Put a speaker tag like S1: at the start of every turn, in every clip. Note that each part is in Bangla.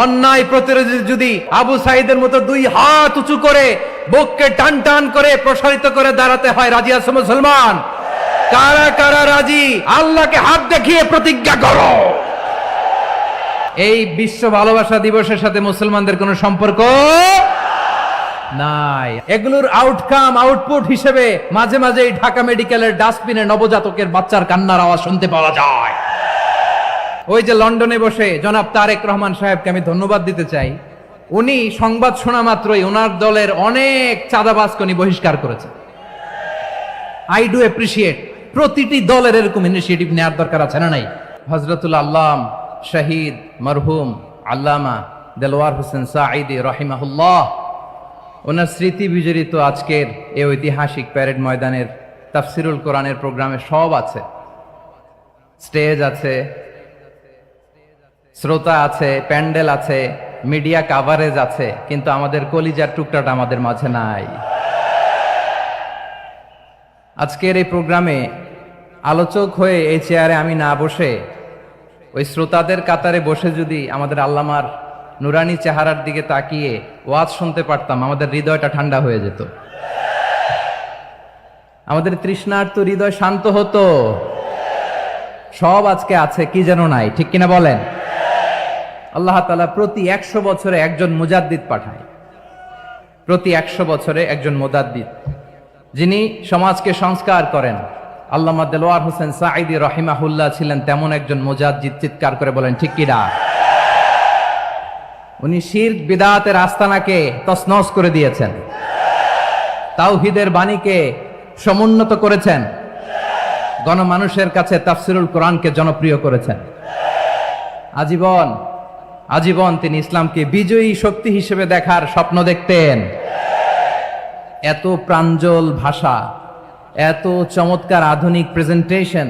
S1: অন্যায় প্রতিরোধে যদি আবু সাইদের মতো দুই হাত উঁচু করে বুককে টান টান করে প্রসারিত করে দাঁড়াতে হয়, রাজি আছো মুসলমান? কারা কারা রাজি? আল্লাহকে হাত দেখিয়ে প্রতিজ্ঞা করো। এই বিশ্ব ভালোবাসা দিবসের সাথে মুসলমানদের কোনো সম্পর্ক নাই। এগুলোর আউটকাম আউটপুট হিসেবে মাঝে মাঝে ঢাকা মেডিকেলের ডাস্টবিনে নবজাতকের বাচ্চার কান্নার আওয়াজ শুনতে পাওয়া যায়। ওই যে লন্ডনে বসে জনাব তারেক রহমান সাহেবকে আমি ধন্যবাদ দিতে চাই, উনি সংবাদ শোনা মাত্রই ওনার দলের অনেক চাঁদাবাজকে উনি বহিষ্কার করেছে। I do appreciate. প্রতিটি দলের এরকম ইনিশিয়েটিভ নেওয়ার দরকার আছে না নাই? হযরতুল আল্লাম শহীদ মরহুম আল্লামা দেলোয়ার হোসেন সাঈদী রাহিমাহুল্লাহ, ওনার স্মৃতি বিজড়িত আজকের এই ঐতিহাসিক প্যারেড ময়দানের তাফসিরুল কোরআনের প্রোগ্রামে সব আছে। স্টেজ আছে, শ্রোতা আছে, প্যান্ডেল আছে, মিডিয়া কাভারেজ আছে, কিন্তু আমাদের কলিজার টুকটাটা আমাদের মাঝে নাই। আজকের এই প্রোগ্রামে আলোচক হয়ে এই চেয়ারে আমি না বসে ওই শ্রোতাদের কাতারে বসে যদি আমাদের আল্লামার নুরানি চেহারার দিকে তাকিয়ে ওয়াজ শুনতে পারতাম, আমাদের হৃদয়টা ঠান্ডা হয়ে যেত, আমাদের তৃষ্ণার্ত হৃদয় শান্ত হতো। সব আজকে আছে, কি যেন নাই, ঠিক কিনা বলেন? আল্লাহ তাআলা প্রতি 100 বছরে একজন মুজাদ্দিদ পাঠায়, প্রতি 100 বছরে একজন মুজাদ্দিদ, যিনি সমাজকে সংস্কার করেন। আল্লামা দেলোয়ার হোসেন সাঈদী রাহিমাহুল্লাহ ছিলেন তেমন একজন মুজাদ্দিদ। চিৎকার করে বলেন ঠিক কিনা? উনি শিরক বিদআতের আস্তানাকে তছনছ করে দিয়েছেন, তাওহীদের বাণীকে সমুন্নত করেছেন, গণমানুষের কাছে তাফসিরুল কোরআনকে জনপ্রিয় করেছেন। আজীবন আজীবন তিনি ইসলামকে বিজয়ী শক্তি হিসেবে দেখার স্বপ্ন দেখতেন। এত প্রাঞ্জল ভাষা, এত চমৎকার আধুনিক প্রেজেন্টেশন,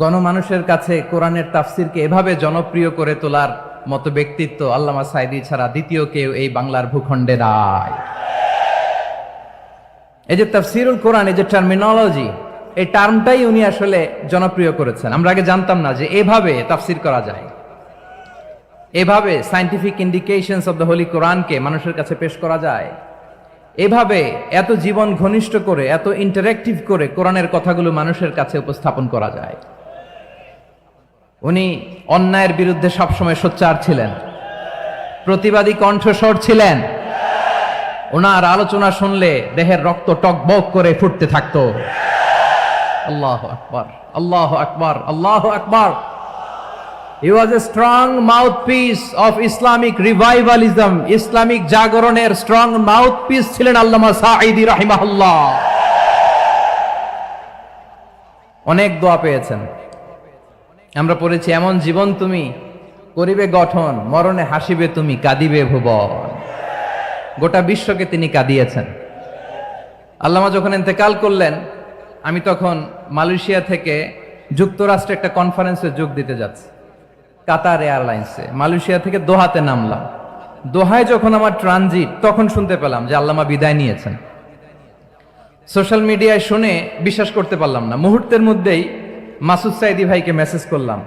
S1: গণমানুষের কাছে কোরআনের তাফসিরকে এভাবে জনপ্রিয় করে তোলার মতো ব্যক্তিত্ব আল্লামা সাঈদী ছাড়া দ্বিতীয় কেউ এই বাংলার ভূখণ্ডে নাই। এই যে তাফসিরুল কোরআন, এই যে টার্মিনোলজি, এই টার্মটাই উনি আসলে জনপ্রিয় করেছেন। আমরা আগে জানতাম না যে এভাবে তাফসির করা যায়, এভাবে scientific indications of the Holi কোরআনকে মানুষের কাছে পেশ করা যায়, এভাবে এত জীবন ঘনিষ্ঠ করে, এত ইন্টারেক্টিভ করে কোরআনের কথাগুলো মানুষের কাছে উপস্থাপন করা যায়। উনি অন্যায়ের বিরুদ্ধে সবসময় সোচ্চার ছিলেন, প্রতিবাদী কণ্ঠস্বর ছিলেন। ওনার আলোচনা শুনলে দেহের রক্ত টকবক করে ফুটতে থাকতো। আল্লাহু আকবার, আল্লাহু আকবার, আল্লাহু আকবার। He was a strong mouthpiece of Islamic revivalism. Islamic জাগরণের স্ট্রং মাউথপিস ছিলেন আল্লামা সাঈদী রাহিমাহুল্লাহ। অনেক দোয়া পেয়েছেন। আমরা পড়েছি, এমন জীবন তুমি করিবে গঠন, মরণে হাসিবে তুমি, কাঁদিবে ভুবন। গোটা বিশ্বকে তিনি কাঁদিয়েছেন। আল্লামা যখন ইন্তেকাল করলেন, আমি তখন মালয়েশিয়া থেকে যুক্তরাষ্ট্রে একটা কনফারেন্সে যোগ দিতে যাচ্ছি, কাতার এয়ারলাইন্সে। মালয়েশিয়া থেকে দোহাতে নামলাম। দোহায় যখন আমার ট্রানজিট, তখন শুনতে পেলাম যে আল্লামা বিদায় নিয়েছেন। সোশ্যাল মিডিয়ায় শুনে বিশ্বাস করতে পারলাম না। মুহূর্তের মধ্যেই মাসুদ সাঈদী ভাইকে মেসেজ করলাম,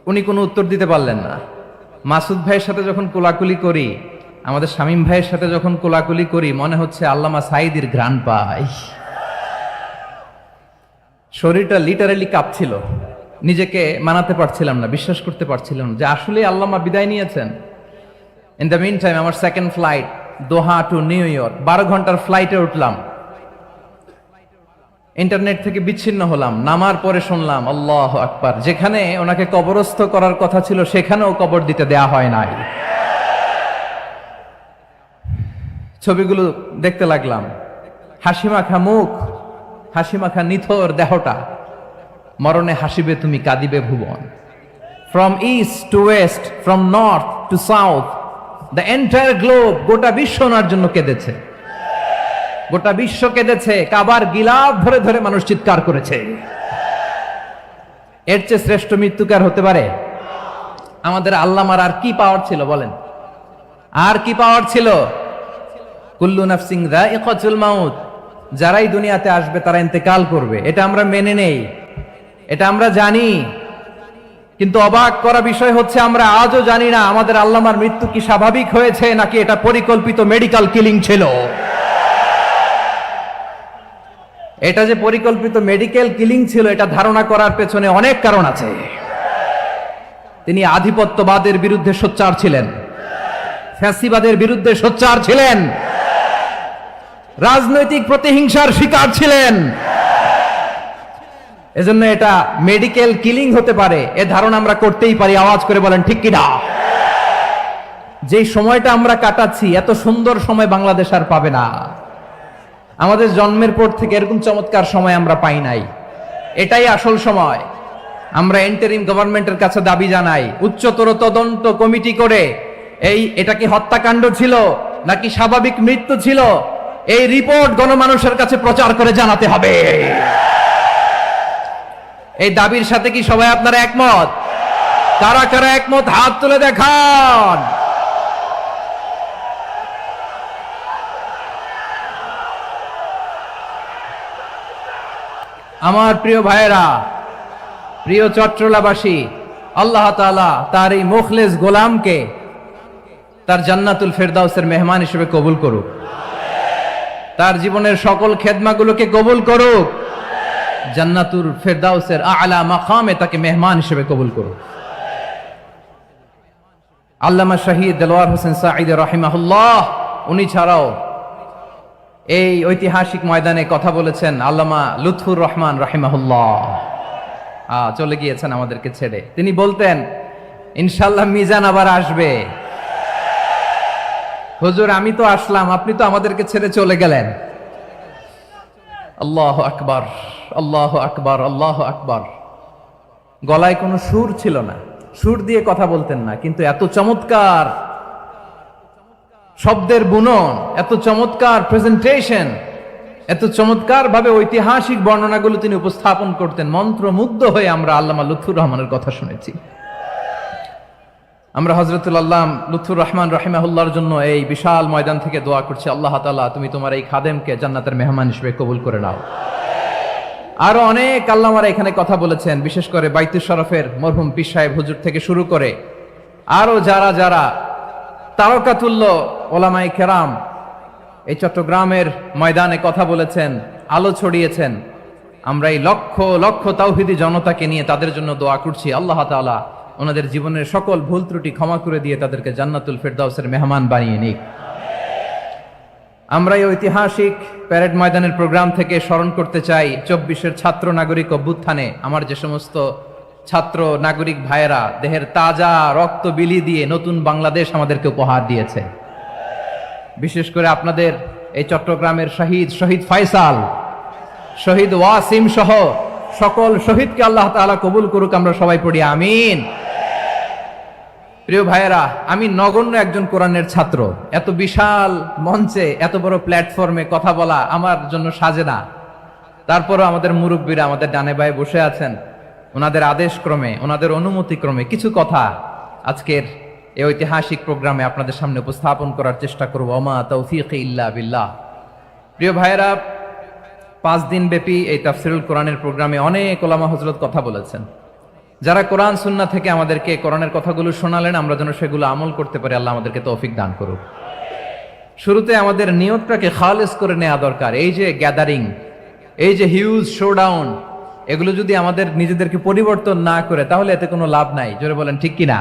S1: উনি কোনো উত্তর দিতে পারলেন না। মাসুদ ভাইয়ের সাথে যখন কোলাকুলি করি, আমাদের শামীম ভাইয়ের সাথে যখন কোলাকুলি করি, মনে হচ্ছে আল্লামা সাঈদীর ঘ্রাণ পাই। শরীরটা লিটারালি কাঁপছিল, নিজেকে মানাতে পারছিলাম না, বিশ্বাস করতে পারছিলাম না যে আসলে আল্লামা বিদায় নিয়েছেন। ইন দ্য মিন টাইম আমার সেকেন্ড ফ্লাইট দোহা টু নিউ ইয়র্ক, 12 ঘন্টার ফ্লাইটে উঠলাম। ইন্টারনেট থেকে বিচ্ছিন্ন হলাম। নামার পরে শুনলাম আল্লাহু আকবার, যেখানে ওনাকে কবরস্থ করার কথা ছিল সেখানেও কবর দিতে দেয়া হয় নাই। ছবিগুলো দেখতে লাগলাম, হাসিমাখা মুখ, হাসিমাখা নিথর দেহটা, মরণে হাসিবে তুমি, কাঁদিবে ভুবন। From east to west, from north to south, the entire globe, গোটা বিশ্ব ওনার জন্য কেঁদেছে, গোটা বিশ্ব কেঁদেছে। কাবার গিলাফ ধরে ধরে মানুষ চিৎকার করেছে। এর চেয়ে শ্রেষ্ঠ মৃত্যুকার হতে পারে? আমাদের আল্লামার আর কি পাওয়ার ছিল বলেন? আর কি পাওয়ার ছিল? কুল্লু নাফসিন যায়িকাতুল মাউত, যারাই দুনিয়াতে আসবে তারা ইন্তেকাল করবে, এটা আমরা মেনে নেই, এটা আমরা জানি। কিন্তু অবাক করা বিষয় হচ্ছে আমরা আজও জানি না আমাদের আল্লামার মৃত্যু কি স্বাভাবিক হয়েছে নাকি এটা পরিকল্পিত মেডিকেল কিলিং ছিল। এটা যে পরিকল্পিত মেডিকেল কিলিং ছিল এটা ধারণা করার পেছনে অনেক কারণ আছে। তিনি আধিপত্যবাদের বিরুদ্ধে সোচ্চার ছিলেন, ফ্যাসিবাদের বিরুদ্ধে সোচ্চার ছিলেন, রাজনৈতিক প্রতিহিংসার শিকার ছিলেন। এজন্য এটা মেডিকেল কিলিং হতে পারে এ ধারণা আমরা করতেই পারি। আওয়াজ করে বলেন ঠিক কিনা? যে সময়টা আমরা কাটাচ্ছি এত সুন্দর সময় বাংলাদেশ আর পাবে না। আমাদের জন্মের পর থেকে এরকম চমৎকার সময় আমরা পাই নাই। এটাই আসল সময়। আমরা ইন্টারিম গভর্নমেন্টের কাছে দাবি জানাই উচ্চতর তদন্ত কমিটি করে এটা কি হত্যাকাণ্ড ছিল নাকি স্বাভাবিক মৃত্যু ছিল এই রিপোর্ট গণমানুষের কাছে প্রচার করে জানাতে হবে। এই দাবির সাথে কি সবাই আপনারা একমত? কারা কারা একমত হাত তুলে দেখান। আমার প্রিয় ভাইয়েরা, প্রিয় চট্টলাবাসী, আল্লাহ তাআলা তার এই মুখলেস গোলামকে তার জান্নাতুল ফেরদাউসের মেহমান হিসেবে কবুল করুক, তার জীবনের সকল খেদমাগুলোকে কবুল করুক, জান্নাতুল ফেরদাউসের আলা মাকামে তাকে মেহমান হিসেবে কবুল করুক। আল্লামা শহীদ দেলোয়ার হোসেন সাঈদী রাহিমাহুল্লাহ, উনি ছাড়াও এই ঐতিহাসিক ময়দানে কথা বলেছেন আল্লামা লুৎফুর রহমান রাহিমাহুল্লাহ। চলে গিয়েছেন আমাদেরকে ছেড়ে। তিনি বলতেন ইনশাআল্লাহ মিজান আবার আসবে। হুজুর আমি তো আসলাম, আপনি তো আমাদেরকে ছেড়ে চলে গেলেন। আল্লাহু আকবার, আল্লাহু আকবার, আল্লাহু আকবার। গলায় কোনো সুর ছিল না, সুর দিয়ে কথা বলতেন না, কিন্তু এত চমৎকার শব্দের বুনন, এত চমৎকার প্রেজেন্টেশন, এত চমৎকার ভাবে ঐতিহাসিক বর্ণনাগুলো তিনি উপস্থাপন করতেন। মন্ত্রমুগ্ধ হয়ে আমরা আল্লামা লুৎফুর রহমানের কথা শুনেছি। আমরা হযরতুল আল্লাম লুৎফুর রহমান রাহিমাহুল্লাহর জন্য এই বিশাল ময়দান থেকে দোয়া করছি, আল্লাহ তাআলা তুমি তোমার এই খাদেমকে জান্নাতের মেহমান হিসেবে কবুল করে নাও। আরো অনেক আল্লামারা এখানে কথা বলেছেন, বিশেষ করে বাইতুল শরফের মরহুম পীর সাহেব হুজুর থেকে শুরু করে আরো যারা যারা তারকাতুল্য ওলামায়ে কেরাম এই চট্টগ্রামের ময়দানে কথা বলেছেন, আলো ছড়িয়েছেন। আমরা এই লক্ষ লক্ষ তাওহীদি জনতাকে নিয়ে তাদের জন্য দোয়া করছি, আল্লাহ তাআলা ওনাদের জীবনের সকল ভুল ত্রুটি ক্ষমা করে দিয়ে তাদেরকে জান্নাতুল ফেরদাউসের মেহমান বানিয়ে নিক। আমরা এই ঐতিহাসিক প্যারেড ময়দানের প্রোগ্রাম থেকে স্মরণ করতে চাই 24-এর ছাত্র নাগরিক অভ্যুত্থানে আমার যে সমস্ত ছাত্র নাগরিক ভাইয়েরা দেহের তাজা রক্ত বিলি দিয়ে নতুন বাংলাদেশ আমাদেরকে উপহার দিয়েছে। বিশেষ করে আপনাদের এই চট্টগ্রামের শহীদ ফয়সাল, শহীদ ওয়াসিম সহ সকল শহীদকে আল্লাহ তাআলা কবুল করুক। আমরা সবাই পড়ি আমিন। প্রিয় ভাইয়েরা, আমি নগণ্য একজন কোরআনের ছাত্র, এত বিশাল মঞ্চে এত বড় প্ল্যাটফর্মে কথা বলা আমার জন্য সাজে না। তারপরও আমাদের মুরব্বীরা আমাদের ডানে বায়ে বসে আছেন, ওনাদের আদেশ ক্রমে, ওনাদের অনুমতি ক্রমে কিছু কথা আজকের এই ঐতিহাসিক প্রোগ্রামে আপনাদের সামনে উপস্থাপন করার চেষ্টা করব। ওমা তাওফীকি ইল্লা বিল্লাহ। প্রিয় ভাইয়েরা, 5 দিন ব্যাপী এই তাফসিরুল কোরআনের প্রোগ্রামে অনেক ওলামা হযরত কথা বলেছেন। যারা কোরআন সুন্নাহ থেকে আমাদেরকে কোরআনের কথাগুলো শোনালেন, আমরা যেন সেগুলো আমল করতে পারি, আল্লাহ আমাদেরকে তৌফিক দান করুক। শুরুতে আমাদের নিয়তটাকে খালেস করে নেওয়া দরকার। এই যে গ্যাদারিং, এই যে হিউজ শোডাউন, এগুলো যদি আমাদের নিজেদেরকে পরিবর্তন না করে তাহলে এতে কোনো লাভ নাই। জোরে বলেন ঠিক কিনা?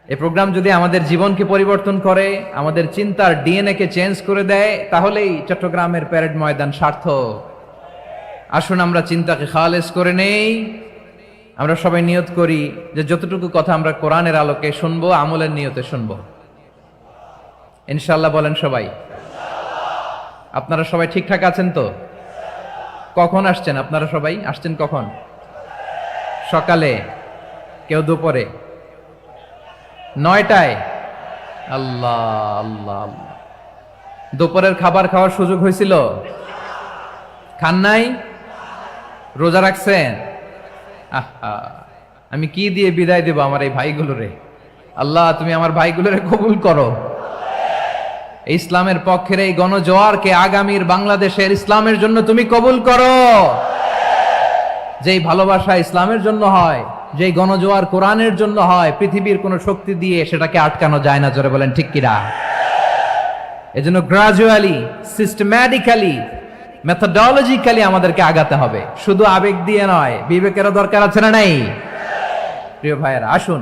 S1: এই প্রোগ্রাম যদি আমাদের জীবনকে পরিবর্তন করে, আমাদের চিন্তার ডিএনএ কে চেঞ্জ করে দেয়, তাহলেই চট্টগ্রামের প্যারেড ময়দান সার্থক। আসুন আমরা চিন্তাকে খালেস করে নেই। আমরা সবাই নিয়ত করি যে যতটুকু কথা আমরা কোরআনের আলোকে শুনবো, আমলের নিয়তে শুনবো ইনশাআল্লাহ। বলেন সবাই। আপনারা সবাই ঠিকঠাক আছেন তো? কখন আসছেন আপনারা? সবাই আসছেন কখন? সকালে, কেউ দুপুরে, 9টায়? আল্লাহ আল্লাহ আল্লাহ। দুপুরের খাবার খাওয়ার সুযোগ হয়েছিল? খান নাই? রোজা রাখছেন? আহা, আমি কি দিয়ে বিদায় দেব আমার এই ভাইগুলোরে? আল্লাহ তুমি আমার ভাইগুলোরে কবুল করো। ইসলামের পক্ষের এই গণজোয়ারকে আগামীর বাংলাদেশের ইসলামের জন্য তুমি কবুল করো। যেই ভালোবাসা ইসলামের জন্য হয় যে গণজোয়ার কোরআনের জন্য হয়, পৃথিবীর কোনো শক্তি দিয়ে সেটাকে আটকানো যায় না। জোরে বলেন ঠিক কিনা? এজন্য গ্রাজুয়ালি, সিস্টেম্যাটিক্যালি, মেথোডোলজিক্যালি আমাদেরকে আগাতে হবে, শুধু আবেগ দিয়ে নয়। বিবেকেরও দরকার আছে না নাই? প্রিয় ভাইয়েরা, আসুন,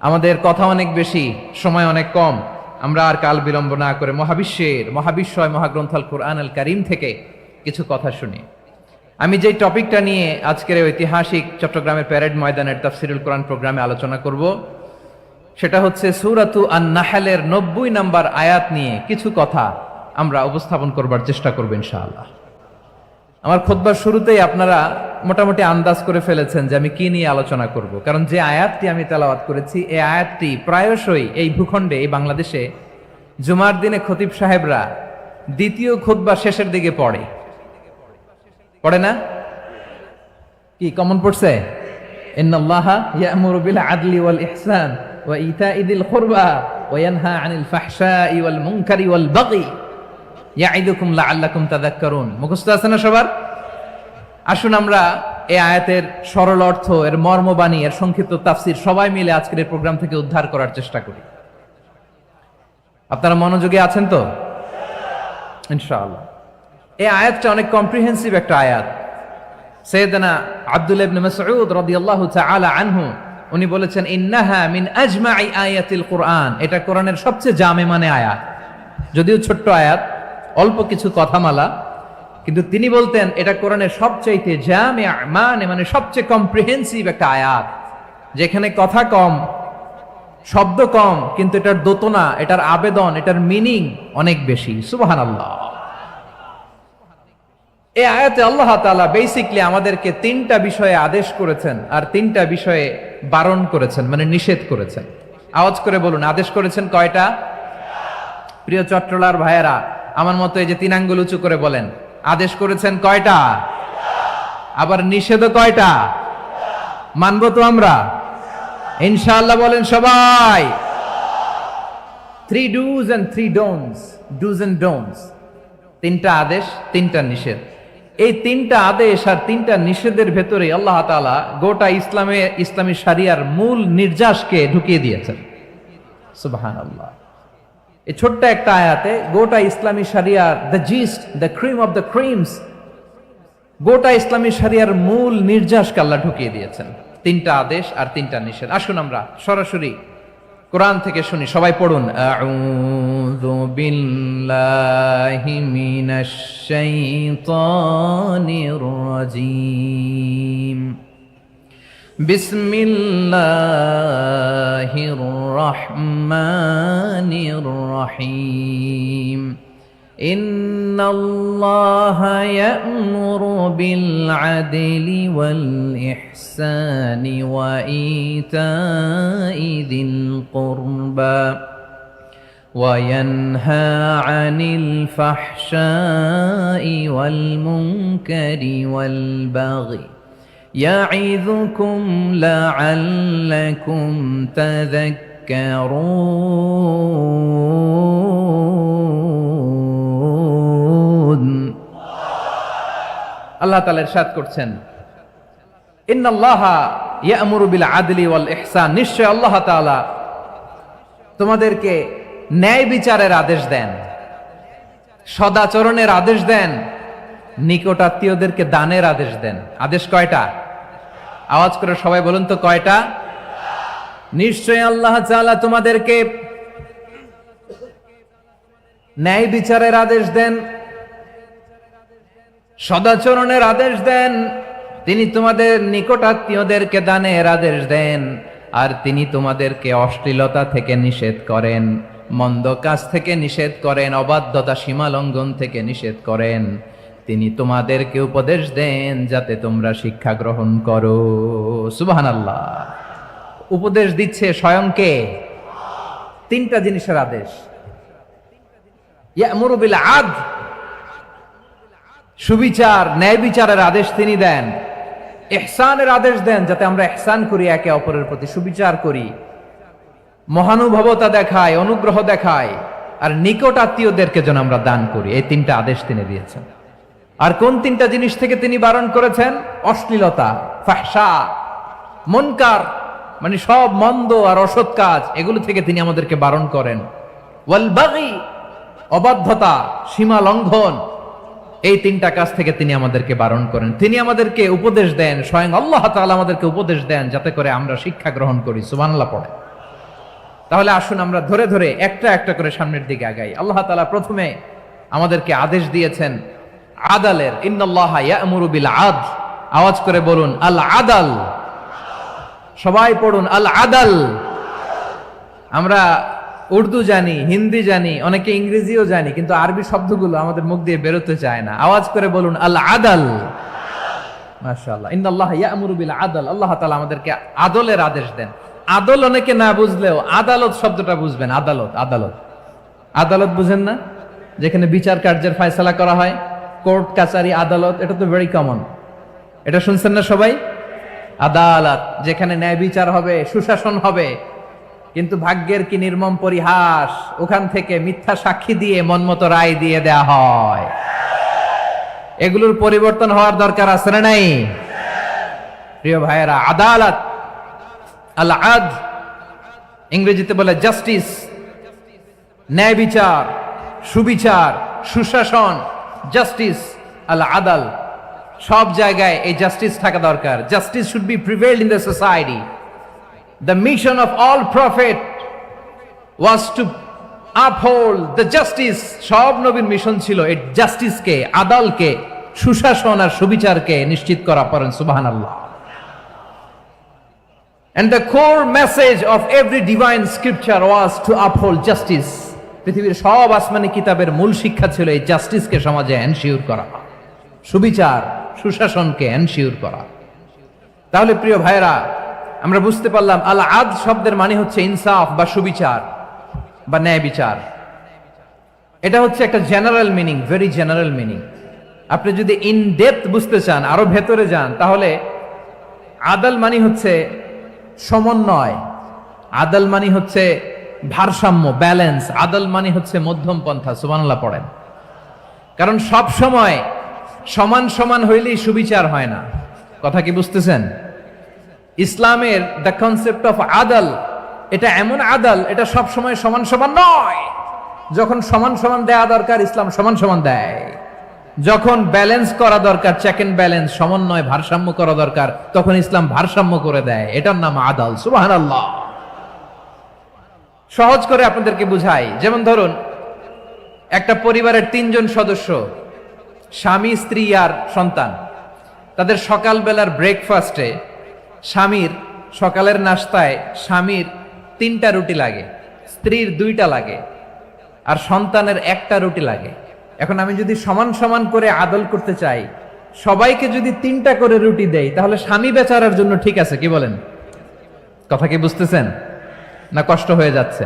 S1: আমাদের কথা অনেক বেশি, সময় অনেক কম, আমরা আর কাল বিলম্ব না করে মহাবিশ্বয় মহাগ্রন্থ আল কোরআন আল কারীম থেকে কিছু কথা শুনি। আমি যে টপিকটা নিয়ে আজকের ঐতিহাসিক চট্টগ্রামের প্যারেড ময়দানের তাফসিরুল কোরআন প্রোগ্রামে আলোচনা করব, সেটা হচ্ছে সূরাতু আন-নাহলের 90 নম্বর আয়াত নিয়ে কিছু কথা আমরা উপস্থাপন করবার চেষ্টা করব ইনশাআল্লাহ। আমার খুতবার শুরুতেই আপনারা মোটামুটি আন্দাজ করে ফেলেছেন যে আমি কি নিয়ে আলোচনা করব, কারণ যে আয়াতটি আমি তেলাওয়াত করেছি এই আয়াতটি প্রায়শই এই ভূখণ্ডে, এই বাংলাদেশে জুমার দিনে খতিব সাহেবরা দ্বিতীয় খুতবা শেষের দিকে পড়ে না? কি কমন পড়ছে? ইন্নাল্লাহা ইয়া'মুরু বিল আদলি ওয়াল ইহসান ওয়া ইতা'i যিল কুরবা ওয়া ইয়ানহা আনিল ফাহশাই ওয়াল মুনকারি ওয়াল বাগি ইয়া'iদুকুম লাআল্লাকুম তাযাক্কারুন। মুখস্থ আছে না সবার? আসুন আমরা এই আয়াতের সরল অর্থ, এর মর্মবাণী, এর সংক্ষিপ্ত তাফসীর সবাই মিলে আজকের এই প্রোগ্রাম থেকে উদ্ধার করার চেষ্টা করি। আপনারা মনোযোগী আছেন তো? ইনশাআল্লাহ। এই আয়াতটা অনেক কম্প্রিহেন্সিভ একটা আয়াত। সাইয়েদনা আব্দুল্লাহ ইবনে মাসউদ রাদিয়াল্লাহু তাআলা আনহু উনি বলেছেন, ইন্নাহা মিন আজমাই আয়াতিল কুরআন, এটা কোরআনের সবচেয়ে জামে মানে আয়াত। যদিও ছোট্ট আয়াত, অল্প কিছু কথামালা, কিন্তু তিনি বলতেন এটা কোরআনের সবচাইতে জামে মানে সবচেয়ে কম্প্রিহেন্সিভ একটা আয়াত, যেখানে কথা কম, শব্দ কম, কিন্তু এটার দোতনা, এটার আবেদন, এটার মিনিং অনেক বেশি। সুবহানাল্লাহ। এই আয়াতে আল্লাহ তাআলা বেসিকলি আমাদেরকে 3টা বিষয়ে আদেশ করেছেন আর 3টা বিষয়ে বারণ করেছেন, মানে নিষেধ করেছেন। আওয়াজ করে বলুন, আদেশ করেছেন কয়টা? প্রিয় চট্টলার ভাইয়েরা, আমার মতো এই যে 3 আঙ্গুল উঁচু করে বলেন, আদেশ করেছেন কয়টা? আবার নিষেধও কয়টা? মানবো তো আমরা ইনশাআল্লাহ? বলেন সবাই। 3 do's and 3 don'ts, do's and don'ts, 3টা আদেশ, 3টা নিষেধ। এই 3টা আদেশ আর 3টা নিষেধের ভেতরে আল্লাহ তাআলা গোটা ইসলামী শরিয়ার মূল নির্যাসকে ঢুকিয়ে দিয়েছেন। সুবহানাল্লাহ। এই ছোট্ট একটা আয়াতে গোটা ইসলামী শরিয়ার, the gist, the cream of the creams, গোটা ইসলামী শরিয়ার মূল নির্যাসকে আল্লাহ ঢুকিয়ে দিয়েছেন। 3টা আদেশ আর 3টা নিষেধ। আসুন আমরা সরাসরি কোরআন থেকে শুনি, সবাই পড়ুন। আউযু বিল্লাহি মিনাশ শাইতানির রাজীম। বিসমিল্লাহির রহমানির রহিম। ইন্নাল্লাহা ইয়া'মুরু বিল আদলি ওয়াল ইহসানি ওয়া ইতা'i যিল কুরবা ওয়া ইয়ানহা আনিল ফাহশাই ওয়াল মুনকারি ওয়াল বাগি ইয়া'ইযুকুম লা'আল্লাকুম তাযাক্কারুন। আল্লাহ তাআলা ইরশাদ করছেন, ইন্নাল্লাহা ইয়া'মুরু বিল আদলি ওয়াল ইহসান, নিশ্চয় আল্লাহ তাআলা তোমাদেরকে ন্যায় বিচারের আদেশ দেন, সদাচরণের আদেশ দেন, নিকট আত্মীয়দেরকে দানের আদেশ দেন। আদেশ কয়টা? আওয়াজ করে সবাই বলুন তো কয়টা? নিশ্চয় আল্লাহ তাআলা তোমাদেরকে ন্যায় বিচারের আদেশ দেন, সদাচরণের আদেশ দেন, তিনি তোমাদের নিকট আত্মীয়দেরকে দানের আদেশ দেন, আর তিনি তোমাদেরকে অশ্লীলতা থেকে নিষেধ করেন, মন্দ কাজ থেকে নিষেধ করেন, অবাধ্যতা সীমা লঙ্ঘন থেকে নিষেধ করেন। তিনি তোমাদেরকে উপদেশ দেন যাতে তোমরা শিক্ষা গ্রহণ করো। সুবহানাল্লাহ। উপদেশ দিচ্ছে স্বয়ং কে? 3টা জিনিসের আদেশ। ইয়া'মুরু বিল আদল, সুবিচার, ন্যায় বিচারের আদেশ তিনি দেন। ইহসানের আদেশ দেন, যাতে আমরা ইহসান করি, একে অপরের প্রতি সুবিচার করি, মহানুভবতা দেখায়, অনুগ্রহ দেখায়, আর নিকট আত্মীয়দেরকে যেন আমরা দান করি। এই 3টা আদেশ তিনি দিয়েছেন। আর কোন 3টা জিনিস থেকে তিনি বারণ করেছেন? অশ্লীলতা, ফাহশা, মুনকার মানে সব মন্দ আর অসৎ কাজ, এগুলো থেকে তিনি আমাদেরকে বারণ করেন। ওয়াল বাগি, অবাধ্যতা, সীমা লঙ্ঘন, এই তিনটা কাজ থেকে তিনি আমাদেরকে বারণ করেন। তিনি আমাদেরকে উপদেশ দেন, স্বয়ং আল্লাহ তাআলা আমাদেরকে উপদেশ দেন যাতে করে আমরা শিক্ষা গ্রহণ করি। সুবহানাল্লাহ পড়ে। তাহলে আসুন আমরা ধরে ধরে একটা একটা করে সামনের দিকে আগাই। আল্লাহ তাআলা প্রথমে আমাদেরকে আদেশ দিয়েছেন আদালের, ইন্নাল্লাহা ইয়া'মুরু বিল আদল। আওয়াজ করে বলুন আল আদাল। সবাই পড়ুন আল আদাল। আমরা উর্দু জানি, হিন্দি জানি, অনেকে ইংরেজিও জানি, কিন্তু আরবি শব্দগুলো আমাদের মুখ দিয়ে বেরোতে চায় না। আওয়াজ করে বলুন আল আদাল। মাশাআল্লাহ, ইন্নাল্লাহা ইয়া'মুরু বিল আদল। আল্লাহ তাআলা আমাদেরকে আদলের আদেশ দেন। আদল অনেকে না বুঝলেও আদালত শব্দটা বুঝবেন। আদালত, আদালত, আদালত বুঝেন না? যেখানে বিচার কার্যের ফয়সালা করা হয়, কোর্ট কাচারি আদালত, এটা তো ভেরি কমন। এটা শুনছেন না সবাই? আদালত, যেখানে ন্যায় বিচার হবে, সুশাসন হবে। কিন্তু ভাগ্যের কি নির্মম পরিহাস, ওখান থেকে মিথ্যা সাক্ষী দিয়ে মনমতো রায় দিয়ে দেয়া হয়। এগুলোর পরিবর্তন হওয়ার দরকার আছে না নাই? প্রিয় ভাইয়েরা, আদালত, আল আদ, ইংরেজিতে বলে জাস্টিস, ন্যায় বিচার, সুবিচার, সুশাসন, জাস্টিস, আল আদাল। সব জায়গায় এই জাস্টিস থাকা দরকার। Justice should be prevailed in the society. The mission of all prophet was to uphold the justice. সব নবীর মিশন ছিল এই জাস্টিসকে, আদালকে, সুশাসন আর সুবিচারকে নিশ্চিত করা। পড়েন সুবহানাল্লাহ। And the core message of every divine scripture was to uphold justice. পৃথিবীর সব আসমানি কিতাবের মূল শিক্ষা ছিল এই জাস্টিসকে সমাজে এনশিওর করা, সুবিচার, সুশাসনকে এনশিওর করা। তাহলে প্রিয় ভাইরা, আমরা বুঝতে পারলাম আল আদ শব্দের মানে হচ্ছে ইনসাফ বা সুবিচার বা ন্যায় বিচার। এটা হচ্ছে একটা general meaning, very general meaning. আপনি যদি ইন ডেপথ বুঝতে চান, আরো ভেতরে যান, তাহলে আদাল মানে হচ্ছে সমন্বয়, আদাল মানে হচ্ছে ভারসাম্য, ব্যালেন্স। আদাল মানে হচ্ছে মধ্যম পন্থা। সুবহানাল্লাহ পড়েন। কারণ সব সময় সমান সমান হইলেই সুবিচার হয় না। কথা কি বুঝতেছেন? ইসলামের দ্য কনসেপ্ট অফ আদাল, এটা এমন আদাল, এটা সব সময় সমান সমান নয়। যখন সমান সমান দেয়া দরকার, ইসলাম সমান সমান দেয়। যখন ব্যালেন্স করা দরকার, চেক এন্ড ব্যালেন্স, সমন্বয়, ভারসাম্য করা দরকার, তখন ইসলাম ভারসাম্য করে দেয়। এটার নাম আদাল। সুবহানাল্লাহ। সহজ করে আপনাদেরকে বুঝাই। যেমন ধরুন, একটা পরিবারের 3 জন সদস্য, স্বামী, স্ত্রী আর সন্তান। তাদের সকালবেলার ব্রেকফাস্টে, স্বামীর সকালের নাস্তায় স্বামীর 3টা রুটি লাগে, স্ত্রীর 2টা লাগে, আর সন্তানের 1টা রুটি লাগে। এখন আমি যদি সমান সমান করে আদল করতে চাই, সবাইকে যদি 3টা করে রুটি দেই, তাহলে স্বামী বেচারার জন্য ঠিক আছে? কি বলেন? কথা কি বুঝতেছেন না কষ্ট হয়ে যাচ্ছে?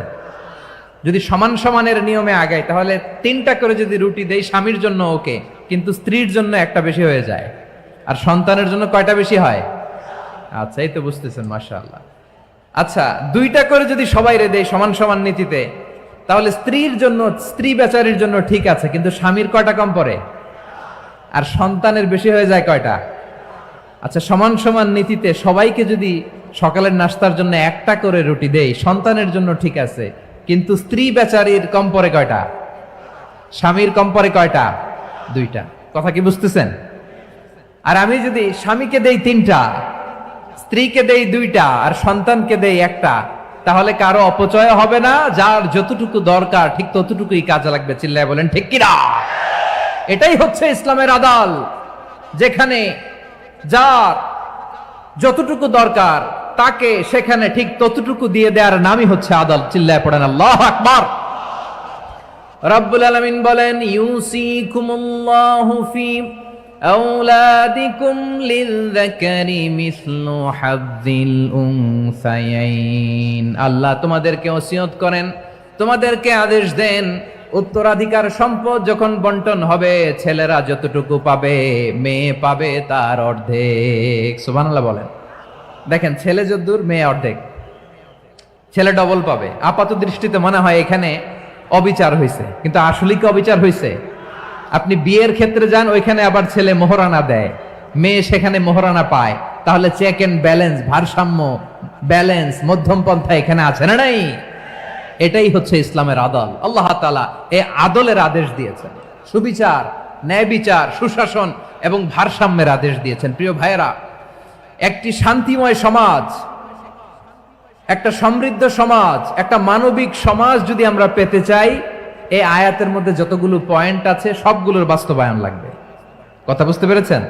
S1: যদি সমান সমানের নিয়মে আগাই, তাহলে 3টা করে যদি রুটি দেই, স্বামীর জন্য ওকে, কিন্তু স্ত্রীর জন্য 1টা বেশি হয়ে যায়। আর সন্তানের জন্য কয়টা বেশি হয়? আচ্ছা, এই তো বুঝতেছেন, মাশাআল্লাহ। আচ্ছা, 2টা করে যদি সবাই রে দেয় সমান সমান নীতিতে, তাহলে স্ত্রীর জন্য, স্ত্রী বেচারির জন্য ঠিক আছে, কিন্তু স্বামীর কয়টা কম পড়ে? আর সন্তানের বেশি হয়ে যায় কয়টা? আচ্ছা, সমান সমান নীতিতে সবাইকে যদি সকালের নাস্তার জন্য 1টা করে রুটি দেই, সন্তানের জন্য ঠিক আছে, কিন্তু স্ত্রী বেচারির কম পড়ে কয়টা? স্বামীর কম পড়ে কয়টা? 2টা। কথা কি বুঝতেছেন? আর আমি যদি স্বামীকে দেই 3টা, স্ত্রীকে দেই 2টা, আর সন্তানকে দেই 1টা, তাহলে কারো অপচয় হবে না। যার যতটুকু দরকার ঠিক ততটুকুই কাজে লাগবে। চিল্লায় বলেন ঠিক কিনা? এটাই হচ্ছে ইসলামের আদাল, যেখানে যার যতটুকু দরকার তাকে সেখানে ঠিক ততটুকু দিয়ে দেওয়ার নামই হচ্ছে আদাল। চিল্লায় পড়েন আল্লাহু আকবার। রব্বুল আলামিন বলেন, ইউসিকুমুল্লাহু ফি আওলাদিকুম লিযযাকারি মিসলু হাযযিল উনসায়াইন। আল্লাহ তোমাদেরকে ওসিয়ত করেন, তোমাদেরকে আদেশ দেন, উত্তরাধিকার সম্পদ যখন বন্টন হবে, ছেলেরা যতটুকু পাবে, মেয়ে পাবে তার অর্ধেক। সুবহানাল্লাহ বলেন। দেখেন, ছেলে যদ্দূর, মেয়ে অর্ধেক, ছেলে ডবল পাবে। আপাত দৃষ্টিতে মনে হয় এখানে অবিচার হয়েছে, কিন্তু আসলে কি অবিচার হয়েছে? আপনি বিয়ের ক্ষেত্রে যান, ওইখানে আবার ছেলে মোহরানা দেয়, মেয়ে সেখানে মোহরানা পায়। তাহলে চেক এন্ড ব্যালেন্স, ভারসাম্য, ব্যালেন্স, মধ্যম পন্থা এখানে আছে না নাই? এটাই হচ্ছে ইসলামের আদল। আল্লাহ তাআলা এই আদলের আদেশ দিয়েছেন, সুবিচার, ন্যায় বিচার, সুশাসন এবং ভারসাম্যের আদেশ দিয়েছেন। প্রিয় ভাইয়েরা, একটি শান্তিময় সমাজ, একটা সমৃদ্ধ সমাজ, একটা মানবিক সমাজ যদি আমরা পেতে চাই, এই আয়াতের মধ্যে যতগুলো পয়েন্ট আছে সবগুলোর বাস্তবায়ন লাগবে। কথা বুঝতে পেরেছেন?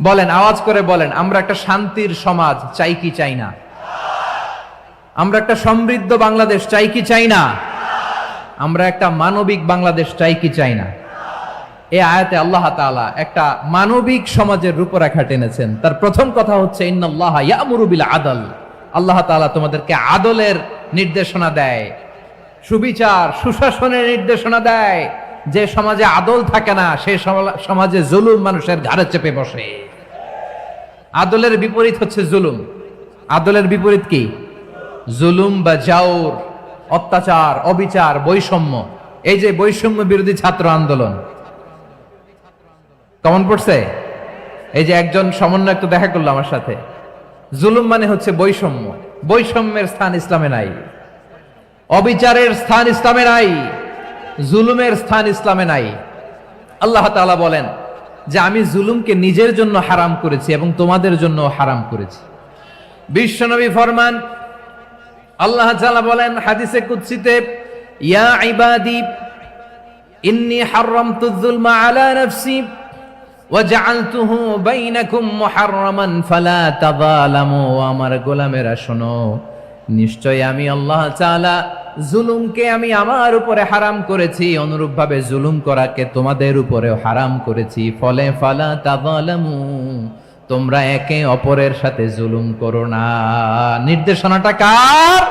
S1: বলেন, আওয়াজ করে বলেন, আমরা একটা শান্তির সমাজ চাই কি চাই না? আমরা একটা সমৃদ্ধ বাংলাদেশ চাই কি চাই না? আমরা একটা মানবিক বাংলাদেশ চাই কি চাই না? এই আয়াতে আল্লাহ তাআলা একটা মানবিক সমাজের রূপরেখা টেনেছেন। তার প্রথম কথা হচ্ছে ইন্নাল্লাহা ইয়ামুরু বিল আদল। আল্লাহ তাআলা তোমাদেরকে আদলের নির্দেশনা দেয়, সুবিচার, সুশাসনের নির্দেশনা দেয়। যে সমাজে আদল থাকে না, সেই সমাজে জুলুম মানুষের ঘাড়ে চেপে বসে। আদলের বিপরীত হচ্ছে জুলুম। আদলের বিপরীত কি? জুলুম বা জাওর, অত্যাচার, অবিচার, বৈষম্য। এই যে বৈষম্য বিরোধী ছাত্র আন্দোলন কেমন পড়ছে? এই যে একজন সমন্বয়ক তো দেখা করলো আমার সাথে। জুলুম মানে হচ্ছে বৈষম্য। বৈষম্যের স্থান ইসলামে নাই, অবিচারের স্থান ইসলামে নাই, জুলুমের স্থান ইসলামে নাই। আল্লাহ তাআলা বলেন যে আমি জুলুমকে নিজের জন্য হারাম করেছি এবং তোমাদের জন্য হারাম করেছি। বিশ্বনবী ফরমান, আল্লাহ তাআলা বলেন হাদিসে কুদসিতে, ইয়া ইবাদি ইন্নী হারামতুয যুলমা আলা নাফসি ওয়া জাআলতুহু বাইনাকুম মুহাররামান ফালা তাযালামু। আমার গোলামেরা শোনো, নিশ্চয় আমি আল্লাহ তাআলা জুলুমকে আমি আমার উপরে হারাম করেছি, অনুরূপভাবে জুলুম করাকে তোমাদের উপরেও হারাম করেছি। ফলে ফালা তাযালামু, তোমরা একে অপরের সাথে জুলুম করো না। নির্দেশনাটা কার?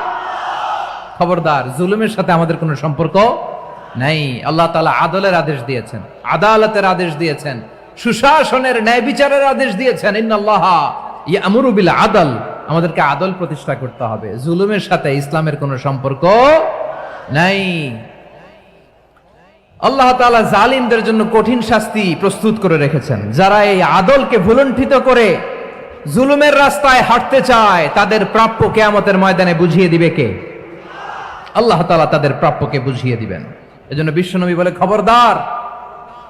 S1: খবরদার, জুলুমের সাথে আমাদের কোনো সম্পর্ক নাই। আল্লাহ তাআলা আদলের আদেশ দিয়েছেন, আদালতের আদেশ দিয়েছেন, সুশাসনের, ন্যায় বিচারের আদেশ দিয়েছেন। ইন্নাল্লাহা ইয়ামুরু বিল আদল, আমাদেরকে আদল প্রতিষ্ঠা করতে হবে। জুলুমের সাথে ইসলামের কোনো সম্পর্ক নাই। আল্লাহ তাআলা জালিমদের জন্য কঠিন শাস্তি প্রস্তুত করে রেখেছেন। যারা এই আদলকে ভুলুণ্ঠিত করে জুলুমের রাস্তায় হাঁটতে চায়, তাদের প্রাপ্য কিয়ামতের ময়দানে বুঝিয়ে দিবে কে? আল্লাহ তাআলা তাদের প্রাপ্যকে বুঝিয়ে দিবেন। এজন্য বিশ্বনবী বলে, খবরদার,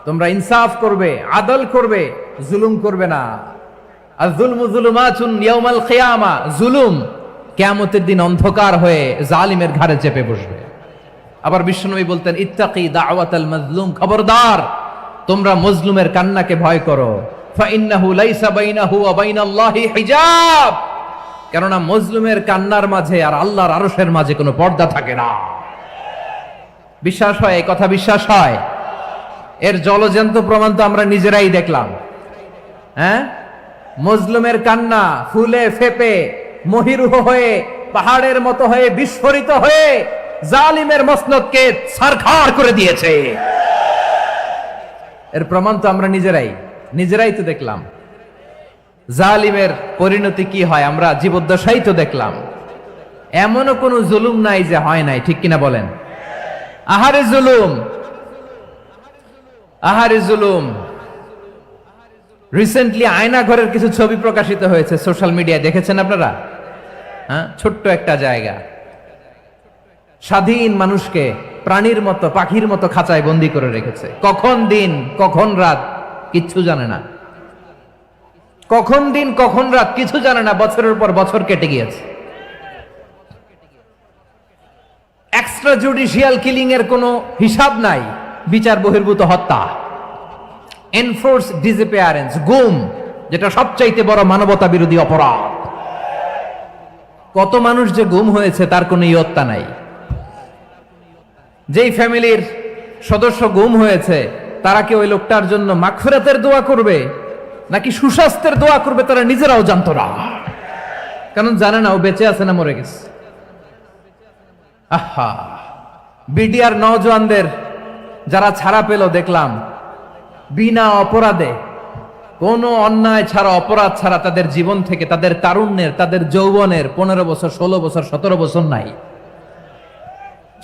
S1: তোমরা ইনসাফ করবে, আদল করবে, জুলুম করবে না। আয-যুলমু যুলুমাতুন ইয়াউমাল কিয়ামা, জুলুম কিয়ামতের দিন অন্ধকার হয়ে জালিমের ঘাড়ে চেপে বসবে। আবার বিশ্বনবী বলতেন, ইত্তাকি দাওয়াতাল মাজলুম, খবরদার, তোমরা মজলুমের কান্নাকে ভয় করো। ফাইন্নাহু লাইসা বাইনাহু ওয়া বাইনাল্লাহি হিজাব, কেননা মজলুমের কান্নার মাঝে আর আল্লাহর আরশের মাঝে কোনো পর্দা থাকে না। বিশ্বাস হয়? এই কথা বিশ্বাস হয়? এর জলজ্যান্ত প্রমাণ তো আমরা নিজেরাই দেখলাম। হ্যাঁ, মজলুমের কান্না ফুলে ফেপে মহিরুহ হয়ে, পাহাড়ের মতো হয়ে, বিস্ফোরিত হয়ে জালিমের মসনদকে ছারখার করে দিয়েছে। এর প্রমাণ তো আমরা নিজেরাই তো দেখলাম। জালিমের পরিণতি কি হয় আমরা জীবদ্দশাই তো দেখলাম। এমনও কোনো জুলুম নাই যে হয় নাই, ঠিক কিনা বলেন? আহারে জুলুম, আহারে জুলুম। রিসেন্টলি আয়না ঘরের কিছু ছবি প্রকাশিত হয়েছে সোশ্যাল মিডিয়ায়, দেখেছেন আপনারা? হ্যাঁ, ছোট্ট একটা জায়গা, স্বাধীন মানুষকে প্রাণীর মতো, পাখির মতো খাঁচায় বন্দি করে রেখেছে। কখন দিন কখন রাত কিচ্ছু জানে না, কখন দিন কখন রাত কিছু জানে না। বছরের পর বছর কেটে গিয়েছে। এক্সট্রা জুডিশিয়াল কিলিং এর কোনো হিসাব নাই, বিচার বহির্ভূত হত্যা, এনফোর্স ডিসঅ্যাপিয়ারেন্স, গুম, যেটা সবচাইতে বড় মানবতা বিরোধী অপরাধ। কত মানুষ যে গুম হয়েছে তার কোনো ইয়ত্তা নাই। যেই ফ্যামিলির সদস্য গুম হয়েছে, তারা কি ওই লোকটার জন্য মাগফিরাতের দোয়া করবে নাকি সুস্বাস্থ্যের দোয়া করবে তারা নিজেরাও জানতো না, কারণ জানে না ও বেঁচে আছে না মরে গেছে। আহা, বিডিআর নওজোয়ানদের যারা ছাড়া পেল দেখলাম, বিনা অপরাধে, কোনো অন্যায় ছাড়া, অপরাধ ছাড়া তাদের জীবন থেকে, তাদের তারুণ্যের, তাদের যৌবনের 15 বছর, 16 বছর, 17 বছর নাই,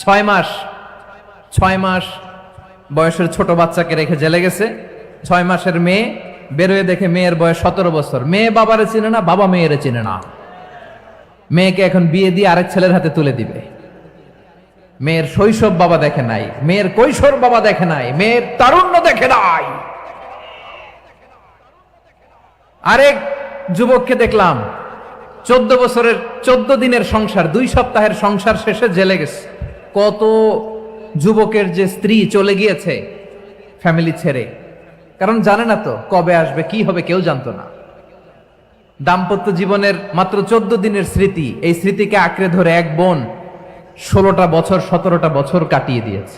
S1: 6 মাস বয়সের ছোট বাচ্চাকে রেখে জেলে গেছে। 6 মাসের মেয়ে বেরোয় দেখে মেয়ের বয়স 17 বছর। মেয়ে বাবারে চিনে না, বাবা মেয়েরে চিনে না। মেয়েকে এখন বিয়ে দিয়ে আরেক ছেলের হাতে তুলে দিবে। মেয়ের শৈশব বাবা দেখে নাই, মেয়ের কৈশোর বাবা দেখে নাই, মেয়ের তারুণ্য দেখে নাই। আরেক যুবককে দেখলাম 14 বছরের 14 দিনের সংসার, 2 সপ্তাহের সংসার শেষে জেলে গেছে। কত যুবকের যে স্ত্রী চলে গিয়েছে ফ্যামিলি ছেড়ে, কারণ জানে না তো কবে আসবে, কি হবে, কেউ জানতো না। দাম্পত্য জীবনের মাত্র 14 দিনের স্মৃতি, এই স্মৃতিকে আঁকড়ে ধরে এক বোন 16টা বছর 17টা বছর কাটিয়ে দিয়েছে।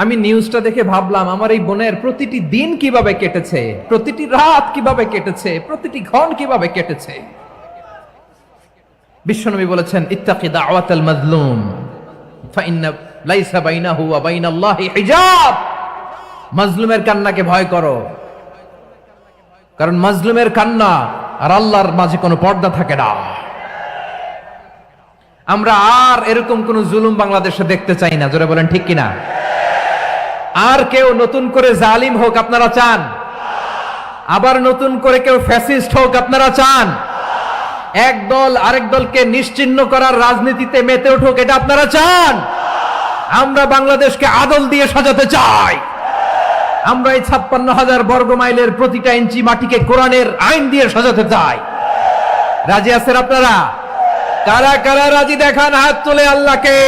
S1: আমি নিউজটা দেখে ভাবলাম, আমার এই বোনের প্রতিটি দিন কিভাবে কেটেছে, প্রতিটি রাত কিভাবে কেটেছে, প্রতিটি ক্ষণ কিভাবে কেটেছে। বিশ্বনবী বলেছেন, ইত্তাকি দাওয়াতাল মাজলুম ফাইন্না লাইসা বাইনাহু ওয়া বাইনাল্লাহি হিজাব। মাজলুমের কান্নাকে ভয় করো, কারণ মাজলুমের কান্না আর আল্লাহর মাঝে কোনো পর্দা থাকে না। আমরা আর এরকম কোন জুলুম বাংলাদেশে দেখতে চাই না। জোরে বলেন ঠিক কিনা? আর কেউ নতুন করে জালিম হোক আপনারা চান? আবার নতুন করে কেউ ফ্যাসিস্ট হোক আপনারা চান? এক দল আরেক দলকে নিশ্চিহ্ন করার রাজনীতিতে মেতে উঠুক এটা আপনারা চান? আমরা বাংলাদেশকে আদল দিয়ে সাজাতে চাই। আমরা এই 56,000 বর্গ মাইলের প্রতিটা ইঞ্চি মাটিকে কোরআনের আইন দিয়ে সাজাতে চাই। রাজি আছেন আপনারা? কারা কারা রাজি দেখান হাত তুলে আল্লাহকে।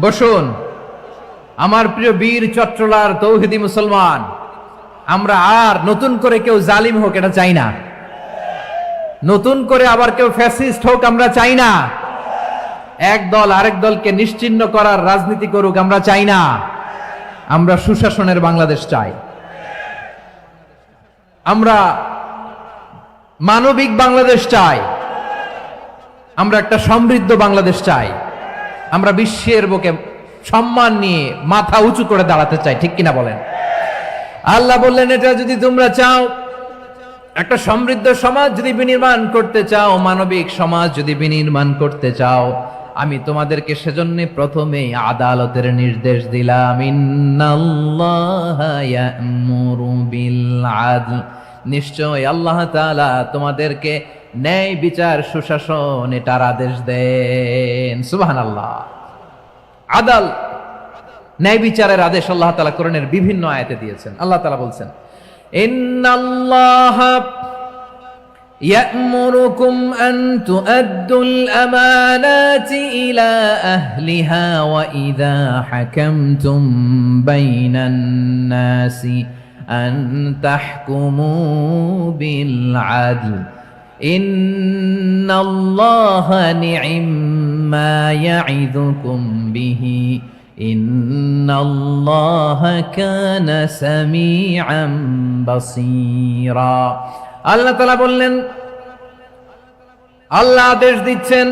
S1: বসুন আমার প্রিয় বীর চট্টলার তৌহিদি মুসলমান, আমরা আর নতুন করে কেউ জালিম হোক এটা চাই না। নতুন করে আবার কেউ ফ্যাসিস্ট হোক আমরা চাই না। এক দল আরেক দলকে নিশ্চিহ্ন করার রাজনীতি করুক আমরা চাই না। আমরা সুশাসনের বাংলাদেশ চাই। আমরা মানবিক বাংলাদেশ চাই। আমরা একটা সমৃদ্ধ বাংলাদেশ চাই। আমরা বিশ্বের বুকে সম্মান নিয়ে মাথা উঁচু করে দাঁড়াতে চাই, ঠিক কিনা বলেন? আল্লাহ বললেন, এটা যদি তোমরা চাও, একটা সমৃদ্ধ সমাজ যদি বিনির্মাণ করতে চাও, মানবিক সমাজ যদি বিনির্মাণ করতে চাও, আমি তোমাদেরকে সেজন্য প্রথমেই আদালতের নির্দেশ দিলাম। ইন্নাল্লাহা ইয়া'মুরু বিল আদল, নিশ্চয় আল্লাহ তাআলা তোমাদেরকে ন্যায় বিচার সুশাসন এটার আদেশ দেন। সুবহানাল্লাহ। আদাল, ন্যায় বিচারের আদেশ আল্লাহ তাআলা কোরআনের বিভিন্ন আয়াতে দিয়েছেন। আল্লাহ তাআলা বলছেন, ইন্নাল্লাহা يأمركم أن تؤدوا الأمانات إلى أهلها وإذا حكمتم بين الناس أن تحكموا بالعدل إن الله نعم ما يعظكم به إن الله كان سميعا بصيرا। আল্লাহ তাআলা বললেন, আল্লাহ আদেশ দিচ্ছেন,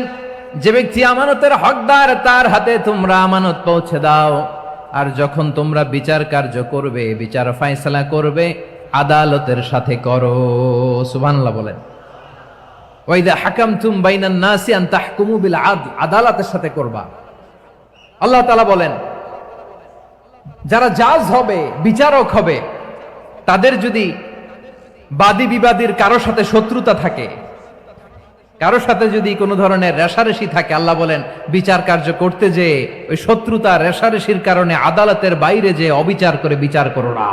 S1: যে ব্যক্তি আমানতের হকদার তার হাতে তোমরা আমানত পৌঁছে দাও। আর যখন তোমরা বিচার কার্য করবে, বিচার ফয়সালা করবে, আদালতের সাথে করো। সুবহানাল্লাহ বলেন। ওয়া ইযা হাকামতুম বাইনান নাসি আন তাহকুমু বিল আদল, আদালতের সাথে করবা। আল্লাহ তাআলা বলেন, যারা জাজ হবে, বিচারক হবে, তাদের যদি বাদী বিবাদীর কারো সাথে শত্রুতা থাকে, কারো সাথে যদি কোনো ধরনের রেষারেষি থাকে, আল্লাহ বলেন বিচার কার্য করতে যে ওই শত্রুতা রেষারেষির কারণে আদালতের বাইরে যে অবিচার করে বিচার করো না।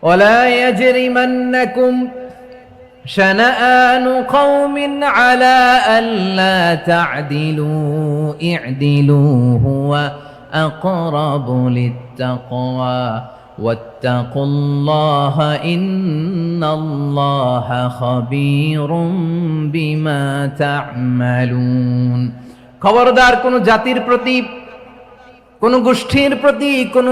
S1: ওয়ালা ইয়াজরিমান্নাকুম শানাআনু কওমিন আলা আল্লা তা'দিলু ই'দিলু হুয়া আকরাবু লিত্তাকওয়া ওয়াত্তাকুল্লাহা ইন্নাল্লাহা খাবীরুম বিমা তা'মালুন। খবরদার কোন জাতির প্রতি, কোন গোষ্ঠীর প্রতি, কোন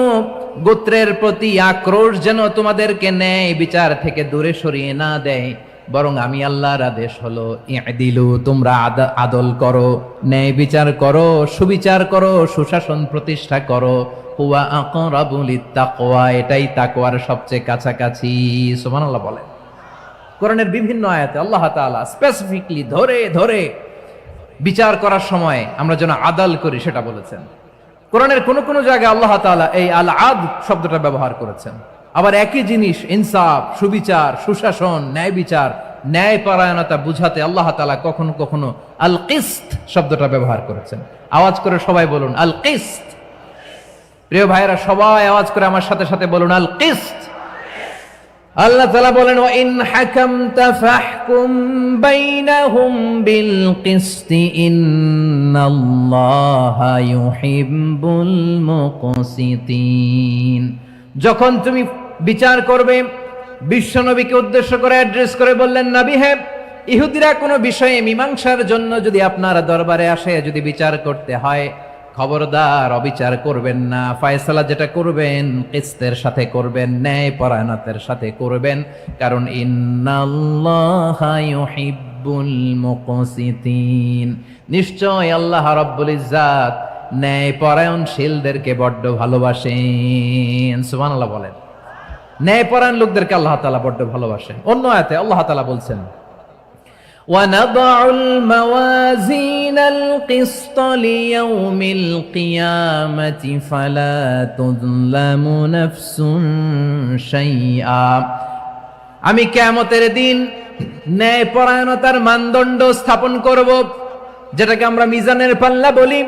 S1: গোত্রের প্রতি আক্রোশ যেন তোমাদেরকে ন্যায় বিচার থেকে দূরে সরিয়ে না দেয়, বরং আমি আল্লাহর আদেশ হলো ই'দিলু, তোমরা আদল করো, ন্যায় বিচার করো, সুবিচার করো, সুশাসন প্রতিষ্ঠা করো। হুয়া আকরাবু লিত্তাকওয়া, এটাই তাকওয়ার সবচেয়ে কাছাকাছি। সুবহানাল্লাহ বলেন। কোরআনের বিভিন্ন আয়াতে আল্লাহ তাআলা স্পেসিফিকলি ধরে ধরে বিচার করার সময় আমরা যেন আদাল করি সেটা বলেছেন। কোরআনের কোন কোন জায়গায় আল্লাহ তাআলা এই আল আদ শব্দটা ব্যবহার করেছেন। আবার একই জিনিস ইনসাফ, সুবিচার, সুশাসন, ন্যায় বিচার, ন্যায় পরায়ণতা বুঝাতে আল্লাহ তাআলা কখনো কখনো আল কিসত শব্দটা ব্যবহার করেছেন। আওয়াজ করে সবাই বলুন আল কিসত। প্রিয় ভাইরা, সবাই আওয়াজ করে আমার সাথে সাথে বলুন আল কিসত। আল্লাহ তাআলা বলেন ওয়া ইন হাকামতা ফাহকুম বাইনাহুম বিল কিসতি ইন্নাল্লাহা ইউহিব্বুল মুকসিতিন। যখন তুমি বিচার করবে, বিশ্বনবীকে উদ্দেশ্য করে অ্যাড্রেস করে বললেন, নবী হে, ইহুদিরা কোনো বিষয়ে মীমাংসার জন্য যদি আপনার দরবারে আসে, যদি বিচার করতে হয়, খবরদার অবিচার করবেন না। ফয়সালা যেটা করবেন কিসতের সাথে করবেন, ন্যায় পরায়ণতার সাথে করবেন, কারণ ইন্নাল্লাহা ইউহিব্বুল মুকসিতিন, নিশ্চয় আল্লাহ রাব্বুল ইজ্জাত ন্যায় পরায়ণশীলদেরকে বড্ড ভালোবাসেন। সুবহানাল্লাহ বলেন। ন্যায় পরায়ণ লোকদেরকে আল্লাহ তাআলা বড্ড ভালোবাসেন। অন্য আয়াতে আল্লাহ তাআলা বলছেন وَنَضَعُ الْمَوَازِينَ الْقِسْطَ لِيَوْمِ الْقِيَامَةِ فَلَا تُظْلَمُ نَفْسٌ شَيْئًا। আমি কিয়ামতের দিন ন্যায় পরায়ণতার মানদণ্ড স্থাপন করব, যেটাকে আমরা মিজানের পাল্লা বলি।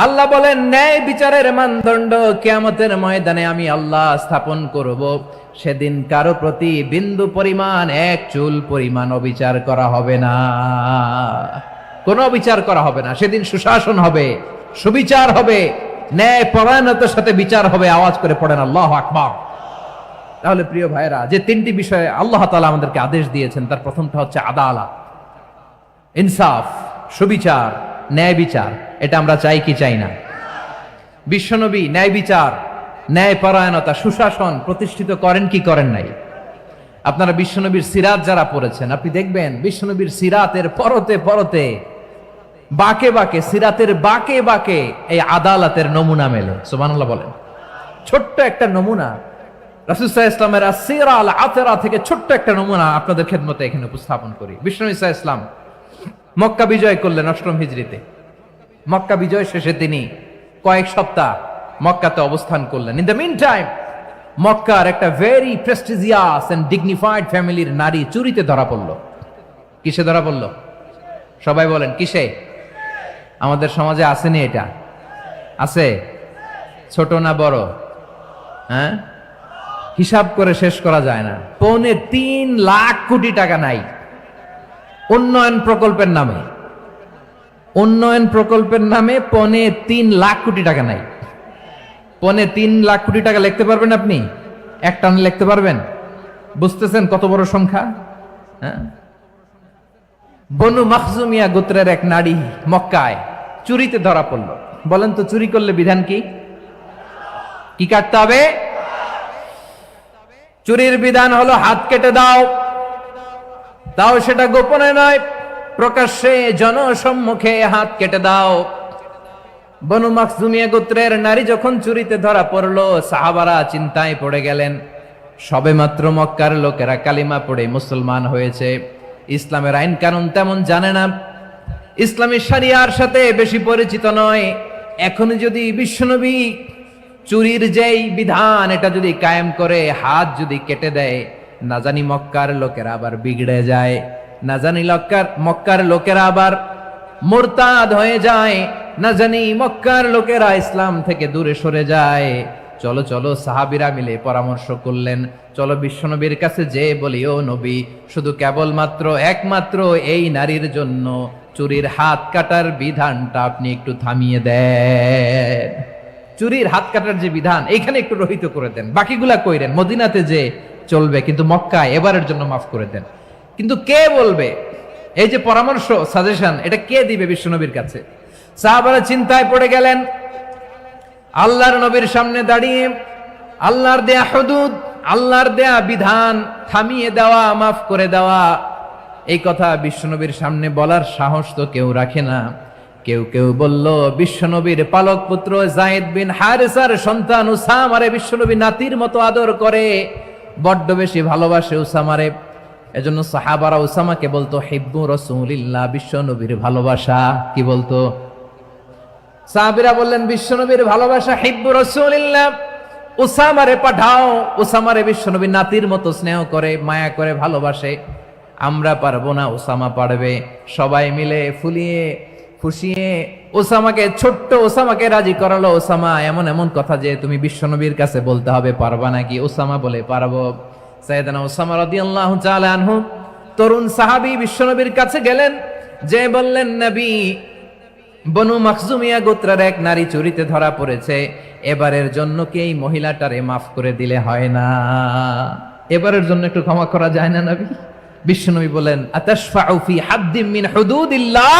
S1: আল্লাহ বলেন ন্যায় বিচারের মানদণ্ড কিয়ামতের ময়দানে আমি আল্লাহ স্থাপন করব। সেদিন কারো প্রতি বিন্দু পরিমাণ, এক চুল পরিমাণ অবিচার করা হবে না, কোনো অবিচার করা হবে না। সেদিন সুশাসন হবে, সুবিচার হবে, ন্যায় পরায়ণতার সাথে বিচার হবে। আওয়াজ করে পড়েন আল্লাহু আকবার। তাহলে প্রিয় ভাইরা, যে তিনটি বিষয়ে আল্লাহ তাআলা আমাদেরকে আদেশ দিয়েছেন, তার প্রথমটা হচ্ছে আদালত, ইনসাফ, সুবিচার, ন্যায় বিচার। এটা আমরা চাই কি চাই না? বিশ্বনবী ন্যায় বিচার, ন্যায় পরায়ণতা, সুশাসন প্রতিষ্ঠিত করেন কি করেন নাই? আপনারা বিশ্বনবীর সিরাত যারা পড়েছেন, আপনি দেখবেন বিশ্বনবীর সিরাতের পরতে পরতে, বাঁকে বাঁকে, সিরাতের বাঁকে বাঁকে এই আদালতের নমুনা মেলে। সুবহানাল্লাহ বলেন। ছোট্ট একটা নমুনা রাসূল সাল্লাল্লাহু আলাইহি ওয়াসাল্লামের আসসিরা আল আতরা থেকে ছোট্ট একটা নমুনা আপনাদের খেদমতে এখানে উপস্থাপন করি। বিশ্বনবী সাল্লাল্লাহু আলাইহি ওয়াসাল্লাম মক্কা বিজয় করলেন ৮ম হিজরিতে। মক্কা বিজয় শেষে তিনি কয়েক সপ্তাহ মক্কাতে অবস্থান করলেন। ইন দ্য মিন টাইম মক্কার একটা ভেরি প্রেস্টিজিয়াস এন্ড ডিগনিফাইড ফ্যামিলির নারী চুরিতে ধরা পড়ল। কিসে ধরা পড়ল? সবাই বলেন কিসে? আমাদের সমাজে আসেনি এটা? আছে? ছোট না বড়? হ্যাঁ, হিসাব করে শেষ করা যায় না। ৩.৫ লাখ কোটি টাকা নাই উন্নয়ন প্রকল্পের নামে। উন্নয়ন প্রকল্পের নামে ৩.৫ লাখ কোটি টাকা নাই। ৩.৫ লাখ কোটি টাকা লিখতে পারবেন আপনি? এক টানে লিখতে পারবেন? বুঝতেছেন কত বড় সংখ্যা? হ্যাঁ, বনু মাখজুমিয়া গোত্রের এক নারী মক্কায় চুরিতে ধরা পড়ল। বলেন তো চুরি করলে বিধান কি? কি কাটতে হবে? চুরির বিধান হলো হাত কেটে দাও। তাও সেটা গোপনে নয়, প্রকাশ্যে জনসম্মুখে হাত কেটে দাও। বনু মাখজুমিয়া গোত্রের নারী যখন চুরিতে ধরা পড়লো, সাহাবারা চিন্তায় পড়ে গেলেন। সবেমাত্র মক্কার লোকেরা কালিমা পড়ে মুসলমান হয়েছে, ইসলামের আইন কানুন তেমন জানে না, ইসলামী শরিয়ার সাথে বেশি পরিচিত নয়। এখন যদি বিশ্বনবী চুরির যেই বিধান এটা যদি কায়েম করে হাত যদি কেটে দেয়, না জানি মক্কার লোকেরা আবার বিগড়ে যায়, না জানি মক্কার লোকেরা আবার মুরতাদ হয়ে যায়, না জানি মক্কার লোকেরা ইসলাম থেকে দূরে সরে যায়। চলো চলো, সাহাবীরা মিলে পরামর্শ করলেন, চলো বিশ্বনবীর কাছে যে বলি, ও নবী, শুধু কেবলমাত্র একমাত্র এই নারীর জন্য চুরির হাত কাটার বিধানটা আপনি একটু থামিয়ে দেন। চুরির হাত কাটার যে বিধান এইখানে একটু রহিত করে দেন, বাকিগুলা কইরেন মদিনাতে যে চলবে, কিন্তু মক্কায় এবারের জন্য মাফ করে দেন। কিন্তু কে বলবে? এই যে পরামর্শ, সাজেশন, এটা কে দিবে বিশ্বনবীর কাছে? সাহাবারা চিন্তায় পড়ে গেলেন। আল্লাহর নবীর সামনে দাঁড়িয়ে আল্লাহর দেয়া হুদুদ, আল্লাহর দেয়া বিধান থামিয়ে দেওয়া, মাফ করে দেওয়া, এই কথা বিশ্বনবীর সামনে বলার সাহস তো কেউ রাখে না। কেউ কেউ বলল, বিশ্বনবীর পালক পুত্র যায়েদ বিন হারেসার সন্তান উসামারে বিশ্বনবী নাতির মতো আদর করে, বড্ড বেশি ভালোবাসে উসামারে। এজন্য সাহাবারা উসামাকে বলতো হিব্বু রাসূলিল্লাহ, বিশ্ব নবীর ভালোবাসা। কি বলতো? সাহাবীরা বললেন বিশ্ব নবীর ভালোবাসা, হিব্বু রাসূলিল্লাহ, উসামারে পাঠাও। উসামারে বিশ্ব নবীর নাতির মতো স্নেহ করে, মায়া করে, ভালোবাসে। আমরা পারবো না, ওসামা পারবে। সবাই মিলে ফুলিয়ে ফুসিয়ে ওসামাকে, ছোট্ট ওসামাকে রাজি করালো। ওসামা এমন এমন কথা যে তুমি বিশ্বনবীর কাছে বলতে হবে, পারবা নাকি? ওসামা বলে পারবো। সাইয়েদনা ওসামা রাদিয়াল্লাহু তাআলা আনহু তরুণ সাহাবী বিশ্বনবীর কাছে গেলেন, যে বললেন, নবী, বনু মাখজুমিয়া গোত্রের এক নারী চুরিতে ধরা পড়েছে, এবারের জন্য কি এই মহিলাটারে মাফ করে দিলে হয় না? এবারের জন্য একটু ক্ষমা করা যায় না নবী? বিশ্বনবী বলেন, আতাশফাউ ফি হাদ্দিম মিন হুদুদিল্লাহ,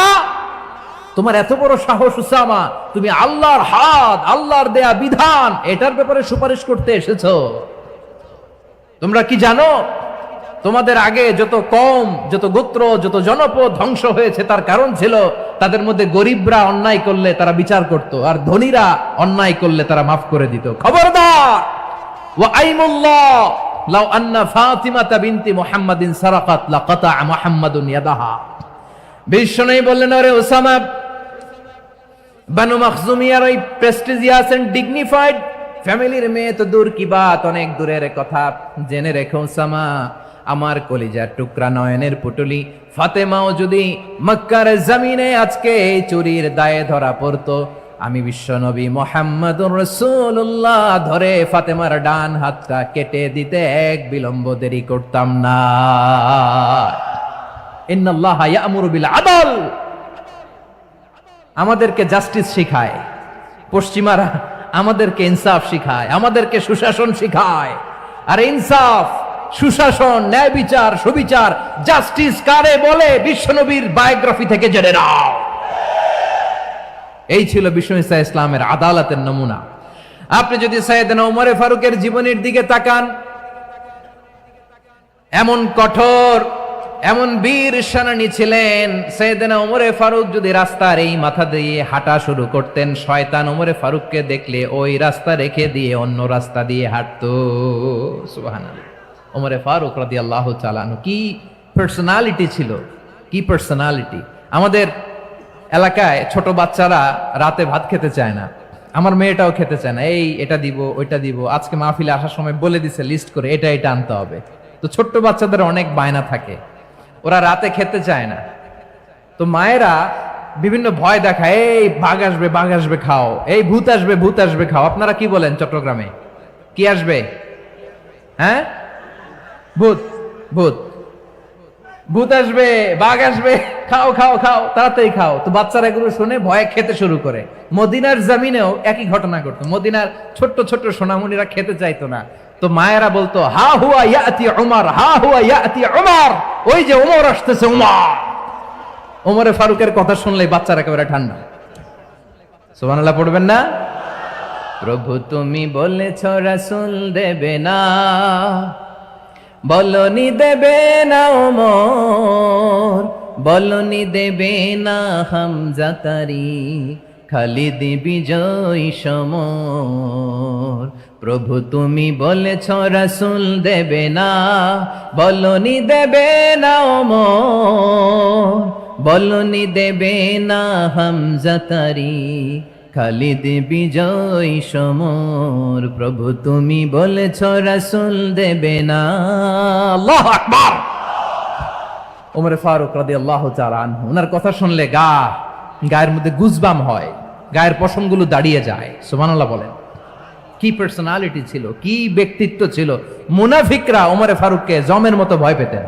S1: তোমার এত বড় সাহস উসামা, তুমি আল্লাহর হাদ, আল্লাহর দেয়া বিধান, এটার ব্যাপারে সুপারিশ করতে এসেছো? তোমরা কি জানো তোমাদের আগে যত কওম, যত গোত্র, যত জনপদ ধ্বংস হয়েছে তার কারণ ছিল তাদের মধ্যে গরিবরা অন্যায় করলে তারা বিচার করত, আর ধনীরা অন্যায় করলে তারা মাফ করে দিত। খবরদার! ওয়া আইমুল্লাহ লাউ আন্না ফাতিমাতা বিনতি মুহাম্মাদিন সারাকাত লাকাতা মুহাম্মাদুন ইয়াদাহা। বিশ্বনবী বললেন, আরে ওসামা, বানু মাখজুমিয়ার ওই প্রেস্টিজিয়াস এন্ড ডিগনিফাইড ফ্যামিলির মেয়ে তো দূর কি বাত, অনেক দূরের কথা। জেনে রেখো ওসামা, আমার কলিজার টুকরা, নয়নের পুটুলি ফাতেমাও যদি মক্কার জমিনে আজকে এই চুরির দায়ে ধরা পড়তো, আমি বিশ্বনবী মুহাম্মাদুর রাসূলুল্লাহ ধরে ফাতেমার ডান হাতটা কেটে দিতে এক বিলম্ব দেরি করতাম না। ইন্নাল্লাহা ইয়া'মুরু বিল আদল, আমাদেরকে জাস্টিস শিখায়। পশ্চিমারা আমাদেরকে ইনসাফ শিখায়, আমাদেরকে সুশাসন শিখায়। আর ইনসাফ, সুশাসন, ন্যায় বিচার, সুবিচার, জাস্টিস কারে বলে বিশ্বনবীর বায়োগ্রাফি থেকে জেনে নাও। এই ছিল বিশ্বনবী সাল্লাল্লাহু আলাইহি ইসলামের আদালতের নমুনা। আপনি যদি সাইয়েদনা ওমরে ফারুকের জীবনের দিকে তাকান, এমন কঠোর, এমন বীর সেনানী ছিলেন। সাইয়েদনা ওমরে ফারুক যদি রাস্তার এই মাথা দিয়ে হাঁটা শুরু করতেন, শয়তান ওমরে ফারুককে দেখলে ওই রাস্তা রেখে দিয়ে অন্য রাস্তা দিয়ে হাঁটতো। সুবহানাল্লাহ। ওমরে ফারুক রাদিয়াল্লাহু তাআলা আনহু কি পার্সোনালিটি ছিল, কি পার্সোনালিটি! আমাদের এলাকায় ছোট বাচ্চারা রাতে ভাত খেতে চায় না, আমার মেয়েটাও খেতে চায় না। এই এটা দিব, ওইটা দিব, আজকে মাহফিলে আসার সময় বলে দিছে লিস্ট করে এটা এটা আনতে হবে। তো ছোট্ট বাচ্চাদের অনেক বায়না থাকে, ওরা রাতে খেতে চায় না। তো মায়েরা বিভিন্ন ভয় দেখায়, এই বাঘ আসবে, বাঘ আসবে খাও, এই ভূত আসবে, ভূত আসবে খাও। আপনারা কি বলেন চট্টগ্রামে? কি আসবে? হ্যাঁ, ভূত, ভূত, ভূত আসবে, বাঘ আসবে, খাও খাও খাও, তাড়াতাড়ি খাও। তো বাচ্চারা এগুলো শুনে ভয়ে খেতে শুরু করে। মদিনার জমিনেও একই ঘটনা ঘটতো। মদিনার ছোট্ট ছোট্ট সোনামণিরা খেতে চাইতো না। তো মায়েরা বলতো, হা হুয়া ইয়াতি উমর, হা হুয়া ইয়াতি উমর, ওই যে উমর আসতেছে, উমর। ওমরে ফারুকের কথা শুনলেই বাচ্চারা একেবারে ঠান্ডা। সুবহানাল্লাহ পড়বেন না? প্রভু তুমি বলেছ রাসূল দেবে না, বলনি দেবে না ওমর, বলনি দেবে না হামজা তারি, খালিদ বিজয় সমর। প্রভু তুমি বলেছ রাসূল দেবে না, বলনি দেবে না ওমর, বলনি দেবে না হামজা তারি, খালিদ বিজয় সমর। প্রভু তুমি বলেছ রাসূল দেবে না। আল্লাহু আকবার। ওমর ফারুক রাদিয়াল্লাহু তাআলা আনহু, ওনার কথা শুনলে গায়ের মধ্যে গুজবাম হয়, গায়ের পশমগুলো দাঁড়িয়ে যায়। সুবহানাল্লাহ বলেন। কি পার্সোনালিটি ছিল, কি ব্যক্তিত্ব ছিল! মুনাফিকরা ওমর ফারুককে জমের মতো ভয় পেতেন।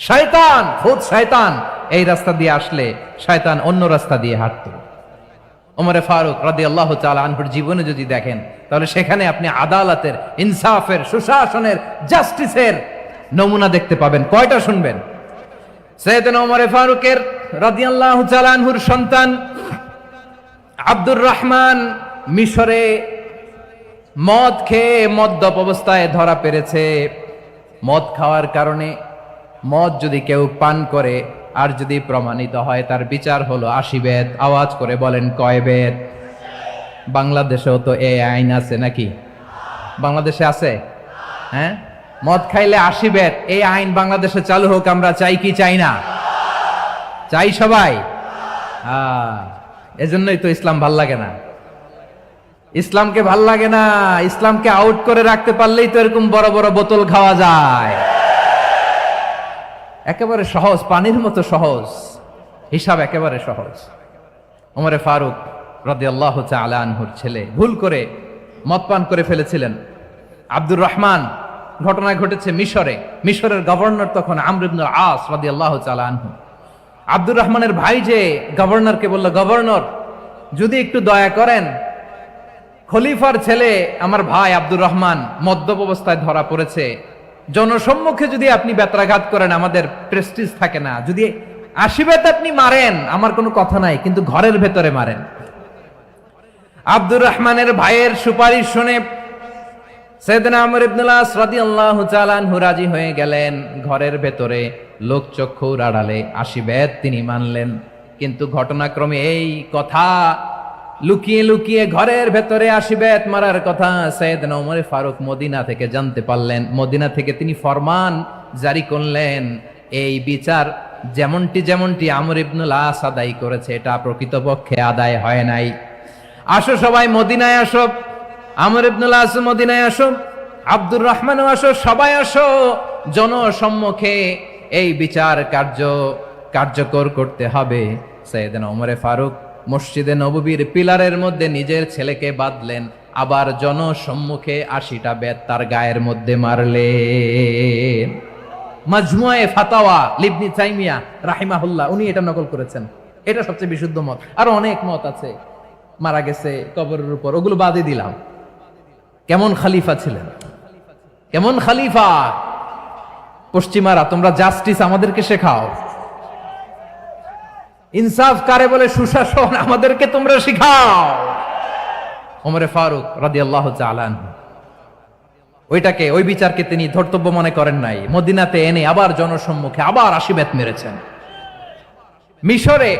S1: শয়তান, খুদ শয়তান এই রাস্তা দিয়ে আসলে শয়তান অন্য রাস্তা দিয়ে হাঁটতো। ওমর ফারুক রাদিয়াল্লাহু তাআলা আনহুর জীবনে যদি দেখেন, তাহলে সেখানে আপনি আদালতের, ইনসাফের, সুশাসনের, জাস্টিসের নমুনা দেখতে পাবেন। কয়টা শুনবেন? সাইয়েদনা ওমর ফারুকের রাদিয়াল্লাহু তাআলা আনহুর সন্তান আব্দুর রহমান মিশরে মদ খেয়ে মদ্যপ অবস্থায় ধরা পড়েছে। মদ খাওয়ার কারণে, মদ যদি কেউ পান করে আর যদি প্রমাণিত হয়, তার বিচার হলো 80 বেত। আওয়াজ করে বলেন কয় বেত? বাংলাদেশেও তো এই আইন আছে নাকি? বাংলাদেশে আছে? হ্যাঁ, মদ খাইলে 80 ব্যাট, এই আইন বাংলাদেশে চালু হোক, আমরা চাই কি চাই না? চাই সবাই। এজন্যই তো ইসলাম ভাল লাগে না। ইসলামকে ভাল লাগে না, ইসলামকে আউট করে রাখতে পারলেই তো এরকম বড় বড় বোতল খাওয়া যায়। একেবারে সহজ, পানির মতো সহজ, হিসাব একেবারে সহজ। ওমরে ফারুক রাদিয়াল্লাহু তাআলা আনহুর ছেলে ভুল করে মদ পান করে ফেলেছিলেন। আব্দুর রহমান, ঘটনা ঘটেছে মিশরে। মিশরের গভর্নর তখন আমর ইবনুল আস রাদিয়াল্লাহু তাআলা আনহু। আব্দুর রহমানের ভাই যে গভর্নরকে বলল, গভর্নর যদি একটু দয়া করেন, খলিফার ছেলে আমার ভাই আব্দুর রহমান মদ্যপ অবস্থায় ধরা পড়েছে, জনসম্মুখে যদি আপনি বেত্রাঘাত করেন আমাদের প্রেস্টিজ থাকে না, যদি 80 বেত আপনি মারেন আমার কোনো কথা নাই, কিন্তু ঘরের ভেতরে মারেন। আব্দুর রহমানের ভাইয়ের সুপারিশ শুনে সাইয়েদনা আমর ইবনুল আস রাদিয়াল্লাহু তাআলা আনহু রাজি হয়ে গেলেন। ঘরের ভেতরে লোকচক্ষুর আড়ালে 80 বেত তিনি মানলেন। কিন্তু ঘটনাক্রমে এই কথা লুকিয়ে লুকিয়ে ঘরের ভেতরে 80 বেত মারার কথা সাইয়েদনা ওমর ফারুক মদিনা থেকে জানতে পারলেন। মদিনা থেকে তিনি ফরমান জারি করলেন, এই বিচার যেমনটি আমর ইবনুল আস আদায় করেছে এটা প্রকৃতপক্ষে আদায় হয় নাই। আসো সবাই মদিনায় আসো, আমর ইবনুল আস মদিনায় আসো, আব্দুর রহমানও আসো, সবাই আসো, জনসম্মুখে এই বিচার কার্যকর করতে হবে। সাইয়েদনা ওমর ফারুক মসজিদে নববীর পিলারের মধ্যে নিজের ছেলেকে বাঁধলেন, আবার জনসম্মুখে 80টা বেত তার গায়ের মধ্যে মারলেন। মাজমুয়ে ফাতাওয়া ইবনে তাইমিয়া রাহিমাহুল্লাহ উনি এটা নকল করেছেন। এটা সবচেয়ে বিশুদ্ধ মত, আরো অনেক মত আছে, মারা গেছে কবরের উপর, ওগুলো বাদে দিলাম। কেমন খলিফা ছিলেন, কেমন খলিফা! পশ্চিমারা তোমরা জাস্টিস আমাদেরকে শেখাও, ইনসাফ কারে বলে সুশাসন আমাদেরকে তোমরা শিখাও। ওমরে ফারুক রাদিয়াল্লাহু তাআলা আনহু ওই বিচারকে তিনি ধর্তব্য মনে করেন নাই। মদিনাতে এনে আবার জনসম্মুখে আবার 80 বেত মেরেছেন। মিশরে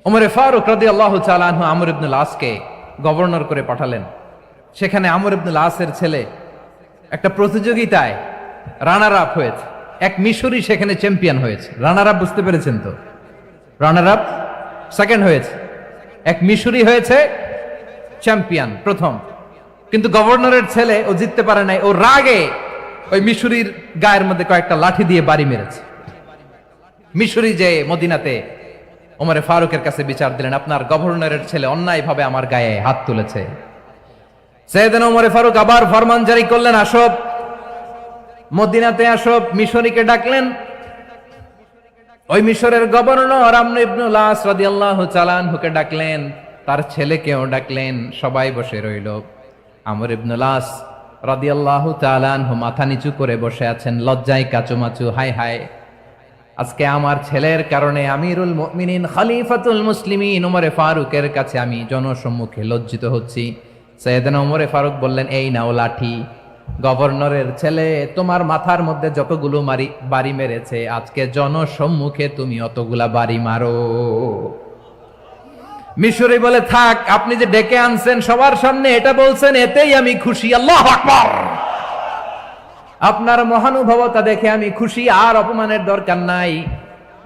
S1: ওমরে ফারুক রাদিয়াল্লাহু তাআলা আনহু আমর ইবনুল আসকে গভর্নর করে পাঠালেন। সেখানে আমর ইবনুল আসের ছেলে একটা প্রতিযোগিতায় রানার আপ হয়েছে। এক মিশরি সেখানে চ্যাম্পিয়ন হয়েছে। রানার আপ বুঝতে পেরেছেন তো? রানার আপ সেকেন্ড হয়েছে, এক মিশরি হয়েছে চ্যাম্পিয়ন প্রথম। কিন্তু গভর্নরের ছেলে ও জিততে পারে নাই, ও রাগে ওই মিশরির গায়ের মধ্যে কয়েকটা লাঠি দিয়ে বাড়ি মেরেছে। মিশরি যে মদিনাতে ওমরে ফারুকের কাছে বিচার দিলেন, আপনার গভর্নরের ছেলে অন্যায়ভাবে আমার গায়ে হাত তুলেছে। সাইয়েদনা ওমরে ফারুক আবার ফরমান জারি করলেন, আসো মদিনাতে আসো। মিশরীকে ডাকলেন। ওই মিশরের গভর্নর আমর ইবনুল আস রাদিয়াল্লাহু তাআলা আনহুকে ডাকলেন, তার ছেলেকেও ডাকলেন। সবাই বসে রইল। আমর ইবনুল আস রাদিয়াল্লাহু তাআলা আনহু মাথা নিচু করে বসে আছেন, লজ্জায় কাচুমাচু। হায় হায়, আজকে আমার ছেলের কারণে আমিরুল মুমিনিন খলিফাতুল মুসলিমিন ওমরে ফারুকের কাছে আমি জনসম্মুখে লজ্জিত হচ্ছি। সাইয়েদনা ওমরে ফারুক বললেন, এই নাও লাঠি, গভর্নরের ছেলে তোমার মাথার মধ্যে যতগুলো বাড়ি মেরেছে আজকে জনসম্মুখে তুমি অতগুলা বাড়ি মারো। মিশরি বলে, থাক, আপনি যে ডেকে আনছেন সবার সামনে এটা বলছেন, এতেই আমি খুশি। আল্লাহু আকবার! আপনার মহানুভবতা দেখে আমি খুশি, আর অপমানের দরকার নাই।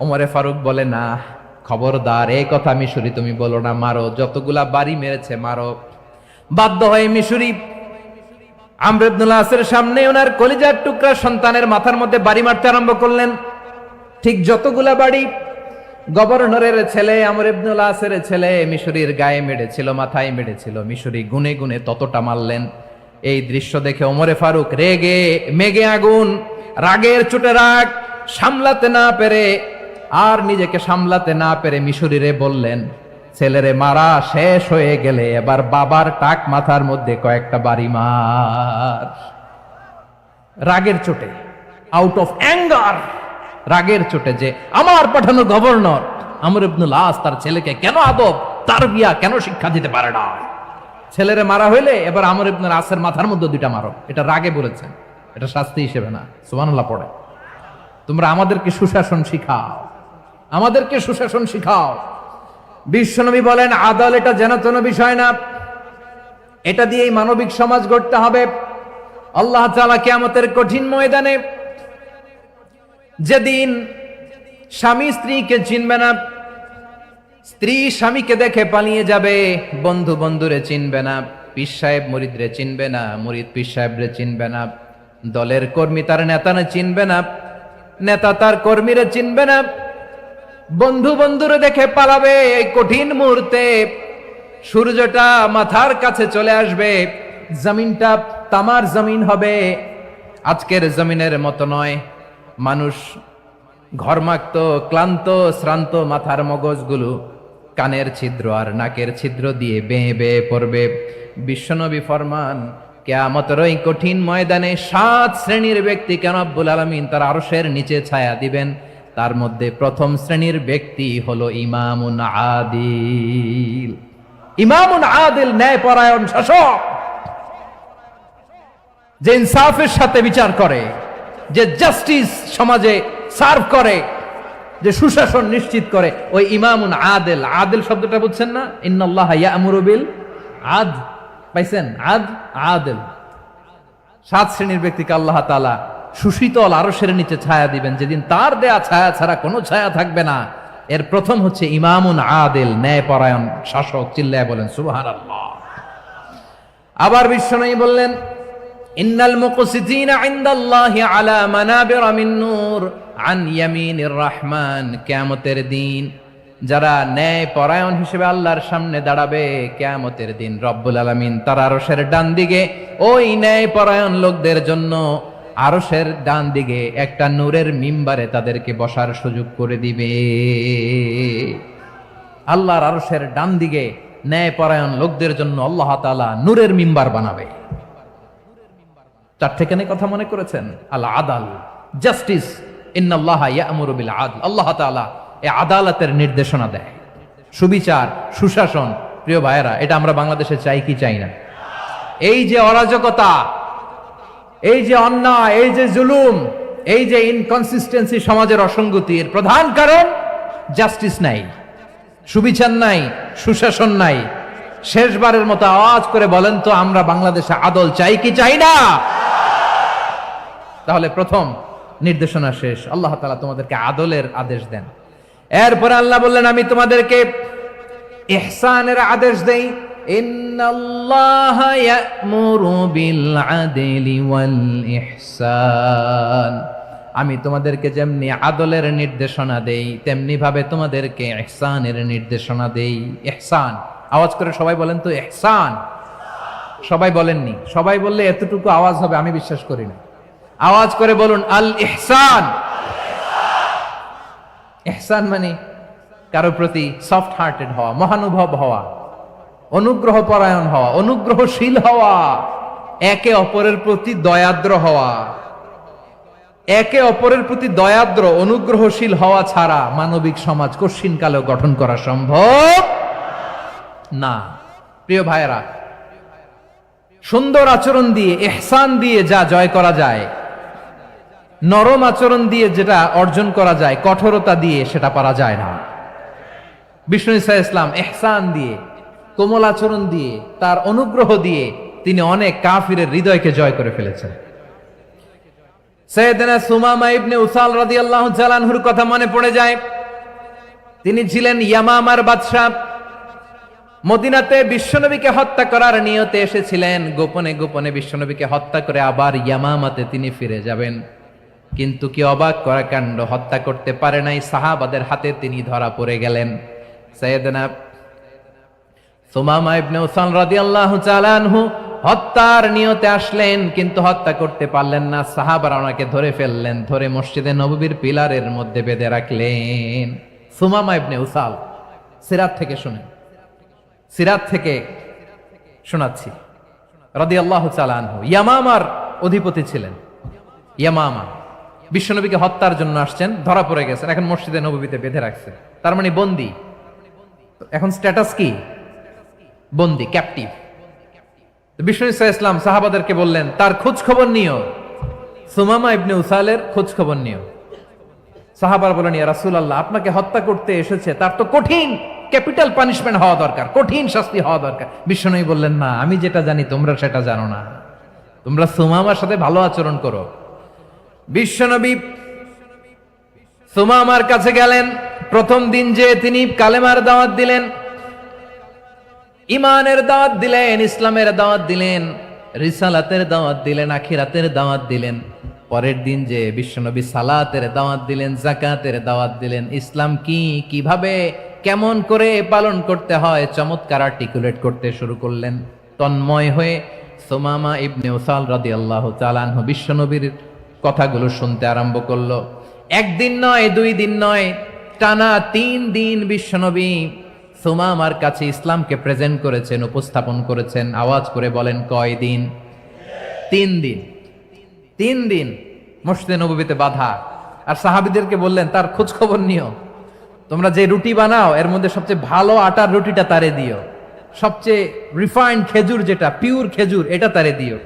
S1: ওমরে ফারুক বলে, না, খবরদার, এই কথা মিশরি তুমি বলো না, মারো, যতগুলা বাড়ি মেরেছে মারো। বাধ্য হয়ে মিশরি আমর ইবনুল আসের সামনে ওনার কলিজার টুকরা সন্তানের মাথার মধ্যে বাড়ি মারতে আরম্ভ করলেন। ঠিক যতগুলা বাড়ি গভর্নরের ছেলে আমর ইবনুল আসের ছেলে মিশরির গায়ে মেরেছিল, মাথায় মেরেছিল, মিশরি গুনে গুনে ততটা মারলেন। এই দৃশ্য দেখে ওমরে ফারুক রেগে মেগে আগুন, রাগের চোটে রাগ সামলাতে না পেরে আর নিজেকে সামলাতে না পেরে মিশরিরে বললেন, ছেলেরে মারা শেষ হয়ে গেলে এবার বাবার টাক মাথার মধ্যে কয়েকটা বাড়ি মার। রাগের চোটে, আউট অফ অ্যাঙ্গার, রাগের চোটে যে আমার পাঠানো গভর্নর আমর ইবনুল আস তার ছেলেকে কেন আদব তারবিয়া কেন শিক্ষা দিতে পারে না, ছেলেরে মারা হইলে এবার আমর ইবনুল আসের মাথার মধ্যে দুইটা মারো। এটা রাগে বলেছেন, এটা শাস্তি হিসেবে না। সুবহানাল্লাহ পড়ে। তোমরা আমাদেরকে সুশাসন শিখাও, আমাদেরকে সুশাসন শিখাও। বিশ্বনবী বলেন, আদল এটা যেন তেন বিষয় না, এটা দিয়েই মানবিক সমাজ গড়তে হবে। আল্লাহ তাআলা কিয়ামতের কঠিন ময়দানে, যেদিন স্বামী স্ত্রীকে চিনবে না, স্ত্রী স্বামীকে দেখে পালিয়ে যাবে, বন্ধু বন্ধুরে চিনবে না, পীর সাহেব মুরিদরে চিনবে না, মুরিদ পীর সাহেবরে চিনবে না, দলের কর্মী তার নেতারে চিনবে না, নেতা তার কর্মীরে চিনবে না, বন্ধু বন্ধুরে দেখে পালাবে। এই কঠিন মুহূর্তে সূর্যটা মাথার কাছে চলে আসবে, জমিনটা তামার জমিন হবে, আজকের জমিনের মতো নয়। মানুষ ঘর্মাক্ত, ক্লান্ত, শ্রান্ত মাথার মগজগুলো কানের ছিদ্র আর নাকের ছিদ্র দিয়ে বেয়ে বেয়ে পড়বে। বিশ্বনবী ফরমান, কিয়ামতের ওই কঠিন ময়দানে 7 শ্রেণীর ব্যক্তিকে রব্বুল আলামিন তার আরশের নিচে ছায়া দিবেন। তার মধ্যে প্রথম শ্রেণীর ব্যক্তি হলো ইমামুন আদিল। ইমামুন আদিল, ন্যায়পরায়ণ শাসক, যে ইনসাফের সাথে বিচার করে, যে জাস্টিস সমাজে সার্ভ করে, যে সুশাসন নিশ্চিত করে, ওই ইমামুন আদিল। আদিল শব্দটা বুঝছেন না? ইন্নাল্লাহা ইয়া'মুরু বিল আদল, পাইছেন? আদিল। 7 শ্রেণীর ব্যক্তিকে আল্লাহ তাআলা সুশীতল আরশের নিচে ছায়া দিবেন, যেদিন তার দেয়া ছায়া ছাড়া কোনো ছায়া থাকবে না। এর প্রথম হচ্ছে ইমামুন আদিল, ন্যায়পরায়ণ শাসক। চিল্লায় বলেন সুবহানাল্লাহ। আবার বিশ্বনবী বললেন, ইন্নাল মুকসিতিনা ইনদাল্লাহি আলা মানাবিরা মিন নূর আন ইয়ামিনির রহমান। কিয়ামতের দিন যারা ন্যায়পরায়ণ হিসেবে আল্লাহর সামনে দাঁড়াবে, কিয়ামতের দিন রব্বুল আলামিন তার আরশের ডান দিকে ওই ন্যায়পরায়ণ লোকদের জন্য আরশের ডান দিকে একটা নূরের মিম্বারে তাদেরকে বসার সুযোগ করে দিবে। আল্লাহর আরশের ডান দিকে ন্যায়পরায়ণ লোকদের জন্য আল্লাহ তাআলা নূরের মিম্বার বানাবে। 4টেখানে কথা মনে করেছেন? আল আদাল, জাস্টিস। ইন্নাল্লাহা ইয়া'মুরু বিল আদল। আল্লাহ তাআলা এই আদালতের নির্দেশনা দেয়, সুবিচার, সুশাসন। প্রিয় ভাইয়েরা, এটা আমরা বাংলাদেশে চাই কি চাই না? এই যে অরাজকতা, এই যে অন্যায়, এই যে জুলুম, এই যে ইনকনসিস্টেন্সি, সমাজের অসঙ্গতি, এর প্রধান কারণ জাস্টিস নাই, সুবিচার নাই, সুশাসন নাই। শেষবারের মতো আওয়াজ করে বলেন তো, আমরা বাংলাদেশে আদল চাই কি চাই না? তাহলে প্রথম নির্দেশনা শেষ। আল্লাহ তাআলা তোমাদেরকে আদলের আদেশ দেন। এরপরে আল্লাহ বললেন, আমি তোমাদেরকে ইহসানের আদেশ দেই। ইন্নাল্লাহা ইয়া'মুরু বিল আদলি ওয়াল ইহসান। আমি তোমাদেরকে যেমনি আদলের নির্দেশনা দেই, তেমনি ভাবে তোমাদেরকে ইহসানের নির্দেশনা দেই। ইহসান, আওয়াজ করে সবাই বলেন তো ইহসান। সবাই বলেননি? সবাই বললে এতটুকু আওয়াজ হবে আমি বিশ্বাস করি না। আওয়াজ করে বলুন আল ইহসান। ইহসান মানে কারো প্রতি সফট হার্টেড হওয়া, মহানুভব হওয়া, অনুগ্রহ পরায়ণ হওয়া, অনুগ্রহশীল হওয়া, একে অপরের প্রতি দয়াদ্র হওয়া। একে অপরের প্রতি দয়াদ্র, অনুগ্রহশীল হওয়া ছাড়া মানবিক সমাজ কশিনকালেও গঠন করা সম্ভব না। প্রিয় ভাইয়েরা, সুন্দর আচরণ দিয়ে, ইহসান দিয়ে যা জয় করা যায়, নরম আচরণ দিয়ে যেটা অর্জন করা যায়, কঠোরতা দিয়ে সেটা পারা যায় না। বিষ্ণু ঈসা ইসলাম ইহসান দিয়ে, কোমল আচরণ দিয়ে, তার অনুগ্রহ দিয়ে তিনি অনেক কাফিরের হৃদয়কে জয় করে ফেলেছেন। সাইয়েদনা সুমামা ইবনে উসাল রাদিয়াল্লাহু তাআলা আনহুর কথা মনে পড়ে যায়। তিনি ছিলেন ইয়ামামার বাদশা। মদিনাতে বিশ্বনবীকে হত্যা করার নিয়তে এসেছিলেন। গোপনে গোপনে বিশ্বনবীকে হত্যা করে আবার ইয়ামামাতে তিনি ফিরে যাবেন। কিন্তু কি অবাক করা কাণ্ড, হত্যা করতে পারে নাই, সাহাবাদের হাতে তিনি ধরা পড়ে গেলেন। সাইয়েদনা সুমামা ইবনে উসাল রাদিয়াল্লাহু তাআলা আনহু হত্যার নিয়তে আসলেন, কিন্তু হত্যা করতে পারলেন না। সাহাবারা ওনাকে ধরে ফেললেন, ধরে মসজিদে নববীর পিলারের মধ্যে বেঁধে রাখলেন। সুমামা ইবনে উসাল, সিরাত থেকে শুনেন, সিরাত থেকে শোনাচ্ছি। রাদিয়াল্লাহু তাআলা আনহু ইয়ামামার অধিপতি ছিলেন। ইয়ামামা বিশ্বনবীকে হত্যার জন্য আসছেন, ধরা পড়ে গেছেন, এখন মসজিদে নববীতে বেঁধে রাখছে, তার মানে বন্দী। এখন স্ট্যাটাস কি? বন্দী, ক্যাপটিভ। বিষ্ণু ঈসা ইসলাম সাহাবাদেরকে বললেন, তার খোঁজ খবর নিও, সুমামা ইবনে উসালের খোঁজ খবর নিও। সাহাবারা বলেন, ইয়া রাসূলুল্লাহ, আপনাকে হত্যা করতে এসেছে, তার তো কঠিন ক্যাপিটাল পানিশমেন্ট হওয়া দরকার, কঠিন শাস্তি হওয়া দরকার। বিশ্বনবী বললেন, না, আমি যেটা জানি তোমরা সেটা জানো না। তোমরা সুমামার সাথে ভালো আচরণ করো। বিশ্বনবী সুমামার কাছে গেলেন। প্রথম দিন যে তিনি কালেমার দাওয়াত দিলেন, ইমানের দাওয়াত দিলেন, ইসলামের দাওয়াত দিলেন, রিসালাতের দাওয়াত দিলেন, আখিরাতের দাওয়াত দিলেন। পরের দিন যে বিশ্বনবী সালাতের দাওয়াত দিলেন, যাকাতের দাওয়াত দিলেন, ইসলাম কি, কিভাবে, কেমন করে পালন করতে হয় চমৎকার আর্টিকুলেট করতে শুরু করলেন। তন্ময় হয়ে সুমামা ইবনে উসাল রাদিয়াল্লাহু তাআলা আনহু বিশ্বনবীর কথাগুলো শুনতে আরম্ভ করলো। একদিন নয়, 2 দিন নয়, টানা 3 দিন বিশ্বনবী সুমামার কাছে ইসলামকে প্রেজেন্ট করেছেন, উপস্থাপন করেছেন। আওয়াজ করে বলেন, কয় দিন? 3 দিন। 3 দিন মসজিদে নববীতে বাধা। আর সাহাবীদেরকে বললেন, তার খোঁজ খবর নিও। তোমরা যে রুটি বানাও এর মধ্যে সবচেয়ে ভালো আটার রুটিটা তারে দিও, সবচেয়ে রিফাইন্ড খেজুর, যেটা পিওর খেজুর, এটা তারে দিও।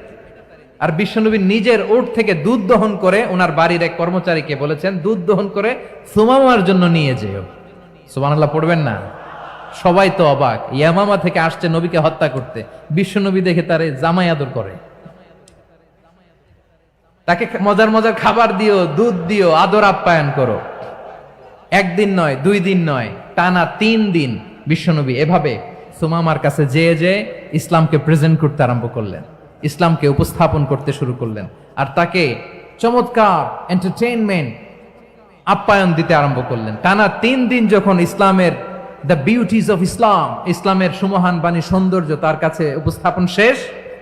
S1: আর বিশ্বনবী নিজের উট থেকে দুধ দহন করে ওনার বাড়ির এক কর্মচারীকে বলেছেন, দুধ দহন করে সুমামার জন্য নিয়ে যেও। সুবহানাল্লাহ পড়বেন না? সবাই তো অবাক, ইয়ামামা থেকে আসছে নবীকে হত্যা করতে, বিশ্বনবী দেখে তারে জামাই আদর করে, তাকে মজার মজার খাবার দিও, দুধ দিও, আদর আপ্যায়ন করো। একদিন নয়, 2 দিন নয়, টানা 3 দিন বিশ্বনবী এভাবে সুমামার কাছে যেয়ে ইসলামকে প্রেজেন্ট করতে আরম্ভ করলেন, ইসলামকে উপস্থাপন করতে শুরু করলেন। আর তাকে চমৎকার এন্টারটেইনমেন্ট, আপ্যায়ন দিতে আরম্ভ করলেন। টানা 3 দিন যখন ইসলামের দ্য বিউটিজ অফ ইসলাম, ইসলামের সুমহান বাণী, সৌন্দর্য তার কাছে উপস্থাপন শেষ,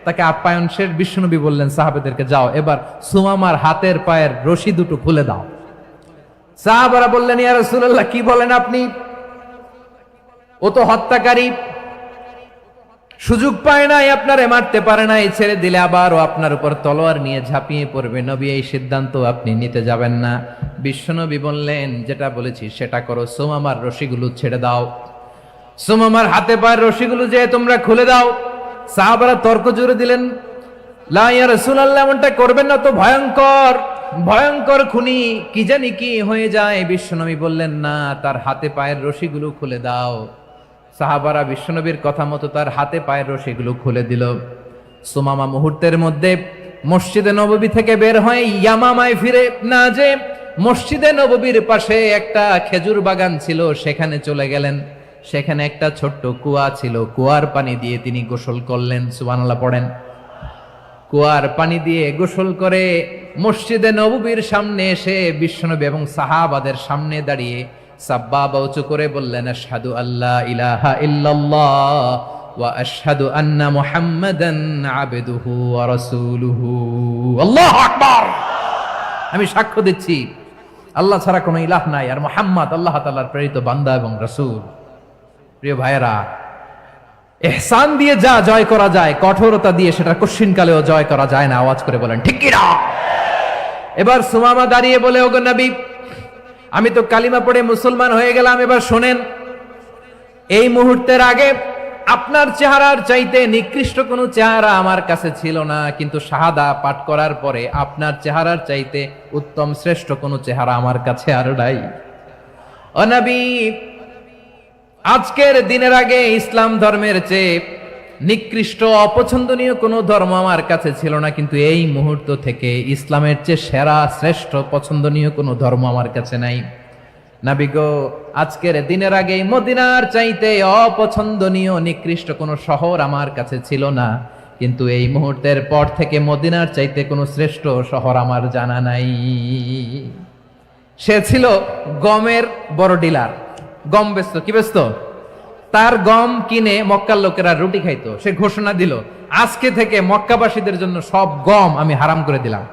S1: তাকে আপ্যায়ন শেষ, বিশ্বনবী বললেন সাহাবাদেরকে, যাও এবার সুমামার হাতের পায়ের রশি দুটো খুলে দাও। সাহাবারা বললেন, ইয়া রাসূলুল্লাহ, কি বলেন আপনি? ও তো হত্যাকারী, সুযোগ পায় নাই, আপনারে মারতে পারে নাই, ছেড়ে দিলে আবার ও আপনার উপর তলোয়ার নিয়ে ঝাঁপিয়ে পড়বে। নবী, এই সিদ্ধান্ত আপনি নিতে যাবেন না। বিশ্বনবী বললেন, যেটা বলেছি সেটা করো, সুমামার রশিগুলো ছেড়ে দাও, সুমামার হাতে পায়ের রশিগুলো যে তোমরা খুলে দাও। সাহাবারা তর্ক জুড়ে দিলেন, লা ইয়া রাসূলুল্লাহ, এমনটা করবেন না, তো ভয়ঙ্কর, ভয়ঙ্কর খুনি, কি জানি কি হয়ে যায়। বিশ্বনবী বললেন, না, তার হাতে পায়ের রশিগুলো খুলে দাও। সাহাবারা বিশ্বনবীর কথা মতো তার হাতে পায়ের রশিগুলো খুলে দিল। সুমামা মুহূর্তের মধ্যে মসজিদে নববী থেকে বের হয়ে ইয়ামামায় ফিরে না যে মসজিদে নববীর পাশে একটা খেজুর বাগান ছিল, সেখানে চলে গেলেন। সেখানে একটা ছোট্ট কুয়া ছিল, কুয়ার পানি দিয়ে তিনি গোসল করলেন। সুবহানাল্লাহ পড়েন। কুয়ার পানি দিয়ে গোসল করে মসজিদে নববীর সামনে এসে বিশ্বনবী এবং সাহাবাদের সামনে দাঁড়িয়ে সাব্বাবা উঁচু করে বললেন, আশহাদু আল্লা ইলাহা ইল্লাল্লাহ ওয়া আশহাদু আন্না মুহাম্মাদান আবদুহু ওয়া রাসূলুহু। আল্লাহু আকবার। আমি সাক্ষ্য দিচ্ছি আল্লাহ ছাড়া কোনো ইলাহ নাই, আর মুহাম্মদ আল্লাহ তাআলার প্রেরিত বান্দা এবং রাসূল। প্রিয় ভাইয়েরা, ইহসান দিয়ে যা জয় করা যায়, কঠোরতা দিয়ে সেটা কঠিনকালেও জয় করা যায় না। আওয়াজ করে বলেন ঠিক কি না? এবার সুমামা দাঁড়িয়ে বলে, ওগো নবী, আমি তো কালিমা পড়ে মুসলমান হয়ে গেলাম, এবার শোনেন, এই মুহূর্তের আগে আপনার চেহারার চাইতে নিকৃষ্ট কোনো চেহারা আমার কাছে ছিল না, কিন্তু শাহাদা পাঠ করার পরে আপনার চেহারার চাইতে উত্তম শ্রেষ্ঠ কোনো চেহারা আমার কাছে আর নাই। ও নবী, আজকের দিনের আগে ইসলাম ধর্মের চেয়ে নিকৃষ্ট অপছন্দনীয় কোনো ধর্ম আমার কাছে ছিল না, কিন্তু এই মুহূর্ত থেকে ইসলামের চেয়ে সেরা শ্রেষ্ঠ পছন্দনীয় কোনো ধর্ম আমার কাছে নাই। নবী গো, আজকের দিনের আগে মদিনার চাইতে অপছন্দনীয় নিকৃষ্ট কোনো শহর আমার কাছে ছিল না, কিন্তু এই মুহূর্তের পর থেকে মদিনার চাইতে কোনো শ্রেষ্ঠ শহর আমার জানা নাই। সে ছিল গমের বড় ডিলার, গম বেচতো। কি বেচতো? তার গম কিনে মক্কার লোকেরা রুটি খাইতো। সে ঘোষণা দিল, আজকে থেকে মক্কাবাসীদের জন্য সব গম আমি হারাম করে দিলাম,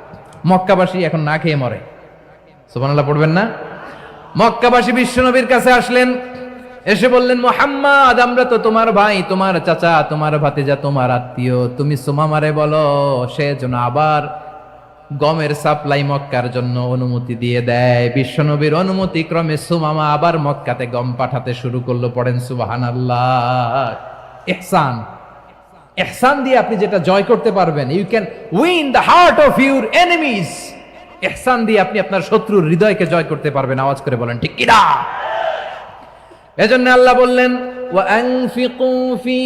S1: মক্কাবাসী এখন না খেয়ে মরে। সুবহানাল্লাহ পড়বেন না? মক্কাবাসী বিশ্বনবীর কাছে আসলেন, এসে বললেন, মুহাম্মদ, আমরা তো তোমার ভাই, তোমার চাচা, তোমার ভাতিজা, তোমার আত্মীয়, তুমি সুমামারে বলো সে যেন আবার গমের সাপ্লাই মক্কার জন্য অনুমতি দিয়ে দেয়। বিশ্বনবীর অনুমতি ক্রমে সুমামা আবার মক্কাতে গম পাঠাতে শুরু করলো। পড়েন সুবহানাল্লাহ। ইহসান, ইহসান দিয়ে আপনি যেটা জয় করতে পারবেন, you can win the heart of your enemies. ইহসান দিয়ে আপনি আপনার শত্রুর হৃদয়কে জয় করতে পারবেন। আওয়াজ করে বলেন ঠিক কি না? এজন্য আল্লাহ বললেন, ওয়া আনফিকু ফি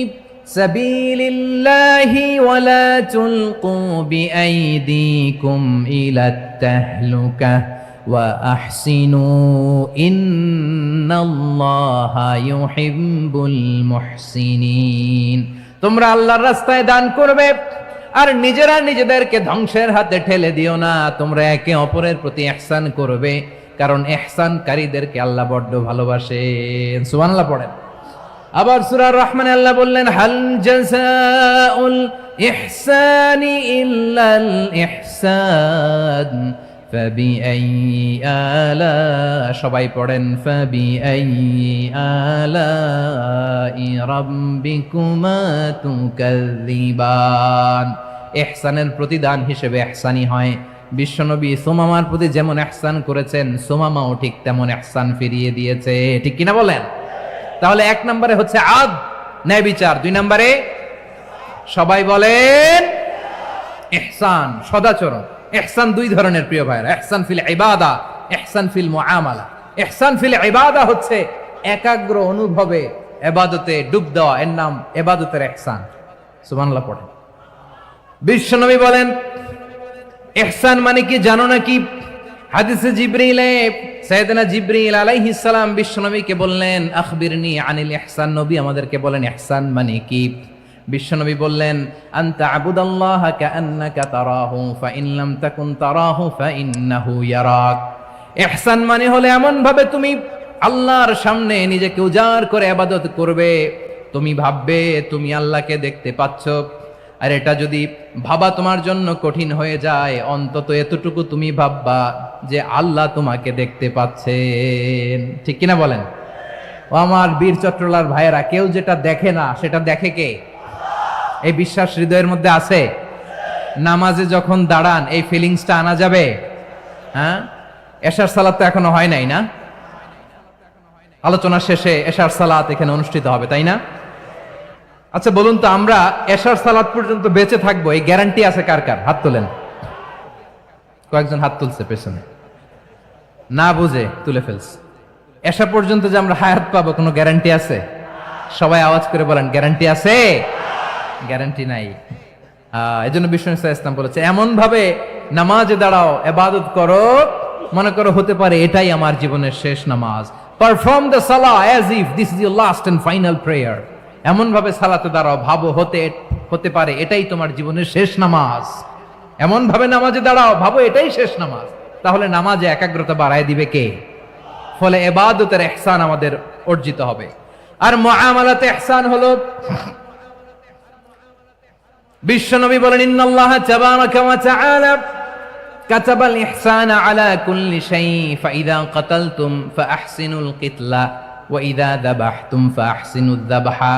S1: সাবিলিল্লাহি ওয়ালা তুলকু বিআইদিকুম ইলাত তাহলুকা ওয়া আহসিনু ইন্নাল্লাহা ইউহিব্বুল মুহসিনিন। তোমরা আল্লাহর রাস্তায় দান করবে আর নিজেরা নিজেদেরকে ধ্বংসের হাতে ঠেলে দিও না। তোমরা একে অপরের প্রতি ইহসান করবে, কারণ ইহসানকারীদেরকে আল্লাহ বড্ড ভালোবাসেন। সুবহানাল্লাহ পড়েন। আবার সূরা রহমানে আল্লাহ বললেন, হাল জাযাউল ইহসানি ইল্লাল ইহসান ফাবিআইয়ি আলা, সবাই পড়েন, ফাবিআইয়ি আলাই রাব্বিকুমা তুকাযযিবান। ইহসানের প্রতিদান হিসেবে ইহসানি হয়। বিশ্বনবী সুমামার প্রতি যেমন ইহসান করেছেন, সুমামাও ঠিক তেমন ইহসান ফিরিয়ে দিয়েছে। ঠিক কিনা বলেন? তাহলে এক নম্বরে হচ্ছে আদ, ন্যায় বিচার। দুই নম্বরে সবাই বলেন ইহসান, সদাচরণ। ইহসান দুই ধরনের প্রিয় ভাইরা, ইহসান ফিল ইবাদা, ইহসান ফিল মুআমালা। ইহসান ফিল ইবাদা হচ্ছে একাগ্র অনুভবে ইবাদতে ডুব দেওয়া, এর নাম ইবাদতের ইহসান। সুবহানাল্লাহ পড়েন। বিশ্বনবী বলেন ইহসান মানে কি জানো নাকি? হাদিসে জিবরিলে সাইয়েদনা জিবরিল আলাইহিস সালাম বিশ্বনবীকে বললেন, আখবিরনি আনিল ইহসান। নবী আমাদেরকে বলেন ইহসান মানে কি? বিশ্বনবী বললেন, আনতা আবুদাল্লাহা কাআন্নাকা তারাহু ফাইন লাম তাকুন তারাহু ফাইন্নাহু ইয়ারাক। ইহসান মানে হলো এমন ভাবে তুমি আল্লাহর সামনে নিজেকে উজাড় করে ইবাদত করবে, তুমি ভাববে তুমি আল্লাহকে দেখতে পাচ্ছ। আর এটা যদি ভাবা তোমার জন্য কঠিন হয়ে যায়, অন্তত এতটুকু তুমি ভাববা যে আল্লাহ তোমাকে দেখতে পাচ্ছেন। ঠিক কিনা বলেন? ও আমার বীর চট্টলার ভাইয়েরা, কেউ যেটা দেখে না সেটা দেখে কে? এই বিশ্বাস হৃদয়ের মধ্যে আছে? নামাজে যখন দাঁড়ান এই ফিলিংসটা আনা যাবে? হ্যাঁ, এশার সালাত তো এখনো হয় নাই না? আলোচনা শেষে এশার সালাত এখানে অনুষ্ঠিত হবে, তাই না? আচ্ছা বলুন তো, আমরা এশার সালাত পর্যন্ত বেঁচে থাকবো এই গ্যারান্টি আছে কার কার? হাত তোলেন। কয়েকজন হাত তুলছে পেছনে, না বুঝে তুলে ফেলছে। এশা পর্যন্ত যে আমরা হায়াত পাবো কোনো গ্যারান্টি আছে? সবাই আওয়াজ করে বলেন, গ্যারান্টি আছে? গ্যারান্টি নাই। এজন্য বিষ্ণু ইসলাম বলেছে এমন ভাবে নামাজে দাঁড়াও, ইবাদত করো, মনে করো হতে পারে এটাই আমার জীবনের শেষ নামাজ। পারফর্ম দ্য সালাহ as if this is your last and final prayer. এমন ভাবে সালাতে দাঁড়াও, ভাবো হতে পারে এটাই তোমার জীবনের শেষ নামাজ। এমন ভাবে নামাজে দাঁড়াও, ভাবো এটাই শেষ নামাজ। তাহলে নামাজে একাগ্রতা বাড়ায় দিবে কে? ফলে ইবাদতের ইহসান আমাদের অর্জিত হবে। আর মুআমালাতে ইহসান হলো, বিশ্বনবী বলেন, ইন্নাল্লাহা তাবারাকা ওয়া তাআলা কাতাবাল ইহসানা আলা কুল্লি শাই ফাইযা কাতালতুম ফাআহসিনুল কিতলা ওয়া ইযা যাবাহতুম ফাআহসিনুয যাবহা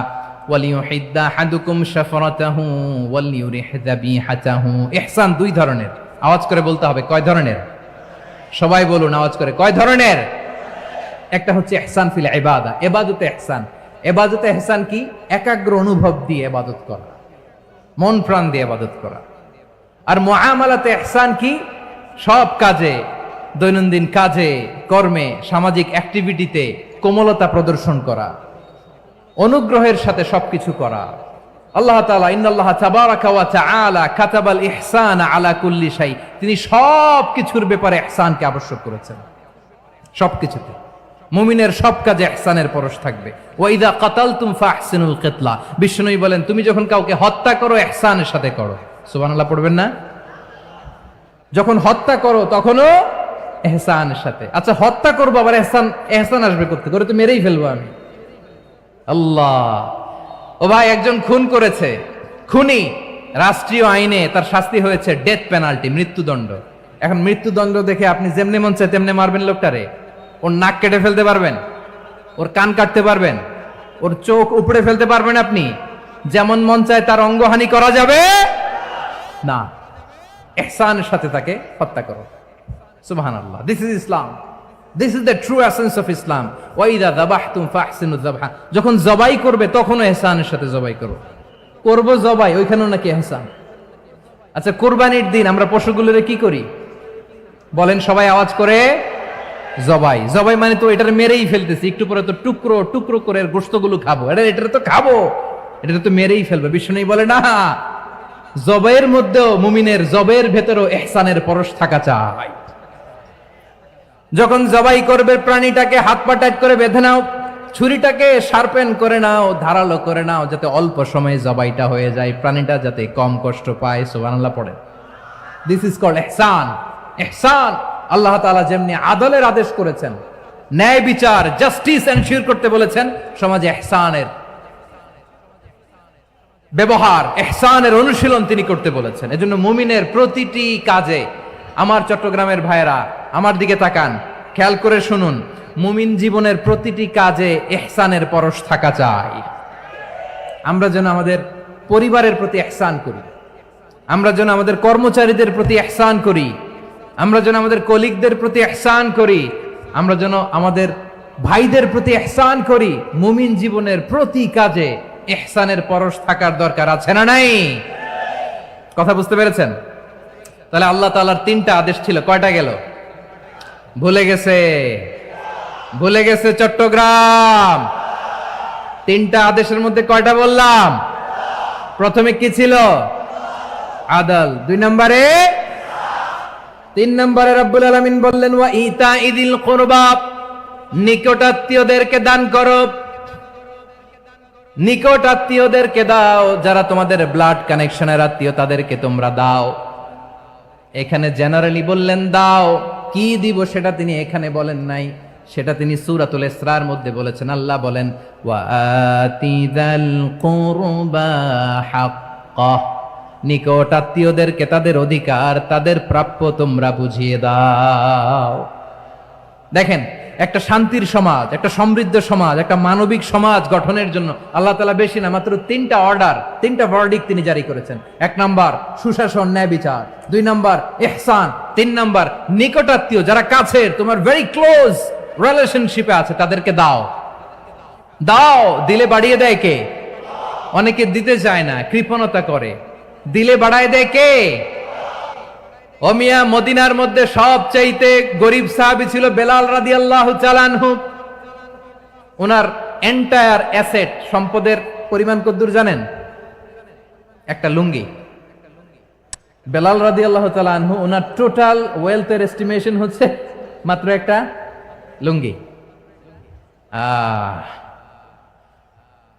S1: ওয়ালিয়ুহিদ্দা আহাদুকুম শাফরাতাহু ওয়ালিয়ুরিহ যাবিহাতাহু। ইহসান দুই ধরনের। আওয়াজ করে বলতে হবে, কয় ধরনের? সবাই বলুন আওয়াজ করে, কয় ধরনের? একটা হচ্ছে ইহসান ফিল ইবাদা, ইবাদতে ইহসান। ইবাদতে ইহসান কি? একাগ্র অনুভব দিয়ে ইবাদত করা, মন প্রাণ দিয়ে ইবাদত করা। আর মুআমালাতে ইহসান কি? সব কাজে, দৈনন্দিন কাজে, কর্মে, সামাজিক অ্যাক্টিভিটিতে কোমলতা প্রদর্শন করা, অনুগ্রহের সাথে সবকিছু করা। আল্লাহ তাআলা ইন্নাল্লাহা তাবারাকা ওয়া তাআলা কাতাবাল ইহসানা আলা কুল্লি শাই, তিনি সব কিছুর ব্যাপারে ইহসানকে আবশ্যক করেছেন। সবকিছুতে মুমিনের সব কাজে ইহসানের পরশ থাকবে। ওয়া ইযা কাতালতুম ফাহসিনুল কিতলা, বিষ্ণুই বলেন তুমি যখন কাউকে হত্যা করো ইহসানের সাথে করো। সুবহানাল্লাহ পড়বেন না? যখন হত্যা করো তখনও ইহসানের সাথে। আচ্ছা হত্যা করবো আবার ইহসান আসবে করতে করে, তো মেরেই ফেলবো আমি। আল্লাহ, ও ভাই একজন খুন করেছে, খুনি, রাষ্ট্রীয় আইনে তার শাস্তি হয়েছে ডেথ পেনাল্টি, মৃত্যুদণ্ড। এখন মৃত্যুদণ্ড দেখে আপনি যেমনি মন চায় তেমনি মারবেন লোকটারে? ওর নাক কেটে ফেলতে পারবেন? ওর কান কাটতে পারবেন? ওর চোখ উপড়ে ফেলতে পারবেন আপনি? যেমন মন চায় তার অঙ্গহানি করা যাবে না। ইহসানের সাথে তাকে হত্যা করো। সুবহানাল্লাহ, this is Islam, this is the true essence of Islam. ওয়া ইযা যাবাহতুম ফাহসিনুয যাবহা, যখন জবাই করবে তখনও ইহসানের সাথে জবাই করো। করব জবাই, ওইখানেও নাকি ইহসান। আচ্ছা কুরবানির দিন আমরা পশুগুলোরে কি করি বলেন সবাই আওয়াজ করে? জবাই। জবাই মানে তো এটার মেরেই ফেলতেছি, একটু পরে তো টুকরো টুকরো করে গোশতগুলো খাবো, এটা তো খাবো। এটা তো মেরেই ফেলবে। বিষ্ণু বলে না, জবের মধ্যেও মুমিনের জবের ভেতরেও ইহসানের পরশ থাকা চাই। যখন জবাই করবে প্রাণীটাকে হাত পা টাইট করে বেঁধে নাও, ছুরিটাকে শার্পেন করে নাও, ধারালো করে নাও, যাতে অল্প সময়ে জবাইটা হয়ে যায়, প্রাণীটা যাতে কম কষ্ট পায়। সুবহানাল্লাহ পড়ে। দিস ইজ কল্ড ইহসান। ইহসান আল্লাহ তাআলা যেমনি আদলের আদেশ করেছেন, ন্যায় বিচার জাস্টিস এনশিওর করতে বলেছেন, সমাজে ইহসানের ব্যবহার, ইহসানের অনুশীলন তিনি করতে বলেছেন। এজন্য মুমিনের প্রতিটি কাজে, আমার চট্টগ্রামের ভাইয়েরা আমার দিকে তাকান, খেয়াল করে শুনুন, মুমিন জীবনের প্রতিটি কাজে ইহসানের পরশ থাকা চাই। আমরা যেন আমাদের পরিবারের প্রতি ইহসান করি, আমরা যেন আমাদের কর্মচারীদের প্রতি ইহসান করি, আমরা যেন আমাদের কলিগদের প্রতি ইহসান করি, আমরা যেন আমাদের ভাইদের প্রতি ইহসান করি। মুমিন জীবনের প্রতি কাজে ইহসানের পরশ থাকার দরকার আছে না নাই? কথা বুঝতে পেরেছেন? তাহলে আল্লাহ তাআলার তিনটা আদেশ ছিল, কয়টা গেল? ভুলে গেছে, ভুলে গেছে চট্টগ্রাম। তিনটা আদেশের মধ্যে কয়টা বললাম? প্রথমে কি ছিল? আদল। 2 নম্বরে, 3 নম্বরে রব্বুল আলামিন বললেন ওয়া ইতাইদিল কুরবা, নিকটাত্মীয়দেরকে দান করো। নিকট আত্মীয়দেরকে দাও, যারা তোমাদের ব্লাড কানেকশনের আত্মীয় তাদেরকে তোমরা দাও। এখানে জেনারেলি বললেন দাও, কি দিব সেটা তিনি এখানে বলেন নাই, সেটা তিনি সূরাতুল ইসরার মধ্যে বলেছেন। আল্লাহ বলেন ওয়া আতিযাল কুরবা হাক্কাহ, নিকট আত্মীয়দেরকে তাদের অধিকার, তাদের প্রাপ্য তোমরা বুঝিয়ে দাও। দেখেন, একটা শান্তির সমাজ, একটা সমৃদ্ধ সমাজ, একটা মানবিক সমাজ গঠনের জন্য আল্লাহ তাআলা বেশি না, মাত্র 3টা অর্ডার, 3টা ভার্ডিক্ট তিনি জারি করেছেন। 1 নাম্বার সুশাসন, ন্যায় বিচার। 2 নাম্বার ইহসান। 3 নাম্বার নিকটাত্মীয়, যারা কাছের, তোমার ভেরি ক্লোজ রিলেশনশিপে আছে, তাদেরকে দাও। দাও, দিলে বাড়িয়ে দেয় কে? অনেকে দিতে চায় না, কৃপণতা করে। দিলে বাড়ায় দেয় কে? ও মিয়া, মদিনার মধ্যে সবচাইতে গরিব সাহাবী ছিল বেলাল রাদিয়াল্লাহু তাআলা আনহু। ওনার এন্টায়ার অ্যাসেট, সম্পদের পরিমাণ কতদূর জানেন? একটা লুঙ্গি। বেলাল রাদিয়াল্লাহু তাআলা আনহু, ওনার টোটাল ওয়েলথের এস্টিমেশন হচ্ছে মাত্র একটা লুঙ্গি।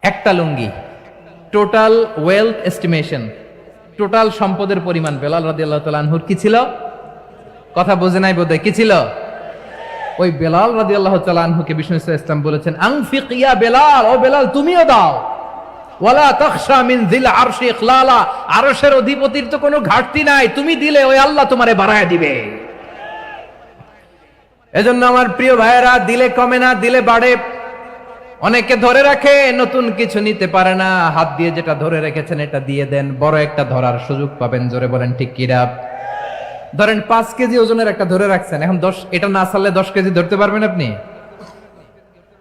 S1: একটা লুঙ্গি, টোটাল ওয়েলথ এস্টিমেশন, টোটাল সম্পদের পরিমাণ বেলাল রাদিয়াল্লাহু তাআলা আনহুর কি ছিল? কথা বোঝে নাই বোধহয়, কি ছিল? ওই বেলাল রাদিয়াল্লাহু তাআলা আনহুকে বিষ্ণু ইসলাম বলেছেন আনফিক ইয়া বেলাল, ও বেলাল তুমিও দাও। ওয়ালা তাখশা মিন যিল আরশি ইখলালা, আরশের অধিপতির তো কোনো ঘাটতি নাই, তুমি দিলে ওই আল্লাহ তোমারে বাড়ায় দিবে। এজন্য আমার প্রিয় ভাইয়েরা, দিলে কমে না, দিলে বাড়ে। অনেকে ধরে রাখে, নতুন কিছু নিতে পারে না, হাত দিয়ে যেটা ধরে রেখেছেন এটা দিয়ে দেন, বড় একটা ধরার সুযোগ পাবেন। জোরে বলেন ঠিক কিনা? ধরেন 5 কেজি ওজনের একটা ধরে রাখছেন, এখন 10, এটা না ছাড়লে 10 কেজি ধরতে পারবেন আপনি?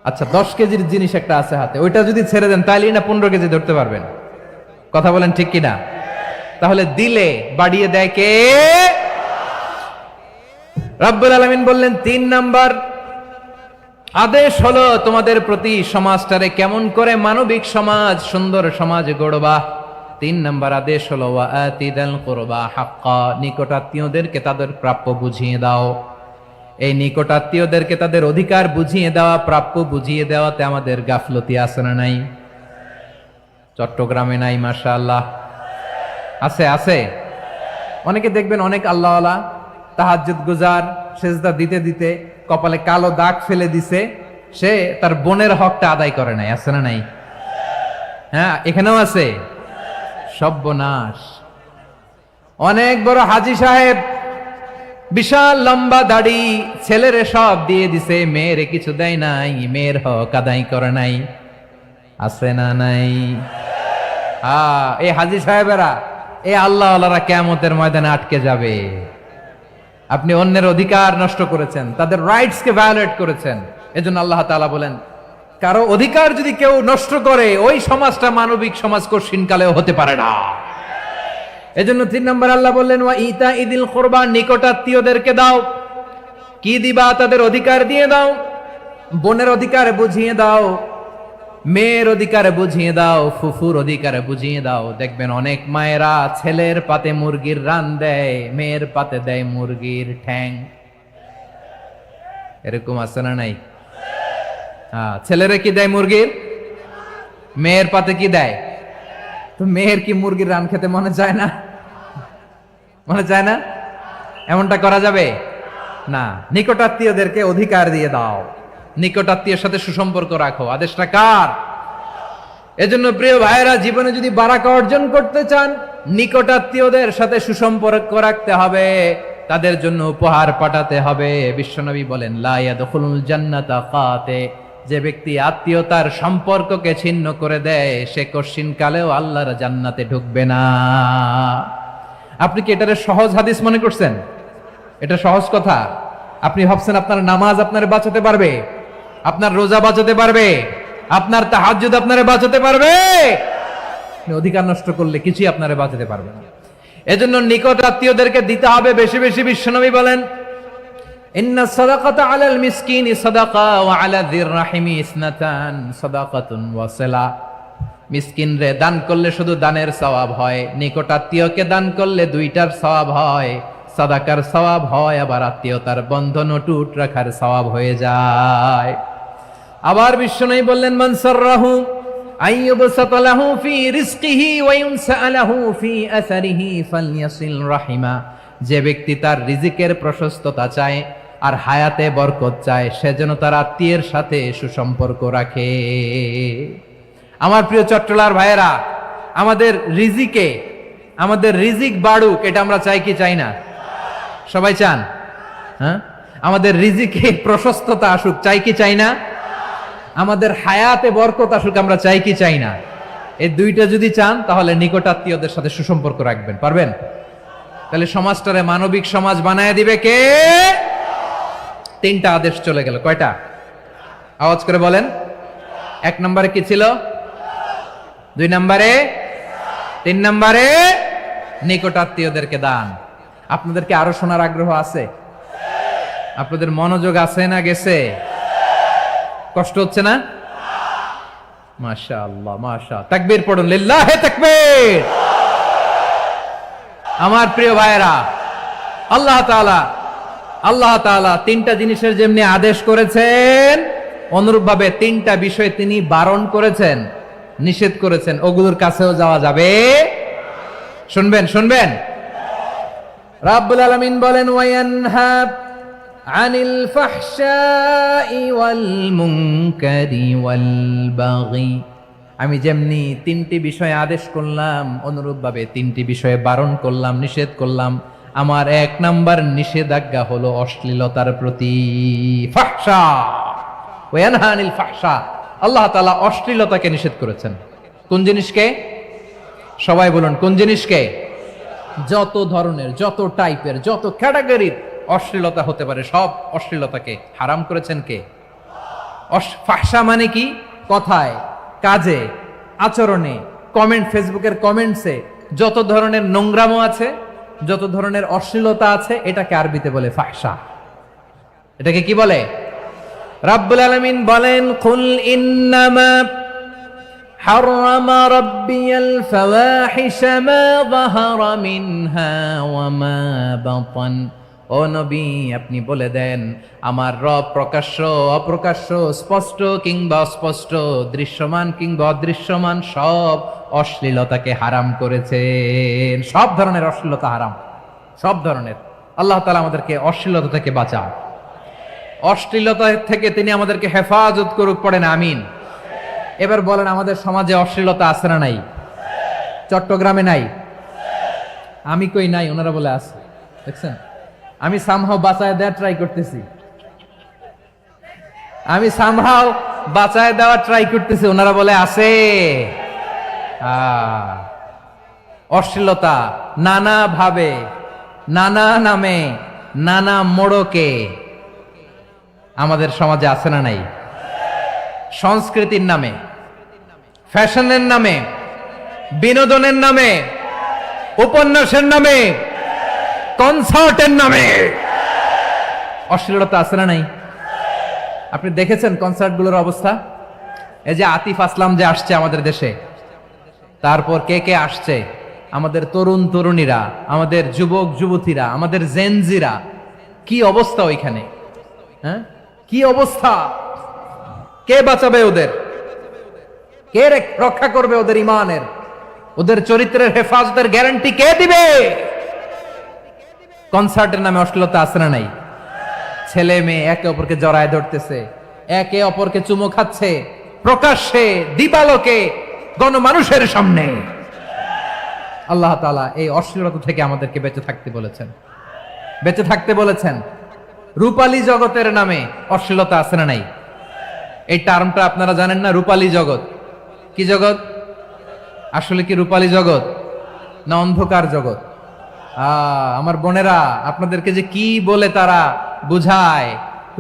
S1: আচ্ছা, 10 কেজির জিনিস একটা আছে হাতে, ওইটা যদি ছেড়ে দেন তাহলেই না 15 কেজি ধরতে পারবেন। কথা বলেন ঠিক কিনা? তাহলে দিলে বাড়িয়ে দেয় কে? রব্বুল আলামিন বললেন 3 নাম্বার আদেশ হলো তোমাদের প্রতি সমাজটারে কেমন করে মানবিক সমাজ, সুন্দর সমাজ গড়বা। 3 নাম্বার আদেশ হলো ওয়া আতিদাল কুরবা হাক্কা, নিকটাত্মীয়দেরকে তাদের প্রাপ্য বুঝিয়ে দাও। এই নিকটাত্মীয়দেরকে তাদের অধিকার বুঝিয়ে দেওয়া, প্রাপ্য বুঝিয়ে দেওয়াতে আমাদের গাফলতি আছে না নাই? চট্টগ্রামে নাই? মাশাআল্লাহ আছে, আছে। অনেকে দেখবেন অনেক আল্লাহওয়ালা, তাহাজ্জুদ গুজার, সেজদা দিতে দিতে কপালে কালো দাগ ফেলে দিছে, সে তার বোনের হকটা আদায় করে নাই। আছে না নাই? হ্যাঁ, এখানেও আছে। সর্বনাশ। অনেক বড় হাজী সাহেব, বিশাল লম্বা দাড়ি, ছেলেরে সব দিয়ে দিছে, মেয়েরে কিছু দেয় নাই, মেয়ের হক আদায় করে নাই। আছে না নাই? এই হাজী সাহেবেরা, এই আল্লাহওয়ালারা কিয়ামতের ময়দানে আটকে যাবে। আপনি অন্যের অধিকার নষ্ট করেছেন, তাদের রাইটস কে ভায়োলেট করেছেন। এজন্য আল্লাহ তাআলা বলেন, কারো অধিকার যদি কেউ নষ্ট করে, ওই সমাজটা মানবিক সমাজ কঠিনকালেও হতে পারে না। এজন্য 3 নম্বর আল্লাহ বললেন ওয়া ইতাইদিল কুরবা, নিকটাত্মীয়দেরকে দাও। কি দিবা? তাদের অধিকার দিয়ে দাও, বোনের অধিকার বুঝিয়ে দাও, মেয়ের অধিকার বুঝিয়ে দাও, ফুফুর অধিকার বুঝিয়ে দাও। দেখবেন অনেক মায়েরা ছেলের পাতে মুরগির রান দেয়, মেয়ের পাতে দেয় মুরগির ঠ্যাং। এরকম আছে না নাই? ছেলেরা কি দেয় মুরগির, মেয়ের পাতে কি দেয়? তো মেয়ের কি মুরগির রান খেতে মনে চায় না? মনে চায় না? এমনটা করা যাবে না। নিকটাত্মীয়দেরকে অধিকার দিয়ে দাও, নিকটাত্মীয়ের সাথে সুসম্পর্ক রাখো। আদেশটা কার? এজন্য প্রিয় ভাইয়েরা, জীবনে যদি বারাকা অর্জন করতে চান, নিকটাত্মীয়দের সাথে সুসম্পর্ক রাখতে হবে, তাদের জন্য উপহার পাঠাতে হবে। বিশ্বনবী বলেন, লা ইয়াদখুলুল জান্নাতা কাতে, যে ব্যক্তি আত্মীয়তার সম্পর্ককে ছিন্ন করে দেয়, সে কশিন কালেও আল্লাহর জান্নাতে ঢুকবে না। আপনি কি এটারে সহজ হাদিস মনে করছেন? এটা সহজ কথা? আপনি ভাবছেন আপনার নামাজ আপনারে বাঁচাতে পারবে, আপনার রোজা বাঁচাতে পারবে, আপনার তাহাজ্জুদ আপনারে বাঁচাতে পারবে? অধিকার নষ্ট করলে কিছুই আপনারে বাঁচাতে পারবে না। এজন্য নিকট আত্মীয়দেরকে দিতে হবে বেশি বেশি। বিশ্বনবী বলেন, ইন্না সাদাকাতা আলাল মিসকিনি সাদাকা ওয়া আলা যির রাহিমি ইসনাতান সাদাকাতুন ওয়া সিলা। মিসকিনরে দান করলে শুধু দানের সওয়াব হয়, নিকট আত্মীয়কে দান করলে দুইটার সওয়াব হয়। সাদাকার সওয়াব হয়, আবার আত্মীয়তার বন্ধন অটুট রাখার সওয়াব হয়ে যায়। আবার বিশ্বনবী বললেন, মান সাররাহু আইয়ুবসাতা লাহু ফি রিজকিহি ওয়া ইউনসা লাহু ফি আসারিহি ফালইয়াসিল রাহিমা। যে ব্যক্তি তার রিজিকের প্রশস্ততা চায় আর হায়াতে বরকত চায়, সে যেন তার আত্মীয়ের সাথে সুসম্পর্ক রাখে। আমার প্রিয় চট্টলার ভাইয়েরা, আমাদের রিজিক বাড়ুক, এটা আমরা চাই কি চাই না? সবাই চান? হ্যাঁ, আমাদের রিজিকে প্রশস্ততা আসুক, চাই কি চাই না? আমাদের হায়াতে বরকত আসুক, আমরা চাই কি চাই না? এই দুইটা যদি চান, তাহলে নিকটাত্মীয়দের সাথে সুসম্পর্ক রাখবেন। পারবেন? তাহলে সমাজটারে মানবিক সমাজ বানায় দিবে কে? তিনটা আদেশ চলে গেল। কয়টা? আওয়াজ করে বলেন। 1 নম্বরে কি ছিল? 2 নম্বরে, 3 নম্বরে নিকটাত্মীয়দেরকে দান। আপনাদেরকে আরো শোনার আগ্রহ আছে? আপনাদের মনোযোগ আছে না গেছে? কষ্ট হচ্ছে না? মাশাআল্লাহ, মাশাআল্লাহ। তাকবীর পড়ুন, লিল্লাহে তাকবীর। আমার প্রিয় ভাইয়েরা, আল্লাহ তাআলা তিনটা জিনিসের যেমনি আদেশ করেছেন, অনুরূপভাবে তিনটা বিষয় তিনি বারণ করেছেন, নিষেধ করেছেন। ওগুলোর কাছেও যাওয়া যাবে। শুনবেন। রাব্বুল আলামিন বলেন, ওয়ায়ানহা আনিল ফাহশাই ওয়াল মুনকারি ওয়াল বাগি। আমি যেমনি তিনটি বিষয়ে আদেশ করলাম, অনুরূপভাবে তিনটি বিষয়ে বারণ করলাম, নিষেধ করলাম। আমার 1 নাম্বার নিষেধাজ্ঞা হলো অশ্লীলতার প্রতি। ফাহশা, ওয়ায়ানহা আনিল ফাহশা। আল্লাহ তাআলা অশ্লীলতাকে নিষেধ করেছেন। কোন জিনিসকে? সবাই বলুন, কোন জিনিসকে? যত ধরনের, যত টাইপের, যত ক্যাটাগরির অশ্লীলতা হতে পারে, সব অশ্লীলতাকে হারাম করেছেন কে? ফাহশা মানে কি? কথায়, কাজে, আচরণে, কমেন্ট, ফেসবুকের কমেন্টসে যত ধরনের নোংরামো আছে, যত ধরনের অশ্লীলতা আছে, এটাকে আরবিতে বলে ফাহশা। এটাকে কি বলে? রাব্বুল আলামিন বলেন, কুল ইন্নামা হারামা রাব্বিয়াল ফাওয়াহিশা মা যাহারা মিনহা ওয়া মা বাতান। ও নবী, আপনি বলে দেন, আমার রব প্রকাশ্য, অপ্রকাশ্য, স্পষ্ট কিংবা অস্পষ্ট, দৃশ্যমান কিংবা অদৃশ্যমান সব অশ্লীলতাকে হারাম করেছেন। সব ধরনের অশ্লীলতা হারাম, সব ধরনের। আল্লাহ তাআলা আমাদেরকে অশ্লীলতা থেকে বাঁচান, অশ্লীলতা থেকে তিনি আমাদেরকে হেফাজত করুক। পড়েন আমিন। এবার বলেন, আমাদের সমাজে অশ্লীলতা আছে না নাই? চট্টগ্রামে নাই? আমি কই নাই, ওনারা বলে আছে। দেখছেন, আমি সামহাও বাঁচায় দেওয়ার ট্রাই করতেছি, ওনারা বলে আছে। অশ্লীলতা নানা ভাবে, নানা নামে, নানা মোড়কে আমাদের সমাজে আছে না নাই? সংস্কৃতির নামে, ফ্যাশনের নামে, বিনোদনের নামে, উপন্যাসের নামে, কনসার্টের নামে অশ্লীলতা আছে না নাই? আপনি দেখেছেন কনসার্টগুলোর অবস্থা? এই যে আতিফ আসলাম যে আসছে আমাদের দেশে, তারপর কে কে আসছে, আমাদের তরুণ তরুণীরা, আমাদের যুবক যুবতীরা, আমাদের জেনজিরা, কি অবস্থা ওইখানে? হ্যাঁ, কি অবস্থা? কে বাঁচাবে ওদের? কে রক্ষা করবে ওদের ইমানের, ওদের চরিত্রের হেফাজতের গ্যারান্টি কে দিবে? কনসার্টের নামে অশ্লীলতা আছে না নাই? ছেলে মেয়ে একে অপরকে জড়ায় ধরতেছে, একে অপরকে চুমো খাচ্ছে প্রকাশ্যে, দিবালোকে, গণমানুষের সামনে। আল্লাহ তাআলা এই অশ্লীলতা থেকে আমাদেরকে বেঁচে থাকতে বলেছেন, বেঁচে থাকতে বলেছেন। রূপালী জগতের নামে অশ্লীলতা আছে না নাই? এই টার্মটা আপনারা জানেন না? রূপালী জগৎ কি জগৎ? আসলে কি রূপালী জগৎ না অন্ধকার জগৎ? আমার বোনেরা, আপনাদেরকে যে কি বলে তারা বুঝায়,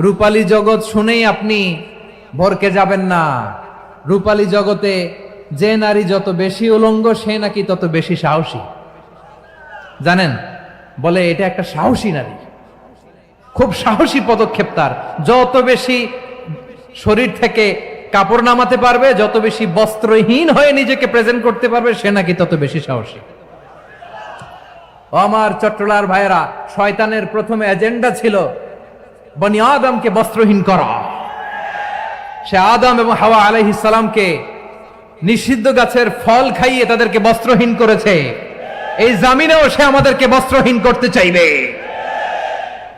S1: রূপালী জগৎ শুনেই আপনি ভরকে যাবেন না। রূপালী জগতে যে নারী যত বেশি উলঙ্গ সে নাকি তত বেশি সাহসী। জানেন, বলে এটা একটা সাহসী নারী, খুব সাহসী পদক্ষেপ তার। যত বেশি শরীর থেকে কাপড় নামাতে পারবে, যত বেশি বস্ত্রহীন হয়ে নিজেকে প্রেজেন্ট করতে পারবে, সে নাকি তত বেশি সাহসী। আমার চট্টলার ভাইয়েরা, শয়তানের প্রথমে এজেন্ডা ছিল বনি আদমকে বস্ত্রহীন করা। সে আদম এবং হাওয়া আলাইহিস সালামকে নিষিদ্ধ গাছের ফল খাইয়ে তাদেরকে বস্ত্রহীন করেছে। এই জামিনেও সে আমাদেরকে বস্ত্রহীন করতে চাইবে।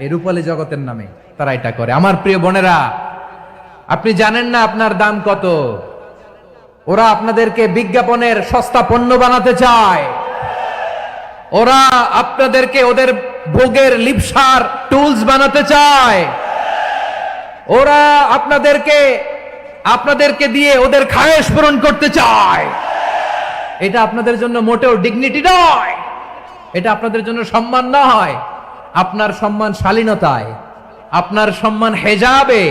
S1: এই রূপালী জগতের নামে তারা এটা করে। আমার প্রিয় বোনেরা, আপনি জানেন না আপনার দাম কত। ওরা আপনাদেরকে বিজ্ঞাপনের সস্তা পণ্য বানাতে চায়। ওরা আপনাদেরকে ওদের ভোগের লিপসার টুলস বানাতে চায়। ওরা আপনাদেরকে দিয়ে ওদের খায়েশ পূরণ করতে চায়। এটা আপনাদের জন্য মোটেও ডিগনিটি নয়, এটা আপনাদের জন্য সম্মান নয়। আপনার সম্মান শালীনতায়, আপনার সম্মান হেজাবে,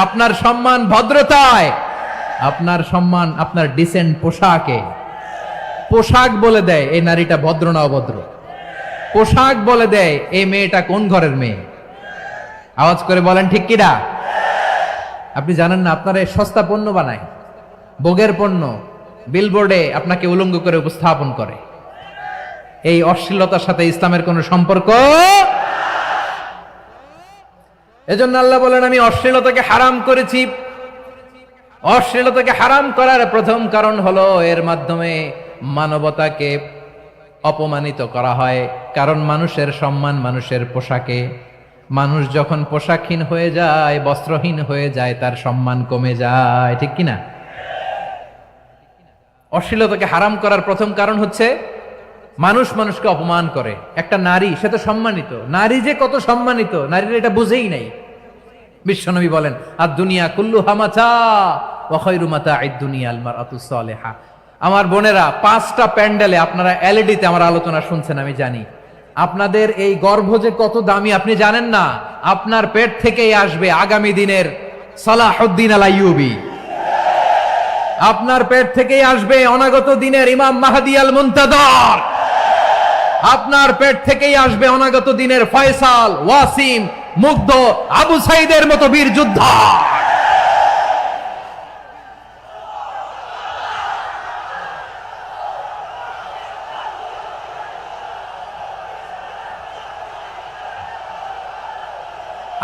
S1: আপনার সম্মান ভদ্রতায়, আপনার সম্মান আপনার ডিসেন্ট পোশাকে। পোশাক বলে দেয় এই নারীটা ভদ্র না অভদ্র। পোশাক বলে দেয় এই মেয়েটা কোন ঘরের মেয়ে। আওয়াজ করে বলেন ঠিক কিনা? আপনি জানেন না, আপনারা সস্তা পণ্য বানায়, ভোগের পণ্য, বিলবোর্ডে আপনাকে উলঙ্গ করে উপস্থাপন করে। এই অশ্লীলতার সাথে ইসলামের কোনো সম্পর্ক। এজন্য আল্লাহ বলেন, আমি অশ্লীলতাকে হারাম করেছি। অশ্লীলতাকে হারাম করার প্রথম কারণ হলো এর মাধ্যমে মানবতাকে অপমানিত করা হয়। কারণ মানুষের সম্মান মানুষের পোশাকে। মানুষ যখন পোশাকহীন হয়ে যায়, বস্ত্রহীন হয়ে যায়, তার সম্মান কমে যায়। ঠিক কিনা? অশ্লীলতাকে হারাম করার প্রথম কারণ হচ্ছে মানুষ মানুষকে অপমান করে। একটা নারী, সে তো সম্মানিত। নারী যে কত সম্মানিত, নারীরা এটা বুঝেই নাই। বিশ্বনবী বলেন, আর দুনিয়া কুল্লুহা মাতা ওয়া খায়রু মাতা'আদ দুনিয়া আল মারআতুস সালিহা। আমার বোনেরা, 5টা প্যান্ডেলে আপনারা এলইডিতে আমার আলোচনা শুনছেন, আমি জানি। আপনাদের এই গর্ভ যে কত দামি আপনি জানেন না। আপনার পেট থেকেই আসবে আগামী দিনের সালাহুদ্দিন আল আইয়ুবী। আপনার পেট থেকেই আসবে অনাগত দিনের ইমাম মাহদী আল মুনতাযর। আপনার পেট থেকেই আসবে অনাগত দিনের ফয়সাল, ওয়াসিম, মুগ্ধ, আবু সাইদের মতো বীর যোদ্ধা।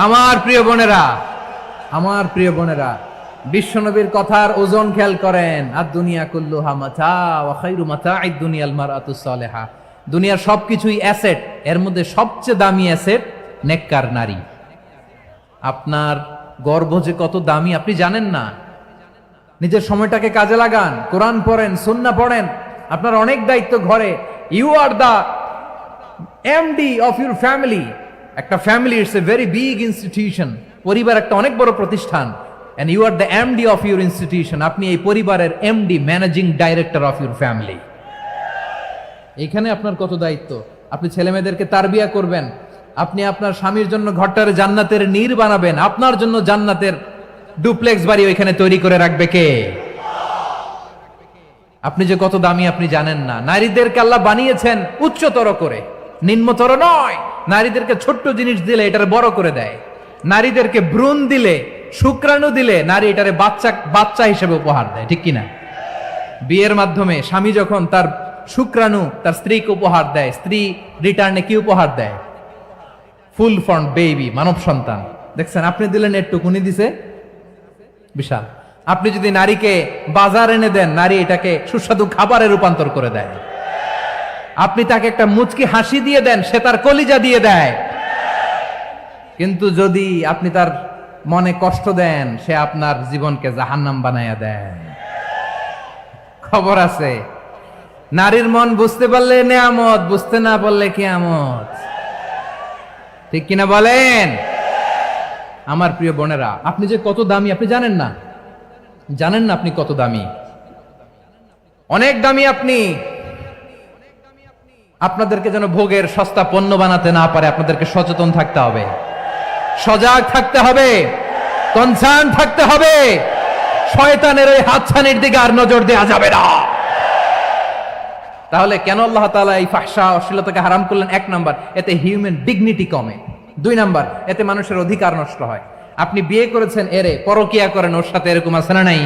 S1: আমার প্রিয় বোনেরা, আমার প্রিয় বোনেরা, বিশ্বনবীর কথার ওজন খেয়াল করেন। আর দুনিয়া কুল্লুহা মাতা ওয়া খায়রু মাতা'আদ দুনিয়া আল মারআতুস সালিহা। দুনিয়ার সবকিছুই অ্যাসেট, এর মধ্যে সবচেয়ে দামি অ্যাসেট নেককার নারী। আপনার গর্ভ যে কত দামি আপনি জানেন না। নিজের সময়টাকে কাজে লাগান, কোরআন পড়েন, সুন্নাহ পড়েন। আপনার অনেক দায়িত্ব ঘরে। You are the MD of your family. একটা family it's a very big institution. পরিবার একটা অনেক বড় প্রতিষ্ঠান। And you are the MD of your institution. আপনি এই পরিবারের MD, managing director of your family. এখানে আপনার কত দায়িত্ব। আপনি ছেলে মেয়েদেরকে তারবিয়া করবেন। আপনি আপনার স্বামীর জন্য ঘরটারে জান্নাতের নীর বানাবেন। আপনার জন্য জান্নাতের ডুপ্লেক্স বাড়ি ওইখানে তৈরি করে রাখবে কে? আপনি যে কত দামি আপনি জানেন না। নারীদেরকে আল্লাহ বানিয়েছেন উচ্চতর করে, নিম্নতর নয়। নারীদেরকে ছোট্ট জিনিস দিলে এটার বড় করে দেয়। নারীদেরকে ভ্রূণ দিলে শুক্রাণু দিলে নারী এটারে বাচ্চা বাচ্চা হিসেবে উপহার দেয়, ঠিক কিনা? বিয়ের মাধ্যমে স্বামী যখন তার শুক্রাণু তার স্ত্রীকে উপহার দেয়, স্ত্রী রিটার্নে কি উপহার দেয়? ফুল ফর্ম বেবি, মানব সন্তান। দেখছেন, আপনি দিলেন একটুক, উনি দিছে বিশাল। আপনি যদি নারীকে বাজার এনে দেন, নারী এটাকে সুস্বাদু খাবারে রূপান্তর করে দেয়। আপনি তাকে একটা মুচকি হাসি দিয়ে দেন, সে তার কলিজা দিয়ে দেয়। কিন্তু যদি আপনি তার মনে কষ্ট দেন, সে আপনার জীবনকে জাহান্নাম বানাইয়া দেয়। খবর আছে, নারীর মন বুঝতে পারলে নেয়ামত, বুঝতে না পারলে কিয়ামত। ঠিক কিনা বলেন? আমার প্রিয় বোনেরা, আপনি যে কত দামি আপনি জানেন না, জানেন না আপনি কত দামি, অনেক দামি আপনি। আপনাদেরকে যেন ভোগের সস্তা পণ্য বানাতে না পারে, আপনাদেরকে সচেতন থাকতে হবে, সজাগ থাকতে হবে, কনসার্ন থাকতে হবে। শয়তানের ওই হাতছানির দিকে আর নজর দেওয়া যাবে না। তাহলে কেন আল্লাহ তাআলা এই ফাহশা অশ্লীলতাকে হারাম করলেন? এক নাম্বার, এতে হিউম্যান ডিগনিটি কমে। দুই নাম্বার, এতে মানুষের অধিকার নষ্ট হয়। আপনি বিয়ে করেছেন, এরে পরকিয়া করেন, ওর সাথে এরকম আছে না নাই?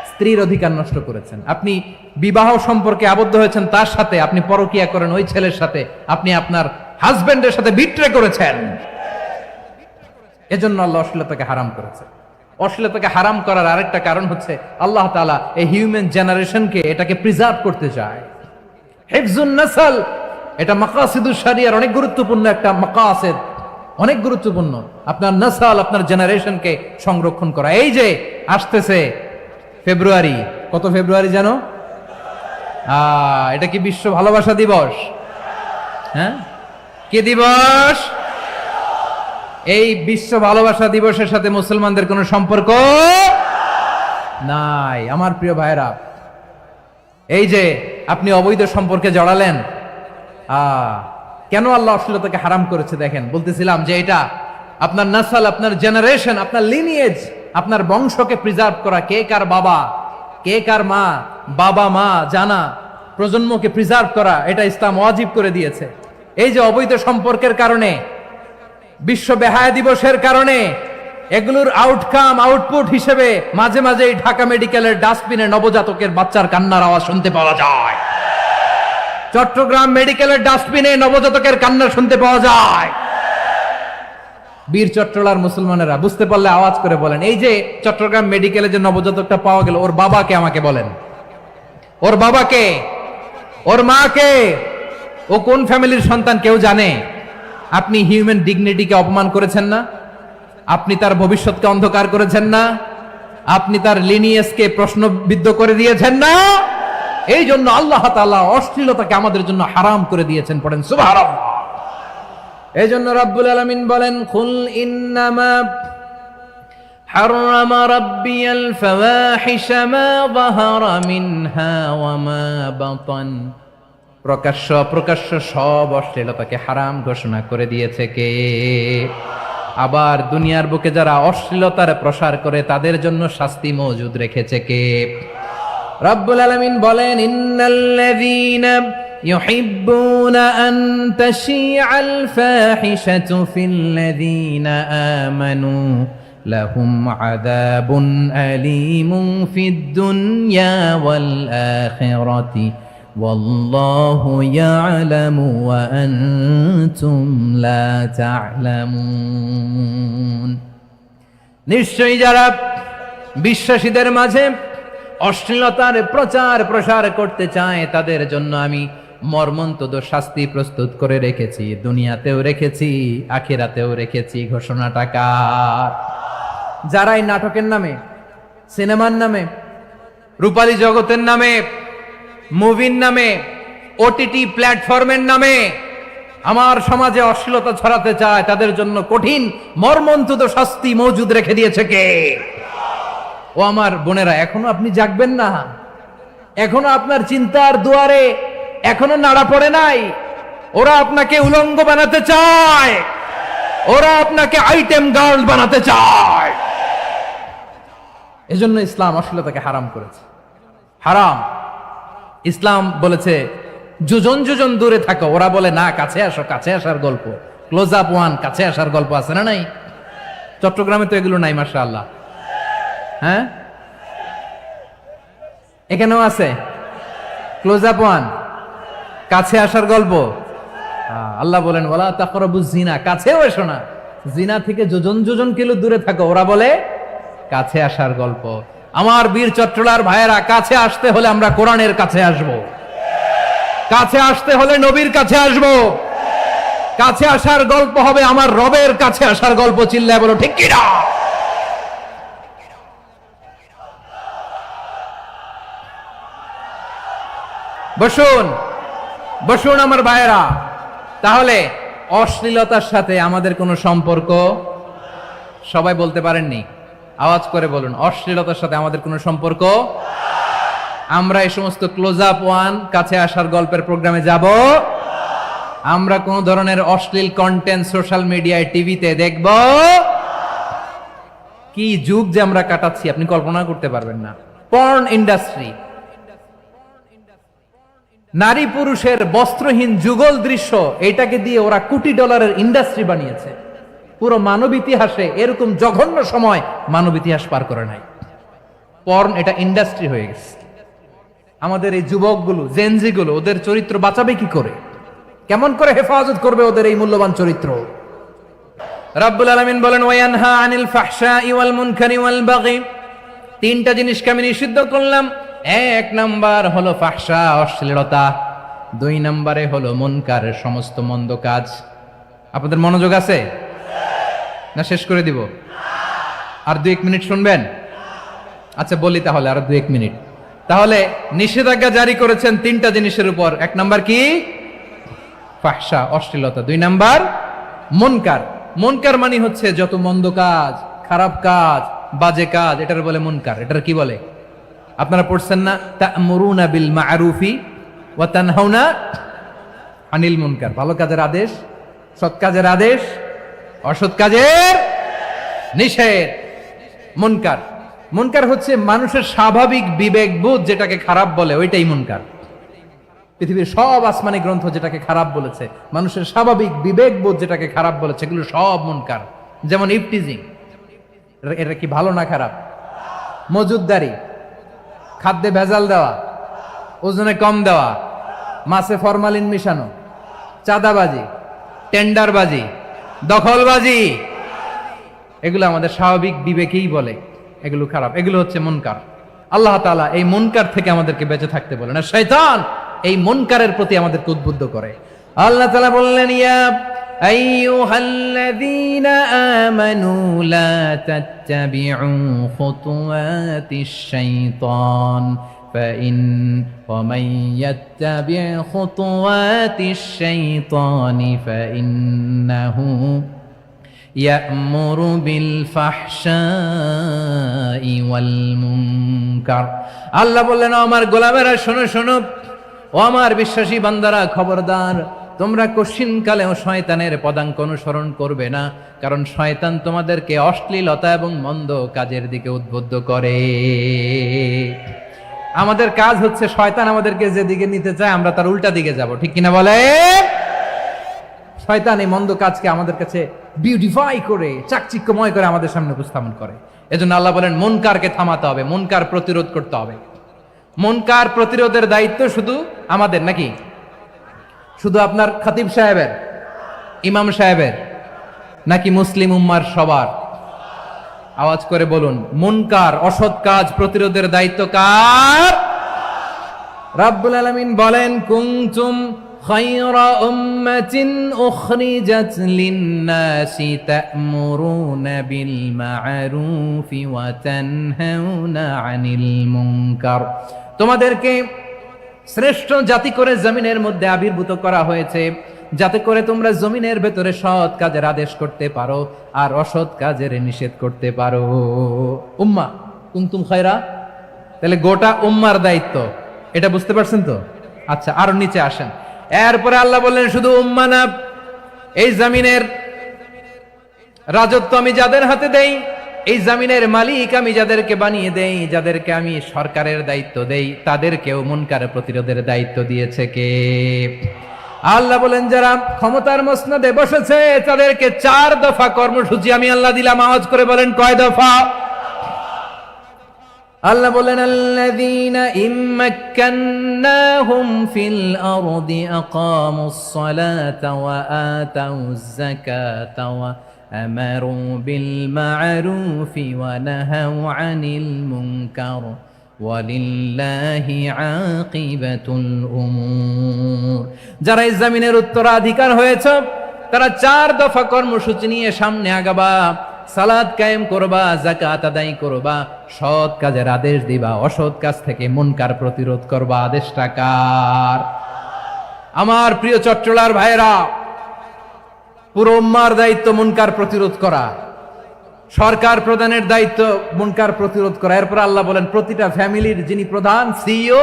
S1: স্ত্রীর অধিকার নষ্ট করেছেন। আপনি বিবাহ সম্পর্কে আবদ্ধ হয়েছেন তার সাথে, আপনি পরকিয়া করেন ওই ছেলের সাথে, আপনি আপনার হাজবেন্ডের সাথে বিট্রে করেছেন। এজন্য আল্লাহ অশ্লীলতাকে হারাম করেছে। অশ্লীলতাকে হারাম করার আরেকটা কারণ হচ্ছে আল্লাহ তাআলা এই হিউম্যান জেনারেশনকে এটাকে প্রিজার্ভ করতে চায়। হিফজুন নাসল, এটা মাকাসিদুশ শরিয়ার অনেক গুরুত্বপূর্ণ একটা মাকাসিদ, অনেক গুরুত্বপূর্ণ। আপনার নাসল, আপনার জেনারেশনকে সংরক্ষণ করা। এই যে আসতেছে ফেব্রুয়ারি, কত ফেব্রুয়ারি জানো? এটা কি বিশ্ব ভালোবাসা দিবস? হ্যাঁ, কি দিবস? এই বিশ্ব ভালোবাসা দিবসের সাথে মুসলমানদের কোনো সম্পর্ক নাই। আমার প্রিয় ভাইরা, এই যে আপনি অবৈধ সম্পর্কে জড়ালেন, কেন আল্লাহ অশ্লীলতাকে হারাম করেছে দেখেন। বলতেছিলাম যে এটা আপনার নাসল, আপনার জেনারেশন, আপনার লিনিয়েজ, আপনার বংশকে প্রিজার্ভ করা। কে কার বাবা, কে কার মা, বাবা মা জানা, প্রজন্মকে প্রিজার্ভ করা, এটা ইসলাম ওয়াজিব করে দিয়েছে। এই যে অবৈধ সম্পর্কের কারণে, বিশ্ব বেহায়া দিবসের কারণে, এগুলোর আউটকাম আউটপুট হিসেবে মাঝে মাঝে এই ঢাকা মেডিকেলের ডাস্টবিনে নবজাতকের বাচ্চার কান্নার আওয়াজ শুনতে পাওয়া যায়। চট্টগ্রাম মেডিকেলের ডাস্টবিনে নবজাতকের কান্না শুনতে পাওয়া যায়। বীর চট্টলার মুসলমানেরা বুঝতে পারলে আওয়াজ করে বলেন, এই যে চট্টগ্রাম মেডিকেলে যে নবজাতকটা পাওয়া গেল, ওর বাবাকে আমাকে বলেন, ওর বাবাকে, ওর মাকে, ও কোন ফ্যামিলির সন্তান কেউ জানে? আপনি হিউম্যান ডিগনিটিকে অপমান করেছেন না? আপনি তার ভবিষ্যৎকে অন্ধকার করেছেন না? আপনি তার লিনিয়েজকে প্রশ্নবিদ্ধ করে দিয়েছেন না? এই জন্য আল্লাহ তাআলা অশ্লীলতাকে আমাদের জন্য হারাম করে দিয়েছেন। পড়েন সুবহানাল্লাহ। এই জন্য রাব্বুল আলামিন বলেন, কুল ইন্নামা হারামা রাব্বিয়াল ফাওয়াহিশা মা যাহারা মিনহা ওয়া মা বাতান। প্রকাশ্য অপ্রকাশ্য সব অশ্লীলতাকে হারাম ঘোষণা করে দিয়েছে কে? আবার দুনিয়ার বুকে যারা অশ্লীলতার প্রসার করে তাদের জন্য শাস্তি মজুদ রেখেছে কে? রব্বুল আলামিন বলেন, ইন্নাল্লাযীনা ইউহিব্বুনা আন তাশিআল ফাহিশাতু ফিল্লাযীনা আমানু লাহুম আযাবুন আলীমুন ফিদ দুনিয়া ওয়াল আখিরাতি ওয়াল্লাহু ইয়ালামু ওয়া আনতুম লা তা'লামুন। নিশ্চয়ই যারা বিশ্বাসীদের মাঝে অশ্লীলতার প্রচার প্রসার করতে চায় তাদের জন্য আমি মর্মন্তুদ শাস্তি প্রস্তুত করে রেখেছি, দুনিয়াতেও রেখেছি, আখিরাতেও রেখেছি। ঘোষণাটা কার? যারা এই নাটকের নামে, সিনেমার নামে, রূপালী জগতের নামে, মুভির নামে, ওটিটি প্ল্যাটফর্মের নামে আমার সমাজে অশ্লীলতা ছড়াতে চায়, তাদের জন্য কঠিন মর্মন্তুদ শাস্তি মজুদ রেখে দিয়েছে কে? ও আমার বোনেরা, এখনো আপনি জাগবেন না? এখনো আপনার চিন্তার দুয়ারে এখনো নাড়া পড়ে নাই? ওরা আপনাকে উলঙ্গ বানাতে চায়, ওরা আপনাকে আইটেম গার্ল বানাতে চায়। এজন্য ইসলাম অশ্লীলতাকে হারাম করেছে। হারাম। ইসলাম বলেছে যোজন যোজন দূরে থাকো, ওরা বলে না কাছে আসো, কাছে আসার গল্প, ক্লোজ আপ ওয়ান, কাছে আসার গল্প আছে না নাই? চট্টগ্রামে তো এগুলো নাই মাশাআল্লাহ। হ্যাঁ, এখানেও আছে ক্লোজ আপ ওয়ান, কাছে আসার গল্প। আল্লাহ বলেন ওয়ালা তাকরাবুজ জিনা, কাছেও এসো না, জিনা থেকে যোজন যোজন কিলো দূরে থাকো। ওরা বলে কাছে আসার গল্প। আমার বীর চট্টলার ভাইয়েরা, কাছে আসতে হলে আমরা কোরআনের কাছে আসব, কাছে আসতে হলে নবীর কাছে আসব, কাছে আসার গল্প হবে আমার রবের কাছে আসার গল্প। চিল্লায় বলো ঠিক কিনা? বসুন বসুন আমার ভাইয়েরা। তাহলে অশ্লীলতার সাথে আমাদের কোনো সম্পর্ক, সবাই বলতে পারেননি, আওয়াজ করে বলুন, অশ্লীলতার সাথে আমাদের কোনো সম্পর্ক। আমরা এই সমস্ত ক্লোজ আপ ওয়ান, কাছে আসার গল্পের প্রোগ্রামে যাব? আমরা কোন ধরনের অশ্লীল কন্টেন্ট সোশ্যাল মিডিয়ায়, টিভিতে দেখব? কি যুগ যে আমরা কাটাচ্ছি আপনি কল্পনা করতে পারবেন না। পর্ন ইন্ডাস্ট্রি, নারী পুরুষের বস্ত্রহীন যুগল দৃশ্য, এটাকে দিয়ে ওরা কোটি ডলারের ইন্ডাস্ট্রি বানিয়েছে। পুরো মানব ইতিহাসে এরকম জঘন্য সময় মানব ইতিহাস পার করে নাই। পর্ন এটা ইন্ডাস্ট্রি হয়ে গেছে। আমাদের এই যুবকগুলো, জেনজিগুলো, ওদের চরিত্র বাঁচাবে কি করে? কেমন করে হেফাজত করবে ওদের এই মূল্যবান চরিত্র? রাব্বুল আলামিন বলেন ওয়ায়ানহা আনিল ফাহশাই ওয়াল মুনকারি ওয়াল বাগি, তিনটা জিনিসকে আমি নিষিদ্ধ করলাম। এক নাম্বার হলো ফাহশা, অশ্লীলতা। দুই নম্বরে হলো মুনকার, সমস্ত মন্দ কাজ। আপনাদের মনোযোগ আছে না? শেষ করে দিব? আর 2-1 মিনিট শুনবেন? আচ্ছা বলি তাহলে, আর 2-1 মিনিট। তাহলে নিষেধাজ্ঞা জারি করেছেন তিনটা জিনিসের উপর। এক নাম্বার কি? ফাহশা, অশ্লীলতা। দুই নাম্বার মুনকার। মুনকার মানে হচ্ছে যত মন্দ কাজ, খারাপ কাজ, বাজে কাজ, এটার বলে মুনকার। এটার কি বলে? আপনারা পড়ছেন না, তা'মুরুনা বিল মা'রুফি ওয়া তানহাউনা আনিল মুনকার। ভালো কাজের আদেশ, সৎ কাজের আদেশ, অসৎ কাজের নিষেধ। মুনকার, মুনকার হচ্ছে মানুষের স্বাভাবিক বিবেক বোধ যেটাকে খারাপ বলে, ওইটাই মুনকার। পৃথিবীর সব আসমানি গ্রন্থ যেটাকে খারাপ বলেছে, মানুষের স্বাভাবিক বিবেক বোধ যেটাকে খারাপ বলেছে, এগুলো সব মুনকার। যেমন ইফটিজিং, এটা কি ভালো না খারাপ? মজুদদারি, খাদ্যে ভেজাল দেওয়া, ওজনে কম দেওয়া, মাছে ফরমালিন মিশানো, চাঁদাবাজি, টেন্ডারবাজি, দখলবাজি, এগুলো আমাদের স্বাভাবিক বিবেকেই বলে এগুলো খারাপ, এগুলো হচ্ছে মুনকার। আল্লাহ তাআলা এই মুনকার থেকে আমাদেরকে বেঁচে থাকতে বলেন, আর শয়তান এই মুনকারের প্রতি আমাদেরকে উদ্বুদ্ধ করে। আল্লাহ তাআলা বললেন ইয়া আইয়ুহাল্লাযীনা আমানু লা তাত্তাবিউ খুতুওয়াতিশ শাইতান ومن يتبع خطوات الشيطان فإنه يأمر بالفحشاء والمنكر। আল্লাহ বললেন আমার গোলামেরা শোনো শোনো, ও আমার বিশ্বাসী বান্দারা খবরদার, তোমরা কশিনকালেও শয়তানের পদাঙ্ক অনুসরণ করবে না, কারণ শয়তান তোমাদেরকে অশ্লীলতা এবং মন্দ কাজের দিকে উদ্বুদ্ধ করে। আমাদের কাজ হচ্ছে শয়তান আমাদেরকে যেদিকে নিতে চায় আমরা তার উল্টা দিকে যাব, ঠিক কিনা বলে? শয়তান এই মন্দ কাজকে আমাদের কাছে বিউটিফাই করে, চাকচিক্যময় করে আমাদের সামনে উপস্থাপন করে। এজন্য আল্লাহ বলেন মুনকারকে থামাতে হবে, মুনকার প্রতিরোধ করতে হবে। মুনকার প্রতিরোধের দায়িত্ব শুধু আমাদের নাকি? শুধু আপনার খতিব সাহেবের, ইমাম সাহেবের, নাকি মুসলিম উম্মার সবার? আওয়াজ করে বলুন, মুনকার, অসৎ কাজ প্রতিরোধের দায়িত্ব কার? রাব্বুল আলামিন বলেন কুনতুম খায়রা উম্মাতিন উখরিজাত লিন-নাসি তা'মুরুনা বিল মা'রুফি ওয়া তানহাউনা আনিল মুনকার। তোমাদেরকে শ্রেষ্ঠ জাতি করে জমিনের মধ্যে আবির্ভূত করা হয়েছে, যাতে করে তোমরা জমিনের ভেতরে সৎ কাজের আদেশ করতে পারো আর অসৎ কাজের নিষেধ করতে পারো। উম্মাহ কুনতুম খায়রা, তাহলে গোটা উম্মার দায়িত্ব, এটা বুঝতে পারছেন তো? আচ্ছা, আরো নিচে আসেন। এরপরে আল্লাহ বললেন শুধু উম্মাহ না, এই জমিনের রাজত্ব আমি যাদের হাতে দেই, এই জমিনের মালিক আমি যাদেরকে বানিয়ে দেই, যাদেরকে আমি সরকারের দায়িত্ব দেই, তাদেরকেও মুনকার প্রতিরোধের দায়িত্ব দিয়েছে কে? আল্লাহ বলেন যারা ক্ষমতার মসনদে বসেছে তাদেরকে 4 দফা কর্মসূচি আমি আল্লাহ দিলাম। আওয়াজ করে বলেন কয় দফা? আল্লাহ বলেন আল্লাযীনা ইম্মাক্কান্নাহুম ফিল আরদি আকামুস সালাতা ওয়া আতাউয যাকাতা ওয়া আমারু বিল মা'রুফি ওয়া নাহাউ আনিল মুনকার ওয়ালিল্লাহি আকিবাতুল উমুর। যারা এই জমিনের উত্তরাধিকার হয়েছে তারা 4 দফা কর্মসূচি নিয়ে সামনে আগাবা। সালাত কায়েম করবা, যাকাত আদায় করবা, সৎ কাজের আদেশ দিবা, অসৎ কাজ থেকে মুনকার প্রতিরোধ করবা। আদেশটা কার? আমার প্রিয় চট্টলার ভাইরা, পুরো উম্মার দায়িত্ব মুনকার প্রতিরোধ করা, সরকার প্রধানের দায়িত্ব মুনকার প্রতিরোধ করা। এরপর আল্লাহ বলেন প্রতিটা ফ্যামিলির যিনি প্রধান সিইও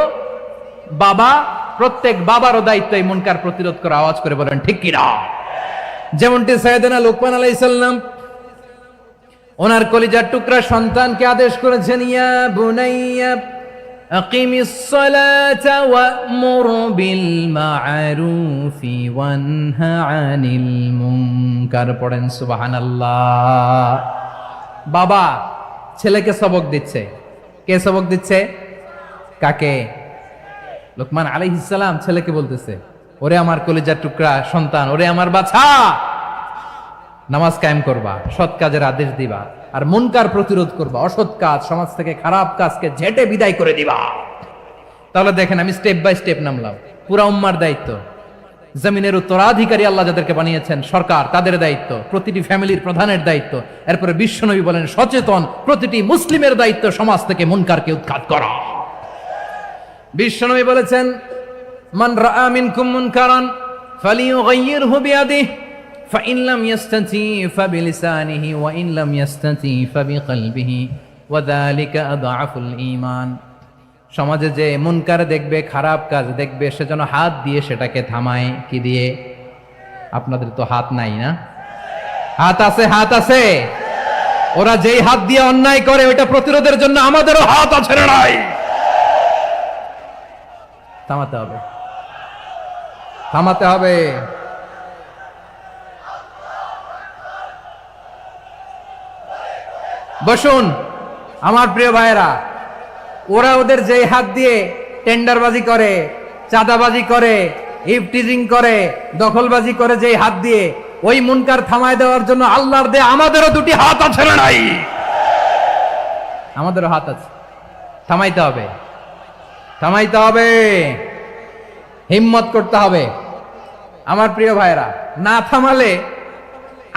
S1: বাবা, প্রত্যেক বাবারও দায়িত্ব এই মুনকার প্রতিরোধ করা। আওয়াজ করে বলেন ঠিক কিনা? যেমনটি সাইয়েদনা লুকমান আলাইহিস সালাম ওনার কলিজার টুকরা সন্তানকে আদেশ করেছেন, ইয়া বুনাইয়া আকিমিস সালাতা ওয়া'মুর বিল মা'রুফি ওয়ানহা আনিল মুনকার। পড়েন সুবহানাল্লাহ। বাবা ছেলেকে সবক দিচ্ছে। কে সবক দিচ্ছে? কাকে? লুকমান আলাইহিস সালাম ছেলেকে বলতেছে, ওরে আমার কলিজার টুকরা সন্তান, ওরে আমার বাছা, নামাজ কায়েম করবা, সৎ কাজের আদেশ দিবা, আর মুনকার প্রতিরোধ করবা, অসৎ কাজ সমাজ থেকে খারাপ কাজকে ঝেঁটে বিদায় করে দিবা। তাহলে দেখেন আমি স্টেপ বাই স্টেপ নামলাম। পুরা উম্মার দায়িত্ব, জমিনের উত্তরাধিকারী আল্লাহ যাদেরকে বানিয়েছেন সরকার, তাদের দায়িত্ব, প্রতিটি ফ্যামিলির প্রধানের দায়িত্ব। এরপরে বিশ্বনবী বলেন সচেতন প্রতিটি মুসলিমের দায়িত্ব সমাজ থেকে মুনকারকে উৎখাত করা। বিশ্বনবী বলেছেন মান রাআ মিনকুম মুনকারান ফালিয়ুগাইয়িরহু বিয়াদিহি فإن لم يستطع فبلسانه وإن لم يستطع فبقلبه وذلك أضعف الإيمان। সমাজে যে মুনকার দেখবে, খারাপ কাজ দেখবে, সে যেন হাত দিয়ে সেটাকে থামায়। কি দিয়ে? আপনাদের তো হাত নাই না? হাত আছে, হাত আছে। ওরা যেই হাত দিয়ে অন্যায় করে ওটা প্রতিরোধের জন্য আমাদেরও হাত আছে না নাই? থামাতে হবে, থামাতে হবে। বসুন আমার প্রিয় ভাইয়েরা, ওরা ওদের যেই হাত দিয়ে টেন্ডারবাজি করে, চাঁদাবাজি করে, ইফটিজিং করে, দখলবাজি করে, যেই হাত দিয়ে, ওই মুনকার থামায় দেওয়ার জন্য আল্লাহর দেয়া আমাদেরও 2টি হাত আছে না নাই? আমাদেরও হাত আছে। থামাইতে হবে, থামাইতে হবে, হিম্মত করতে হবে। আমার প্রিয় ভাইয়েরা, না থামালে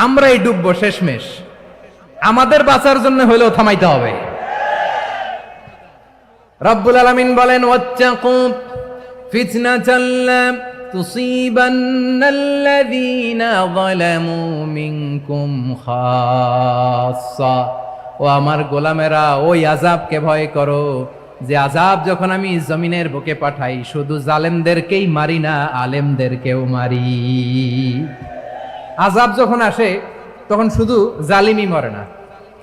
S1: আমরাই ডুববো শেষমেশ। আমাদের বাঁচার জন্য হলেও থামাইতে হবে। রব্বুল আলামিন বলেন ওয়াত্তাকু ফিতনাতাল লা তুসিবান্নাল্লাযীনা যালামু মিনকুম খাসসা। ও আমার গোলামেরা, ওই আযাবকে ভয় করো যে আযাব যখন আমি জমিনের বুকে পাঠাই শুধু জালেমদেরকেই মারি না, আলেমদেরকেও মারি। আযাব যখন আসে তখন শুধু জালিমই মরে না,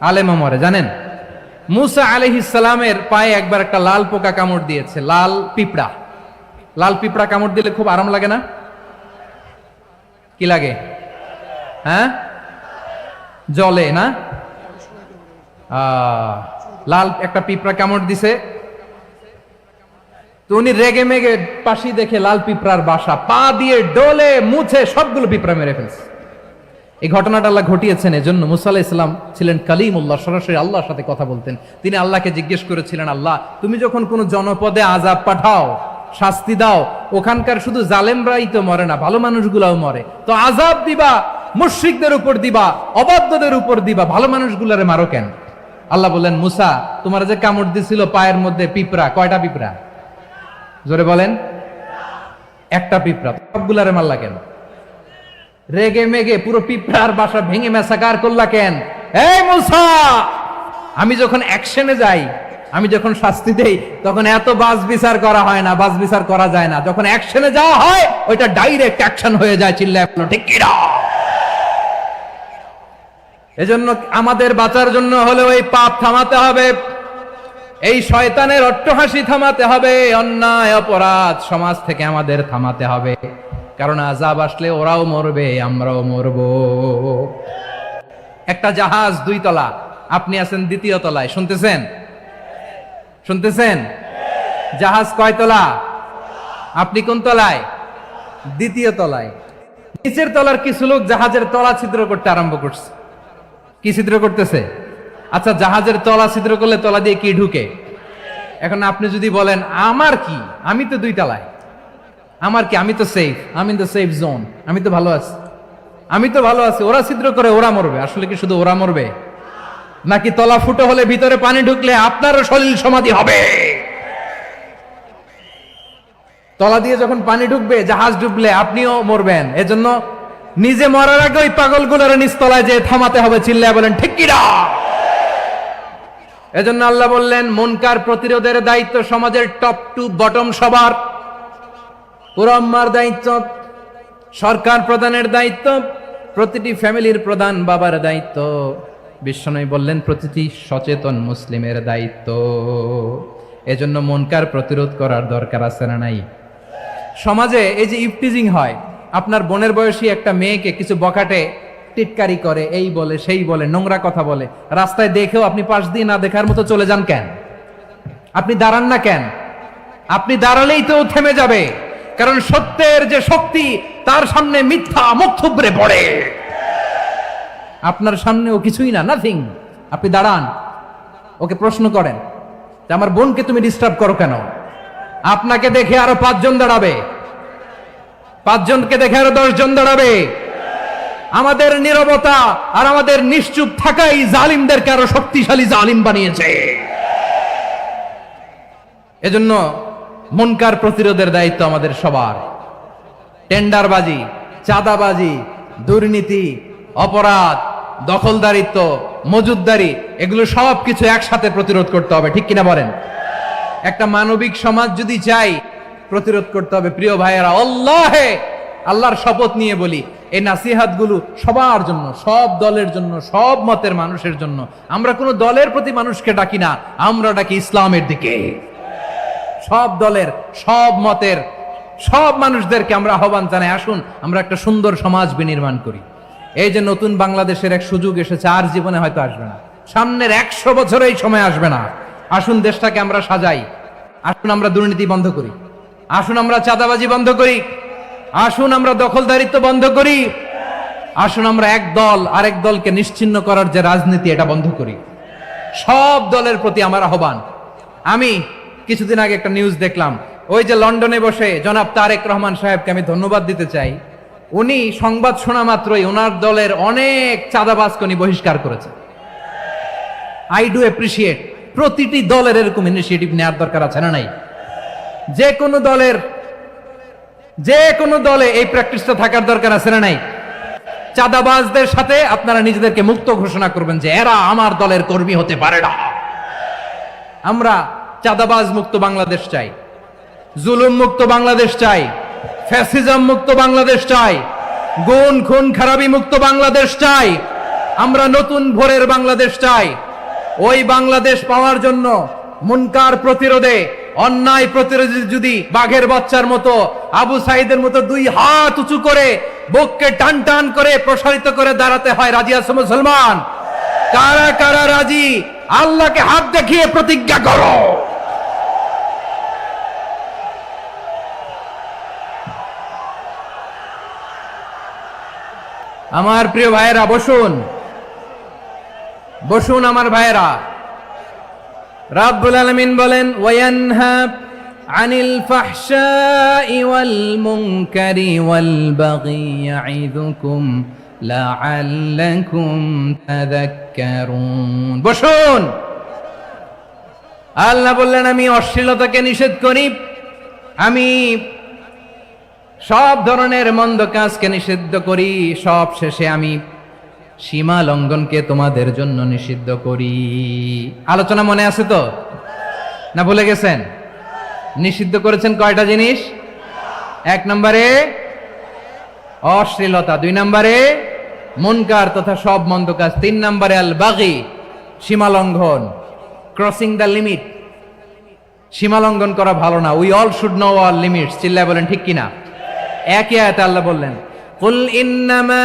S1: আলেমও মরে। জানেন মুসা আলাইহিস সালামের পায়ে একবার একটা লাল পোকা কামড় দিয়েছে, লাল পিঁপড়া। লাল পিঁপড়া কামড় দিলে খুব আরাম লাগে না? কি লাগে? হ্যাঁ, জলে না? লাল একটা পিঁপড়া কামড় দিছে, তো উনি রেগে মেগে পাশি দেখে লাল পিঁপড়ার বাসা, পা দিয়ে ডলে মুছে সবগুলো পিঁপড়া মেরে ফেলছে। এই ঘটনাটা আল্লাহ ঘটিয়েছেন এজন্য মুসা আলাইহিস সালাম ছিলেন কালিমুল্লাহ, সরাসরি আল্লাহর সাথে কথা বলতেন। তিনি আল্লাহকে জিজ্ঞেস করেছিলেন, আল্লাহ তুমি যখন কোন জনপদে আযাব পাঠাও, শাস্তি দাও, ওখানকার শুধু জালেমরাই তো মরে না, ভালো মানুষগুলাও মরে, তো আযাব দিবা মুশরিকদের উপর দিবা, অবাধ্যদের উপর দিবা, ভালো মানুষগুলারে মারো কেন? আল্লাহ বললেন মুসা তোমার যে কামড় দিছিল পায়ের মধ্যে পিঁপড়া, কয়টা পিঁপড়া? জোরে বলেন। একটা পিঁপড়া, সবগুলারে মারলা কেন? রেগে মেগে পুরো পিঁপড়ার বাসা ভেঙে মেসাকার করলা কেন? এই মুসা, আমি যখন অ্যাকশনে যাই, আমি যখন শাস্তি দেই, তখন এত বাস বিচার করা হয় না, বাস বিচার করা যায় না। যখন অ্যাকশনে যাওয়া হয় ওইটা ডাইরেক্ট অ্যাকশন হয়ে যায়। চিল্লায় বলো ঠিক কি না? এজন্য আমাদের বাঁচার জন্য হলে ওই পাপ থামাতে হবে, এই শয়তানের অট্টহাসি থামাতে হবে, অন্যায় অপরাধ সমাজ থেকে আমাদের থামাতে হবে। কারণ আযাব আসলে ওরাও মরবে, আমরাও মরব। একটা জাহাজ 2 তলা, আপনি আছেন 2য় তলায়। শুনতেছেন? শুনতেছেন? জাহাজ কয় তলা? আপনি কোন তলায়? 2য় তলায়। নিচের তলার কিছু লোক জাহাজের তলা ছিদ্র করতে আরম্ভ করছে। কি ছিদ্র করতেছে? আচ্ছা, জাহাজের তলা ছিদ্র করলে তলা দিয়ে কি ঢুকে? এখন আপনি যদি বলেন আমার কি, আমি তো 2 তলায়, আমার কি, আমি তো সেফ, আমি ইন দ্য সেফ জোন, আমি তো ভালো আছি, আমি তো ভালো আছি, ওরা ছিদ্র করে ওরা মরবে। আসলে কি শুধু ওরা মরবে, নাকি তলা ফুটো হলে ভিতরে পানি ঢুকলে আপনারও সলিল সমাধি হবে? তলা দিয়ে যখন পানি ঢুকবে, জাহাজ ডুবলে আপনিও মরবেন। এজন্য নিজে মরার আগে ওই পাগলগুলোর নিচতলায় যে থামাতে হবে। চিল্লায় বলেন ঠিক কি না? এজন্য আল্লাহ বললেন মুনকার প্রতিরোধের দায়িত্ব সমাজের টপ টু বটম সবার। পুরো আম্মার দায়িত্ব, সরকার প্রধানের দায়িত্ব, প্রতিটি ফ্যামিলির প্রধান বাবার দায়িত্ব, বিশ্বনবী বললেন প্রতিটি সচেতন মুসলিমের দায়িত্ব। এজন্য মুনকার প্রতিরোধ করার দরকার আছে না নাই? সমাজে এই যে ইফটিজিং হয়, আপনার বোনের বয়সী একটা মেয়েকে কিছু বকাটে টিটকারি করে, এই বলে সেই বলে, নোংরা কথা বলে, রাস্তায় দেখেও আপনি পাশ দিয়ে না দেখার মতো চলে যান কেন? আপনি দাঁড়ান না কেন? আপনি দাঁড়ালেই তো থেমে যাবে, কারণ সত্যের যে শক্তি তার সামনে মিথ্যা মুখ থুবড়ে পড়ে। আপনার সামনে ও কিছুই না, নাথিং। আপনি দাঁড়ান, ওকে প্রশ্ন করেন যে আমার বোনকে তুমি ডিস্টার্ব করো কেন? আপনাকে দেখে আরো 5 জন দাঁড়াবে, 5 জনকে দেখে আরো 10 জন দাঁড়াবে। আমাদের নীরবতা আর আমাদের নিশ্চুপ থাকাই জালিমদেরকে আরো শক্তিশালী জালিম বানিয়েছে। এজন্য মুনকার প্রতিরোধের দায়িত্ব আমাদের সবার। টেন্ডারবাজি, চাঁদাবাজি, দুর্নীতি, অপরাধ, দখলদারিত্ব, মজুদদারি, এগুলো সব কিছু একসাথে প্রতিরোধ করতে হবে। ঠিক কিনা বলেন? একটা মানবিক সমাজ যদি চাই, প্রতিরোধ করতে হবে। প্রিয় ভাইয়েরা, আল্লাহর শপথ নিয়ে বলি, এই নাসিহাত গুলো সবার জন্য, সব দলের জন্য, সব মতের মানুষের জন্য। আমরা কোনো দলের প্রতি মানুষকে ডাকি না, আমরা ডাকি ইসলামের দিকে। সব দলের, সব মতের, সব মানুষদেরকে আমরা আহ্বান জানাই, আসুন আমরা একটা সুন্দর সমাজ বিনির্মাণ করি। এই যে নতুন বাংলাদেশের এক সুযোগ এসেছে, আর জীবনে হয়তো আসবে না, সামনের 100 বছর এই সময় আসবে না। আসুন দেশটাকে আমরা সাজাই, আসুন আমরা দুর্নীতি বন্ধ করি, আসুন আমরা চাঁদাবাজি বন্ধ করি, আসুন আমরা দখলদারিত্ব বন্ধ করি, আসুন আমরা এক দল আরেক দলকে নিশ্চিহ্ন করার যে রাজনীতি, এটা বন্ধ করি। সব দলের প্রতি আমার আহ্বান। আমি কিছুদিন আগে একটা নিউজ দেখলাম, ওই যে লন্ডনে বসে জনাব তারেক রহমান সাহেবকে আমি ধন্যবাদ দিতে চাই। উনি সংবাদ শোনা মাত্রই ওনার দলের অনেক চাঁদাবাজকে উনি বহিষ্কার করেছে। I do appreciate. প্রতিটি দলের এরকম ইনিশিয়েটিভ নেওয়ার দরকার আছে না নাই? যে কোনো দলে এই প্র্যাকটিসটা থাকার দরকার আছে না নাই? চাঁদাবাজদের সাথে আপনারা নিজেদেরকে মুক্ত ঘোষণা করবেন যে এরা আমার দলের কর্মী হতে পারে না। আমরা চাঁদাবাজ মুক্ত বাংলাদেশ চাই, জুলুম মুক্ত বাংলাদেশ চাই, ফ্যাসিজম মুক্ত বাংলাদেশ চাই, গুণ খুন খারাপি মুক্ত বাংলাদেশ চাই। আমরা নতুন ভোরের বাংলাদেশ চাই। ওই বাংলাদেশ পাওয়ার জন্য মুনকার প্রতিরোধে, অন্যায় প্রতিরোধে যদি বাঘের বাচ্চার মতো, আবু সাইদের মতো 2 হাত উঁচু করে, বুককে টান টান করে প্রসারিত করে দাঁড়াতে হয়, রাজি আছো মুসলমান? কারা কারা রাজি? আল্লাহকে হাত দেখিয়ে প্রতিজ্ঞা করো। আমার প্রিয় ভাইয়েরা, বসুন বসুন আমার ভাইয়েরা। রাব্বুল আলামিন বলেন, ওয়ায়ানহা আনিল ফাহশাই ওয়াল মুনকারি ওয়াল বাগি ইয়াইদুকুম লাআল্লাকুম তাযাক্কারুন। বসুন। আল্লাহ বললেন, আমি অশ্লীলতাকে নিষেধ করি, আমি সব ধরনের মন্দ কাজকে নিষিদ্ধ করি, সব শেষে আমি সীমা লঙ্ঘনকে তোমাদের জন্য নিষিদ্ধ করি। আলোচনা মনে আছে তো, না ভুলে গেছেন? নিষিদ্ধ করেছেন কয়টা জিনিস? 1 নম্বরে অশ্লীলতা, 2 নম্বরে মুনকার তথা সব মন্দ কাজ, 3 নম্বরে আল বাগি, সীমা লঙ্ঘন, ক্রসিং দ্য লিমিট। সীমা লঙ্ঘন করা ভালো না। We all should know our limits. চিল্লায় বলেন ঠিক কিনা? একই আয়াতে আল্লাহ বললেন, কুল ইন্নামা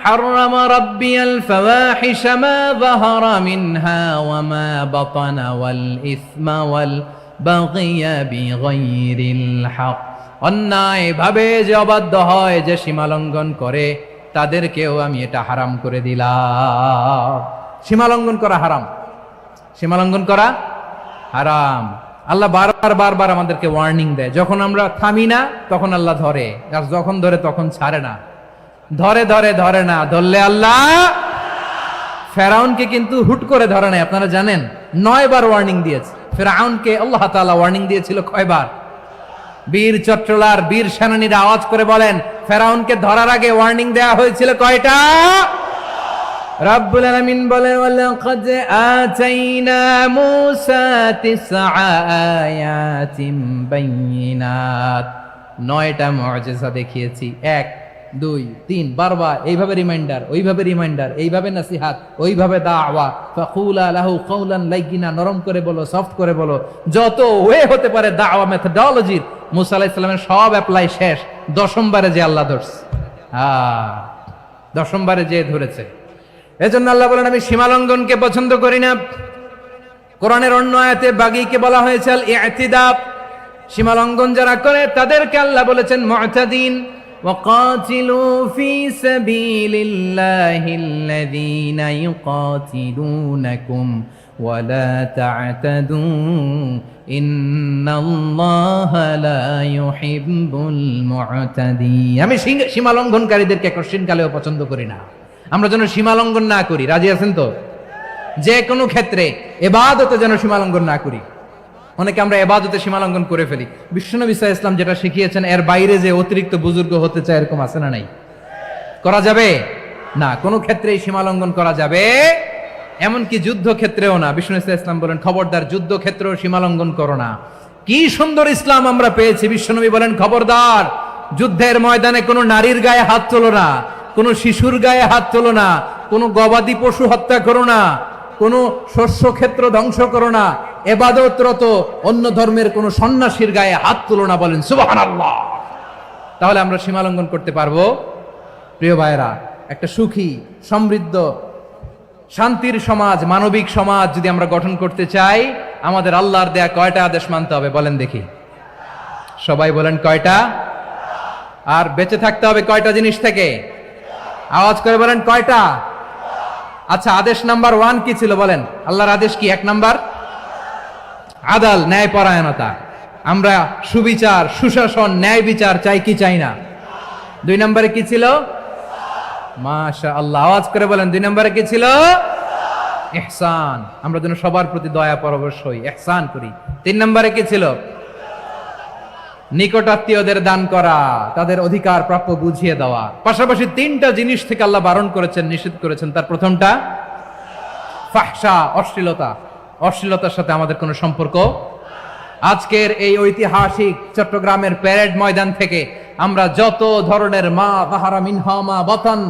S1: حرم ربي الفواحش ما ظهر منها وما بطن والإثم والبغي بغير الحق। অন্যায় ভাবে যে অবাধ্য হয়, যে সীমা লঙ্ঘন করে, তাদেরকেও আমি এটা হারাম করে দিলাম। সীমা লঙ্ঘন করা হারাম, সীমা লঙ্ঘন করা হারাম। আল্লাহ বারবার আমাদেরকে ওয়ার্নিং দেয়। যখন আমরা থামি না তখন আল্লাহ ধরে, আর যখন ধরে তখন ছাড়ে না। ধরে না, ধরলে আল্লাহ। ফেরাউনকে কিন্তু হুট করে ধরে নাই, আপনারা জানেন 9 বার ওয়ার্নিং দিয়েছে। ফেরাউনকে আল্লাহ তাআলা ওয়ার্নিং দিয়েছিল কয়বার? বীর চট্টলার বীর সেনানীরা আওয়াজ করে বলেন, ফেরাউনকে ধরার আগে ওয়ার্নিং দেওয়া হয়েছিল কয়টা? রব্বুল আলামিন বলেন, ওয়ালাকাদ আতাইনা মূসা 9 আয়াতিন বাইয়িনাত, 9টা মুআজিজা দেখিয়েছি। 1 2 3 বারবার এইভাবে রিমাইন্ডার, ওইভাবে রিমাইন্ডার, এইভাবে নসিহাত, ওইভাবে দাওয়া। ফাকুলা লাহু কাওলান লাইয়িনা, নরম করে বলো, সফট করে বলো, যত ওয়ে হতে পারে দাওয়া মেথডোলজির। মুসা আলাইহিস সালামের সব অ্যাপ্লাই শেষ, 10ম বারে যে আল্লাহ ধরছে। 10ম বারে যে ধরেছে। এজন্য আল্লাহ বলেন, আমি সীমা লঙ্ঘনকে পছন্দ করি না। কোরআনের অন্য আয়াতে বাগীকে বলা হয়েছে আল ইতিদা, সীমা লঙ্ঘন যারা করে তাদেরকে আল্লাহ বলেছেন মুতাদিন। وقاتلوا في سبيل الله الذين يقاتلونكم ولا تعتدوا إن الله لا يحب المعتدين। আমি সীমা লঙ্ঘনকারীদেরকে কোশ্চেন কালেও পছন্দ করি না। আমরা যেন সীমা লঙ্ঘন না করি, রাজি আছেন তো? যে কোনো ক্ষেত্রে ইবাদতে যেন সীমা লঙ্ঘন না করি। অনেকে আমরা ইবাদতে সীমা লঙ্ঘন করে ফেলি। বিশ্বনবী সাল্লাল্লাহু আলাইহি ওয়াসাল্লাম যেটা শিখিয়েছেন এর বাইরে যে অতিরিক্ত বুজুর্গ হতে চায়, এরকম আছে না নাই? করা যাবে না, কোনো ক্ষেত্রেই সীমা লঙ্ঘন করা যাবে, এমনকি যুদ্ধ ক্ষেত্রেও না। বিশ্বনবী সাল্লাল্লাহু আলাইহি ওয়াসাল্লাম বলেন, খবরদার যুদ্ধ ক্ষেত্রেও সীমা লঙ্ঘন করো না। কি সুন্দর ইসলাম আমরা পেয়েছি। বিশ্বনবী বলেন, খবরদার যুদ্ধের ময়দানে কোনো নারীর গায়ে হাত তোলো না, কোনো শিশুর গায়ে হাত তোলো না, কোনো গবাদি পশু হত্যা করো না, কোনো শস্য ক্ষেত্র ধ্বংস করো না, ইবাদতরত অন্য ধর্মের কোনো সন্ন্যাসীর গায়ে হাত তুলো না। বলেন সুবহানাল্লাহ। তাহলে আমরা সীমা লঙ্ঘন করতে পারবো? প্রিয় ভাইরা, একটা সুখী, সমৃদ্ধ, শান্তির সমাজ, মানবিক সমাজ যদি আমরা গঠন করতে চাই, আমাদের আল্লাহর দেয়া কয়টা আদেশ মানতে হবে বলেন দেখি? সবাই বলেন কয়টা? আর বেঁচে থাকতে হবে কয়টা জিনিস থেকে? আওয়াজ করে বলেন কয়টা? আচ্ছা, আদেশ নাম্বার 1 কি ছিল বলেন? আল্লাহর আদেশ কি? 1 নাম্বার আদাল, ন্যায় পরায়ণতা। আমরা সুবিচার, সুশাসন, ন্যায় বিচার চাই কি চাই না? 2 নম্বরে কি ছিল? মাশাআল্লাহ, আওয়াজ করে বলেন 2 নম্বরে কি ছিল? ইহসান। আমরা যেন সবার প্রতি দয়া পরবশ হই, ইহসান করি। 3 নম্বরে কি ছিল? নিকটাত্মীয়দের দান করা, তাদের অধিকার প্রাপ্য বুঝিয়ে দেওয়া। পাশাপাশি 3টা জিনিস থেকে আল্লাহ বারণ করেছেন, নিষেধ করেছেন। তার প্রথমটা ফাহশা, অশ্লীলতা। অশ্লীলতার সাথে আমাদের কোনো সম্পর্ক। আজকের এই ঐতিহাসিক চট্টগ্রামের প্যারেড ময়দান থেকে আমরা যত ধরনের মা বাহারা মিনহা মা বাতান,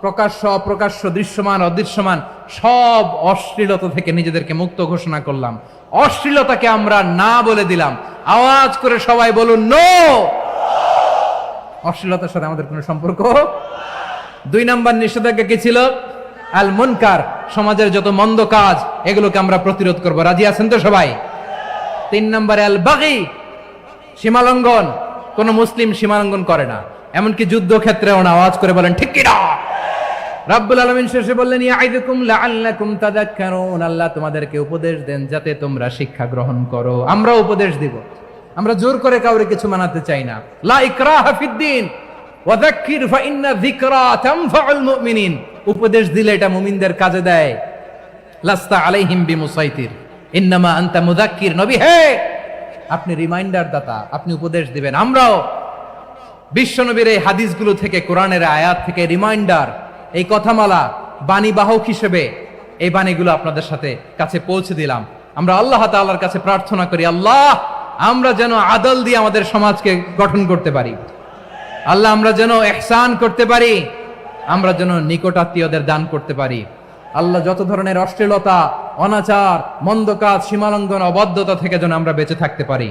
S1: প্রকাশ্য অপ্রকাশ্য, দৃশ্যমান অদৃশ্যমান, সব অশ্লীলতা থেকে নিজেদেরকে মুক্ত ঘোষণা করলাম। অশ্লীলতাকে আমরা না বলে দিলাম। আওয়াজ করে সবাই বলুন নো। অশ্লীলতার সাথে আমাদের কোনো সম্পর্ক। 2 নম্বর নিষেধাজ্ঞা কি ছিল? আল মুনকার, সমাজের যত মন্দ কাজ এগুলোকে আমরা প্রতিরোধ করব। রাজি আছেন তো সবাই? 3 নম্বরে আল বাগী, সীমালঙ্ঘন। কোন মুসলিম সীমালঙ্ঘন করে না, এমনকি যুদ্ধ ক্ষেত্রেও না। আওয়াজ করে বলেন ঠিক কি না? রাব্বুল আলামিন শেষে বললেন, ইয়াইদুকুম লাআল্লাকুম তাযাক্কারুন। আল্লাহ তোমাদেরকে উপদেশ দেন যাতে তোমরা শিক্ষা গ্রহণ করো। আমরা উপদেশ দিব, আমরা জোর করে কাউরে কিছু মানাতে চাই না। লা ইকরাহা ফিদ্দিন ওয়া যাক্কির ফাইন্না যিকরা তানফাউল মুমিনিন। উপদেশ দিলে এটা মুমিনদের কাজে দেয়। লাস্তা আলাইহিম বিমুসাইতির ইন্নামা আনতা মুযাক্কির। নবী হে, আপনি রিমাইন্ডার দাতা, আপনি উপদেশ দিবেন। আমরাও বিশ্বনবীর এই হাদিসগুলো থেকে, কোরআনের আয়াত থেকে রিমাইন্ডার, এই কথামালা, বাণী বাহক হিসেবে এই বাণীগুলো আপনাদের সাথে কাছে পৌঁছে দিলাম। আমরা আল্লাহ তাআলার কাছে প্রার্থনা করি, আল্লাহ আমরা যেন আদল দিয়ে আমাদের সমাজকে গঠন করতে পারি। আল্লাহ আমরা যেন ইহসান করতে পারি, আমরা যেন নিকটাত্মীয়দের দান করতে পারি। আল্লাহ যত ধরনের অশ্লীলতা, অনাচার, মন্দ কাজ, সীমালঙ্ঘন, অবাধ্যতা থেকে যেন আমরা বেঁচে থাকতে পারি।